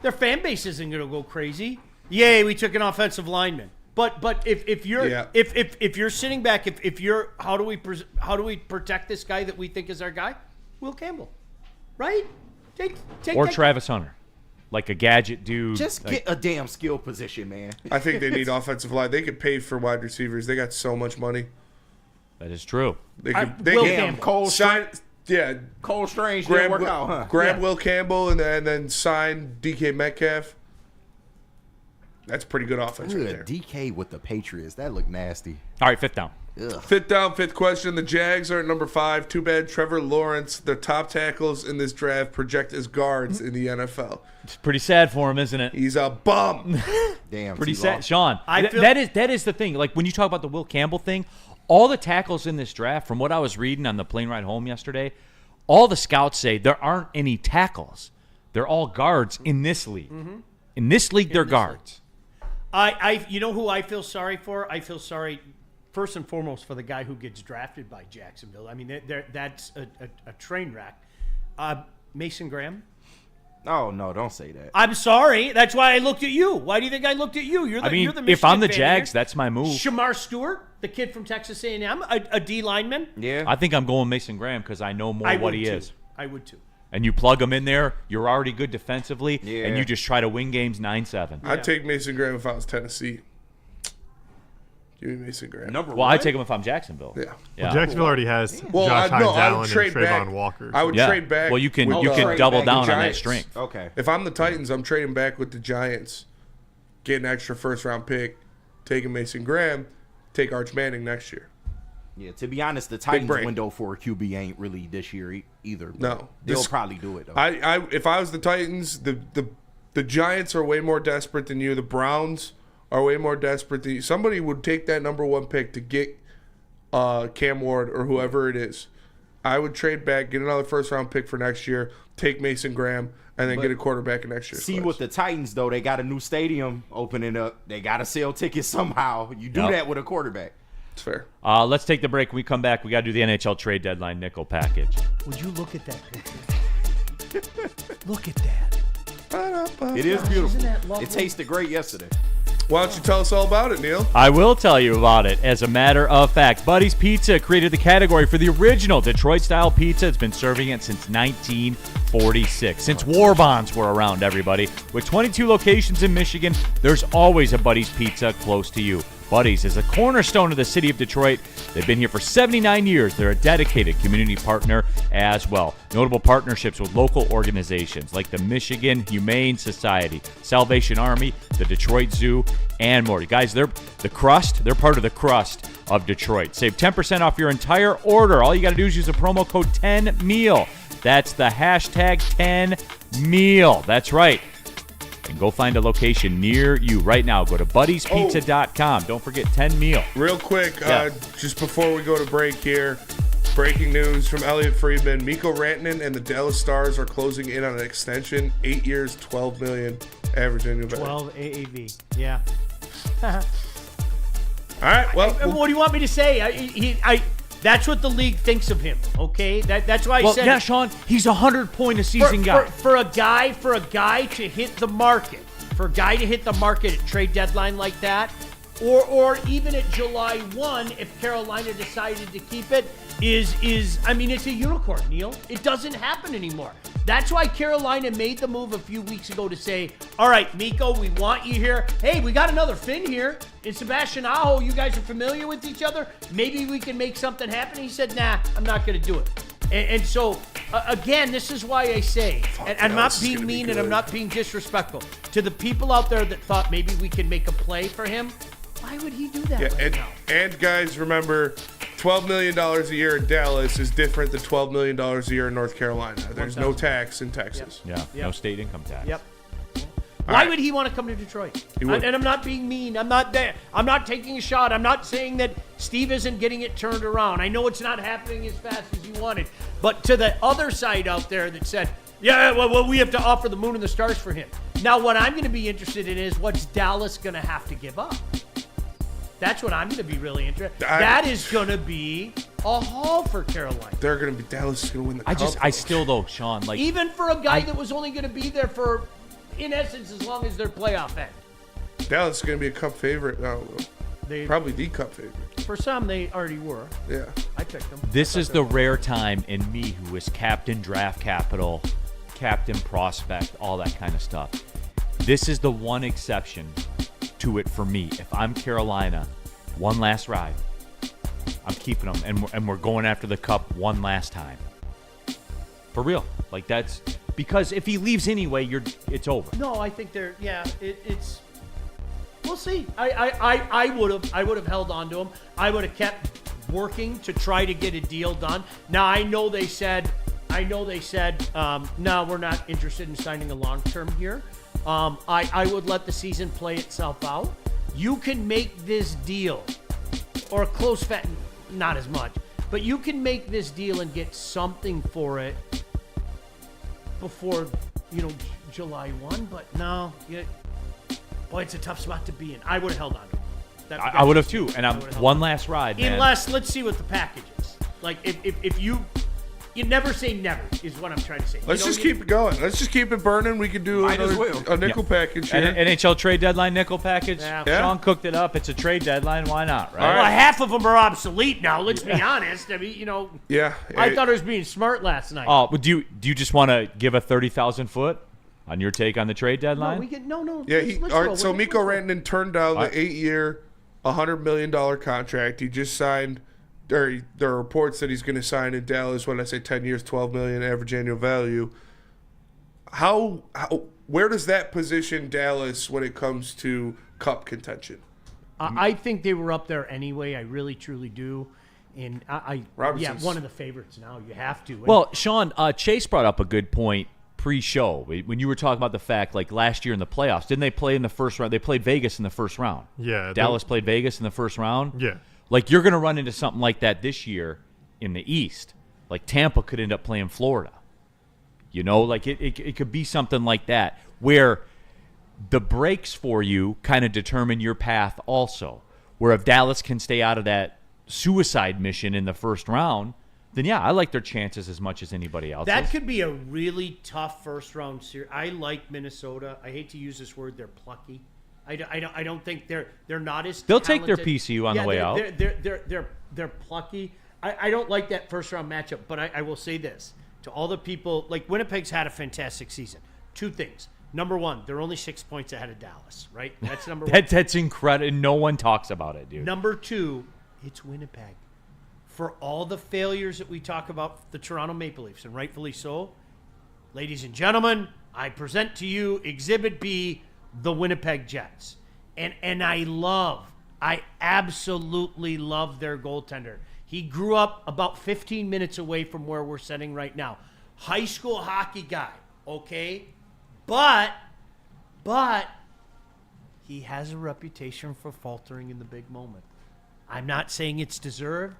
Their fan base isn't going to go crazy. Yay, we took an offensive lineman. But if you're if you're sitting back, if you're how do we protect this guy that we think is our guy? Will Campbell, right? Take Travis Hunter, like a gadget dude. Just get a damn skill position, man. I think they need offensive line. They could pay for wide receivers. They got so much money. That is true. They Will Campbell. Cole Strange didn't work out, huh? Grab Will Campbell and then sign DK Metcalf. That's pretty good offense right there. DK with the Patriots. That looked nasty. All right, 5th down. Ugh. 5th down, 5th question. The Jags are at number 5. Too bad Trevor Lawrence, their top tackles in this draft, project as guards in the NFL. It's pretty sad for him, isn't it? He's a bum. Damn. Pretty sad. Sean, that is the thing. Like, when you talk about the Will Campbell thing, all the tackles in this draft, from what I was reading on the plane ride home yesterday, all the scouts say there aren't any tackles. They're all guards in this league. Mm-hmm. In this league, they're guards. You know who I feel sorry for? I feel sorry first and foremost for the guy who gets drafted by Jacksonville. I mean, that's a train wreck. Mason Graham. Oh no! Don't say that. I'm sorry. That's why I looked at you. Why do you think I looked at you? You're the Michigan if I'm the fan Jags, here. that's my move. Shamar Stewart, the kid from Texas A&M, a D lineman. Yeah. I think I'm going Mason Graham because I know more what he is. I would too. And you plug him in there, you're already good defensively, Yeah. and you just try to win games 9-7. I'd take Mason Graham if I was Tennessee. Give me Mason Graham. Well, I'd take him if I'm Jacksonville. Yeah. Well, Jacksonville already has Josh I Hines Allen would and trade Trayvon back. Walker. I would trade back. Well, you can with double the down on that Giants. strength. Okay. If I'm the Titans, I'm trading back with the Giants, get an extra first-round pick, taking Mason Graham, take Arch Manning next year. Yeah, to be honest, the Titans window for a QB ain't really this year either. No. They'll probably do it, though. If I was the Titans, the Giants are way more desperate than you. The Browns are way more desperate than you. Somebody would take that number 1 pick to get Cam Ward or whoever it is. I would trade back, get another first-round pick for next year, take Mason Graham, and then get a quarterback in next year. See, with the Titans, though, they got a new stadium opening up. They got to sell tickets somehow. You do that with a quarterback. It's fair. Let's take the break. When we come back, we got to do the NHL trade deadline nickel package. Would you look at that picture? Look at that. It is beautiful. Isn't that lovely? It tasted great yesterday. Why don't you tell us all about it, Neil? I will tell you about it. As a matter of fact, Buddy's Pizza created the category for the original Detroit-style pizza. It's been serving it since 1946. Since war bonds were around, everybody. With 22 locations in Michigan, there's always a Buddy's Pizza close to you. Buddy's is a cornerstone of the city of Detroit. They've been here for 79 years. They're a dedicated community partner as well. Notable partnerships with local organizations like the Michigan Humane Society, Salvation Army, the Detroit Zoo, and more. Guys, they're the crust. They're part of the crust of Detroit. Save 10% off your entire order. All you got to do is use the promo code 10MEAL. That's the hashtag 10MEAL. That's right. And go find a location near you right now. Go to buddiespizza.com. Don't forget 10MEAL. Real quick, just before we go to break here, breaking news from Elliot Friedman. Mikko Rantanen and the Dallas Stars are closing in on an extension. 8 years, $12 million average annual value. 12 AAV. Yeah. All right. Well, what do you want me to say? That's what the league thinks of him. Okay, that's why I said. Yeah, Sean, he's a 100-point-a-season guy. For a guy to hit the market, at trade deadline like that, or even at July 1, if Carolina decided to keep it, it's a unicorn, Neil. It doesn't happen anymore. That's why Carolina made the move a few weeks ago to say, all right, Mikko, we want you here. Hey, we got another Finn here. And Sebastian Aho, you guys are familiar with each other. Maybe we can make something happen. He said, nah, I'm not going to do it. And so, again, this is why I say, and I'm not Dallas is being gonna be mean and I'm good. not being disrespectful, to the people out there that thought maybe we can make a play for him, why would he do that Yeah, right now? and guys, remember, $12 million a year in Dallas is different than $12 million a year in North Carolina. There's no tax in Texas. Yeah, no state income tax. Yep. Why right. would he want to come to Detroit? He would. And I'm not being mean. I'm not there. I'm not taking a shot. I'm not saying that Steve isn't getting it turned around. I know it's not happening as fast as you wanted. But to the other side out there that said, yeah, well, we have to offer the moon and the stars for him. Now, what I'm going to be interested in is what's Dallas going to have to give up? That's what I'm going to be really interested in. That is going to be a haul for Carolina. They're going to be Dallas is going to win the cup. I still though, Sean, like Even for a guy that was only going to be there for, in essence, as long as their playoff end. Dallas is going to be a cup favorite. Probably the cup favorite. For some, they already were. Yeah. I picked them. this is the rare time in me who is captain draft capital, captain prospect, all that kind of stuff. This is the one exception to it for me. If I'm Carolina, one last ride, I'm keeping them, and we're going after the cup one last time. For real. Like that's because if he leaves anyway, it's over. No, I think they're it's. We'll see. I would have held on to him. I would have kept working to try to get a deal done. Now I know they said no, we're not interested in signing a long term here. I would let the season play itself out. You can make this deal, or a close bet, not as much, but you can make this deal and get something for it before, July 1. But no, boy, it's a tough spot to be in. I would have held on to it. I would have too. And I'm one last ride, man. Unless, let's see what the package is. Like, if you never say never is what I'm trying to say. Let's just keep it going. Let's just keep it burning. We could do a nickel package here. NHL trade deadline nickel package. Yeah. Sean cooked it up. It's a trade deadline. Why not, right? Well, half of them are obsolete now. Let's be honest. I mean, Yeah. I thought I was being smart last night. Oh, do you just want to give a 30,000 foot on your take on the trade deadline? No, we get no. Yeah, let's all go. right, so Mikko Rantanen turned down the 8-year, $100 million contract. He just signed, or there are reports that he's going to sign in Dallas. When I say 10 years, $12 million average annual value. Where does that position Dallas when it comes to cup contention? I think they were up there anyway. I really, truly do. And Robertson's- one of the favorites now. You have to. Well, Sean, Chase brought up a good point pre-show when you were talking about the fact, like last year in the playoffs, didn't they play in the first round? They played Vegas in the first round. Yeah. Dallas played Vegas in the first round. Yeah. Like you're going to run into something like that this year in the East. Like Tampa could end up playing Florida. Like it could be something like that where the breaks for you kind of determine your path also. Where if Dallas can stay out of that suicide mission in the first round, then yeah, I like their chances as much as anybody else. That could be a really tough first round series. I like Minnesota. I hate to use this word. They're plucky. I don't think they're not as. They'll take their talented. PCU on the way out. They're plucky. I don't like that first round matchup, but I will say this to all the people. Like Winnipeg's had a fantastic season. Two things. Number one, they're only 6 points ahead of Dallas. Right. That's number one. That's incredible. No one talks about it, dude. Number two, it's Winnipeg. For all the failures that we talk about the Toronto Maple Leafs, and rightfully so, ladies and gentlemen, I present to you Exhibit B, the Winnipeg Jets. And I absolutely love their goaltender. He grew up about 15 minutes away from where we're sitting right now. High school hockey guy, okay? But he has a reputation for faltering in the big moment. I'm not saying it's deserved,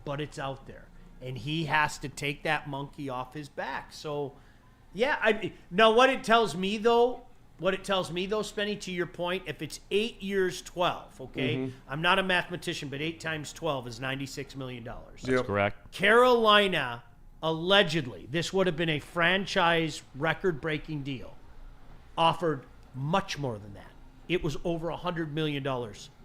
but it's out there. And he has to take that monkey off his back. So, yeah. Now, what it tells me, though, Spenny, to your point, if it's 8 years, 12, okay? Mm-hmm. I'm not a mathematician, but 8 times 12 is $96 million. That's correct. Carolina, allegedly, this would have been a franchise record-breaking deal, offered much more than that. It was over $100 million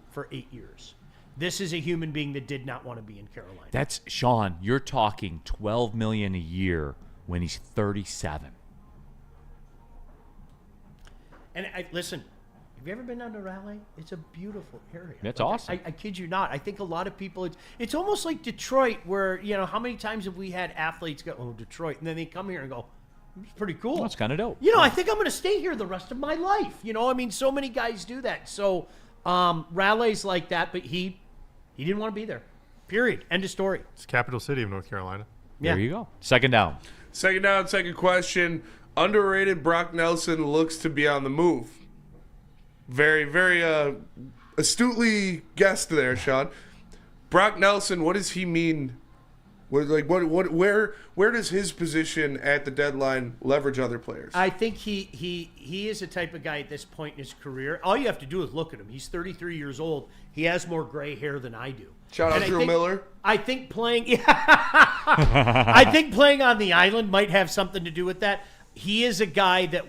for 8 years. This is a human being that did not want to be in Carolina. That's Sean. You're talking $12 million a year when he's 37. And listen, Have you ever been down to Raleigh? It's a beautiful area. That's awesome. I kid you not. I think a lot of people, it's almost like Detroit where, how many times have we had athletes go, oh, Detroit, and then they come here and go, it's pretty cool. That's kind of dope. I think I'm going to stay here the rest of my life. So many guys do that. So Raleigh's like that, but he didn't want to be there. Period. End of story. It's capital city of North Carolina. There you go. Second down. Second question. Underrated Brock Nelson looks to be on the move. Very, very astutely guessed there, Sean. Brock Nelson, what does he mean? Where does his position at the deadline leverage other players? I think he is a type of guy at this point in his career. All you have to do is look at him. He's 33 years old. He has more gray hair than I do. Shout out Drew Miller. I think playing I think playing on the island might have something to do with that. He is a guy that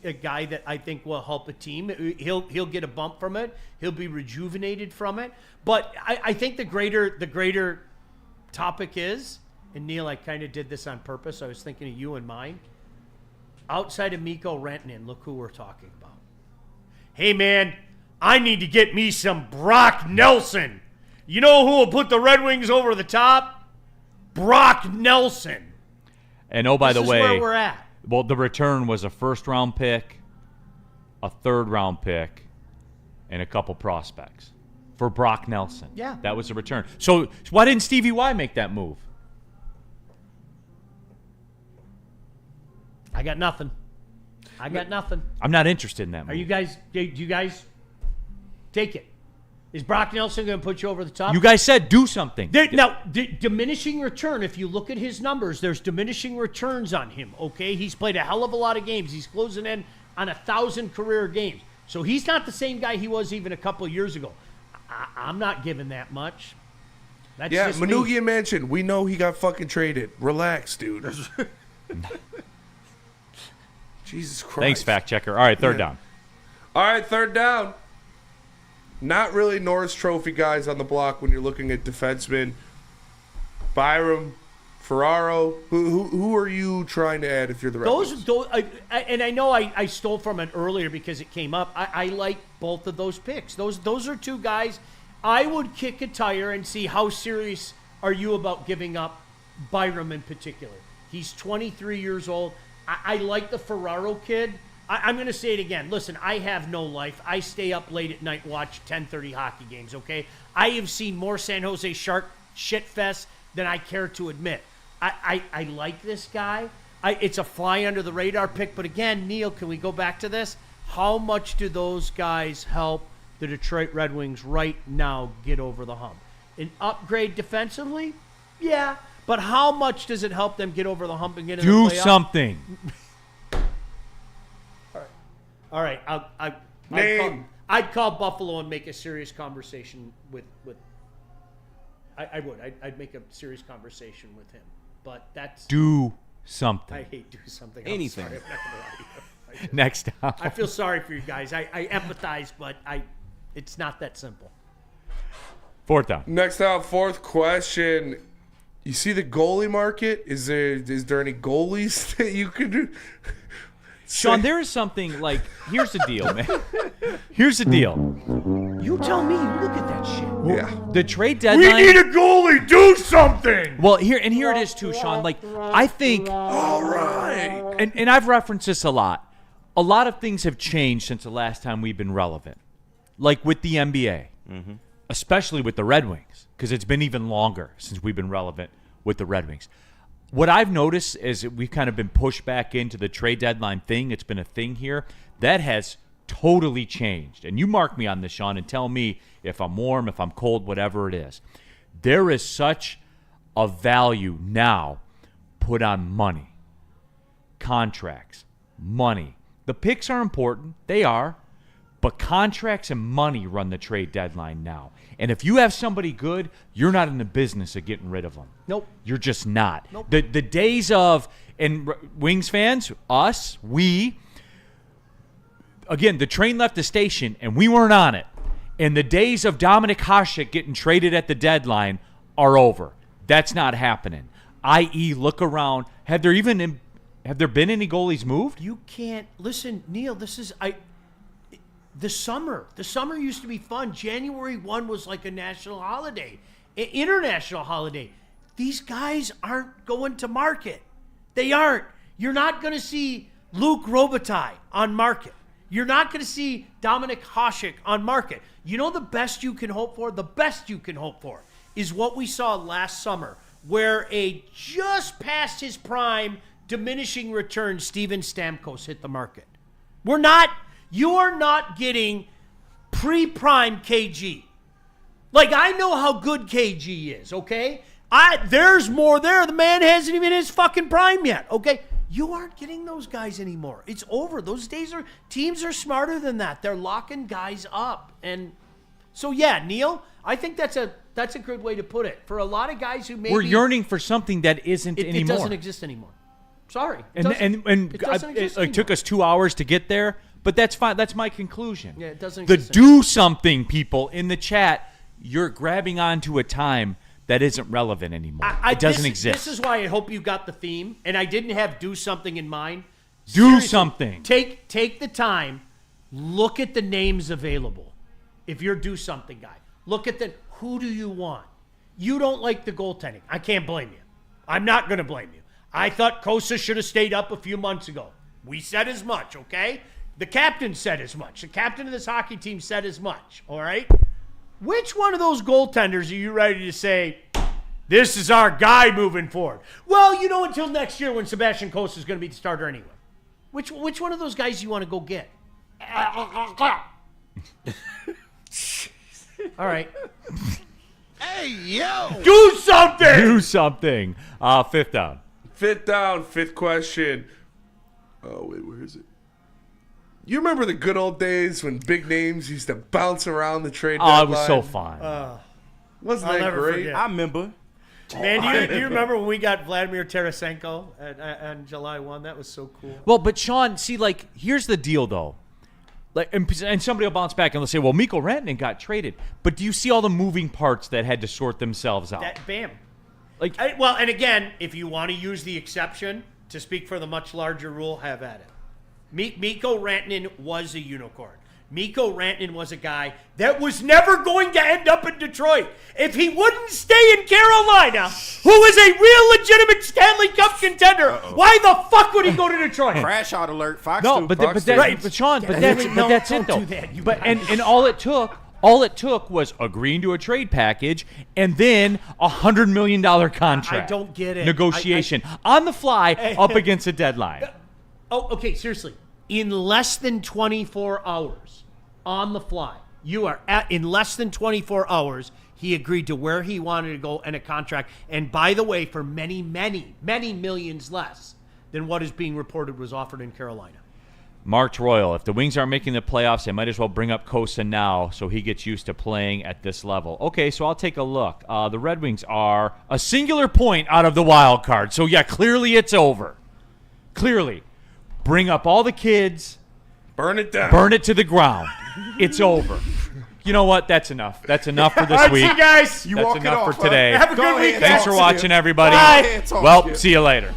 a guy that I think will help a team. He'll get a bump from it. He'll be rejuvenated from it. But I think the greater topic is, and Neil, I kind of did this on purpose. I was thinking of you and mine. Outside of Mikko Rantanen, look who we're talking about. Hey, man, I need to get me some Brock Nelson. You know who will put the Red Wings over the top? Brock Nelson. And by the way, this is where we're at. Well, the return was a first-round pick, a third-round pick, and a couple prospects for Brock Nelson. Yeah. That was the return. So why didn't Stevie Y make that move? I got nothing. I'm not interested in that move. Do you guys take it? Is Brock Nelson going to put you over the top? You guys said do something. Diminishing return, if you look at his numbers, there's diminishing returns on him, okay? He's played a hell of a lot of games. He's closing in on 1,000 career games. So he's not the same guy he was even a couple of years ago. I'm not giving that much. That's just Manugian Mansion. We know he got fucking traded. Relax, dude. Jesus Christ. Thanks, fact checker. All right, third down. All right, third down. Not really Norris Trophy guys on the block when you're looking at defensemen. Byram, Ferraro. Who are you trying to add if you're the Red Wings? And I know I stole from it earlier because it came up. I like both of those picks. Those are two guys. I would kick a tire and see how serious are you about giving up Byram in particular. He's 23 years old. I like the Ferraro kid. I'm going to say it again. Listen, I have no life. I stay up late at night, watch 10:30 hockey games, okay? I have seen more San Jose Shark shitfest than I care to admit. I like this guy. It's a fly under the radar pick. But again, Neil, can we go back to this? How much do those guys help the Detroit Red Wings right now get over the hump? An upgrade defensively? Yeah. But how much does it help them get over the hump and get in the playoffs? Do something. All right, I'd call Buffalo and make a serious conversation with I would. I'd make a serious conversation with him. But that's do something. I hate do something. Anything. I'm sorry, I'm not gonna lie to you. Next down. I feel sorry for you guys. I empathize, but it's not that simple. Fourth down. Next down, fourth question. You see the goalie market? Is there any goalies that you could do? Sean, there is something like, here's the deal, man. Here's the deal. You tell me. You look at that shit. Yeah. The trade deadline. We need a goalie. Do something. Well, here it is too, Sean. Like, I think. All right. And I've referenced this a lot. A lot of things have changed since the last time we've been relevant. Like with the NBA, especially with the Red Wings, because it's been even longer since we've been relevant with the Red Wings. What I've noticed is we've kind of been pushed back into the trade deadline thing. It's been a thing here. That has totally changed. And you mark me on this, Sean, and tell me if I'm warm, if I'm cold, whatever it is. There is such a value now put on money, contracts, money. The picks are important. They are. But contracts and money run the trade deadline now. And if you have somebody good, you're not in the business of getting rid of them. Nope. You're just not. Nope. The days of, and Wings fans, us, we, again, the train left the station and we weren't on it. And the days of Dominik Hasek getting traded at the deadline are over. That's not happening. I.e., look around. Have there been any goalies moved? You can't listen, Neil. This is The summer used to be fun. January 1 was like a national holiday, an international holiday. These guys aren't going to market. They aren't. You're not going to see Luke Robitaille on market. You're not going to see Dominic Hasek on market. You know the best you can hope for? The best you can hope for is what we saw last summer, where a just past his prime, diminishing return Steven Stamkos hit the market. You are not getting pre-prime KG. Like, I know how good KG is, okay? There's more there. The man hasn't even hit his fucking prime yet, okay? You aren't getting those guys anymore. It's over. Those days teams are smarter than that. They're locking guys up. And so, yeah, Neil, I think that's a good way to put it. For a lot of guys who maybe... We're yearning for something that isn't anymore. It doesn't exist anymore. Sorry. It took us 2 hours to get there, but that's fine. That's my conclusion. Yeah, it doesn't The exist do something people in the chat, you're grabbing onto a time that isn't relevant anymore. It doesn't exist. This is why I hope you got the theme, and I didn't have do something in mind. Do Seriously, something. Take the time, look at the names available. If you're do something guy, look at who do you want? You don't like the goaltending. I can't blame you. I'm not going to blame you. I thought Kosa should have stayed up a few months ago. We said as much, okay? The captain said as much. The captain of this hockey team said as much, all right? Which one of those goaltenders are you ready to say, this is our guy moving forward? Well, until next year when Sebastian Kosa is going to be the starter anyway. Which one of those guys do you want to go get? All right. Hey, yo! Do something! Do something. Fifth down. Fifth question. Oh, wait, where is it? You remember the good old days when big names used to bounce around the trade deadline? Oh, it was so fun. Wasn't I'll that never great? forget. I remember. Man, do you remember when we got Vladimir Tarasenko on July 1? That was so cool. Well, but Sean, see, here's the deal, though. And somebody will bounce back and they'll say, well, Mikko Rantanen got traded. But do you see all the moving parts that had to sort themselves out? Bam. And again, if you want to use the exception to speak for the much larger rule, have at it. Mikko Rantanen was a unicorn. Mikko Rantanen was a guy that was never going to end up in Detroit. If he wouldn't stay in Carolina, who is a real legitimate Stanley Cup contender, why the fuck would he go to Detroit? Crash out alert. Fox No, 2. but Fox 2. Sean, that's it though. Do that, But and all it took was agreeing to a trade package and then $100 million contract. I don't get it. Negotiation on the fly up against a deadline. Oh, okay, seriously. In less than 24 hours, on the fly, in less than 24 hours, he agreed to where he wanted to go and a contract. And by the way, for many, many, many millions less than what is being reported was offered in Carolina. March Royal, if the Wings aren't making the playoffs, they might as well bring up Kosa now so he gets used to playing at this level. Okay, so I'll take a look. The Red Wings are a singular point out of the wild card. So, yeah, clearly it's over. Clearly. Bring up all the kids. Burn it down. Burn it to the ground. It's over. You know what? That's enough. That's enough for this week. See you guys. That's enough for today. Have a good week. Thanks for watching, everybody. Bye. Well, see you later.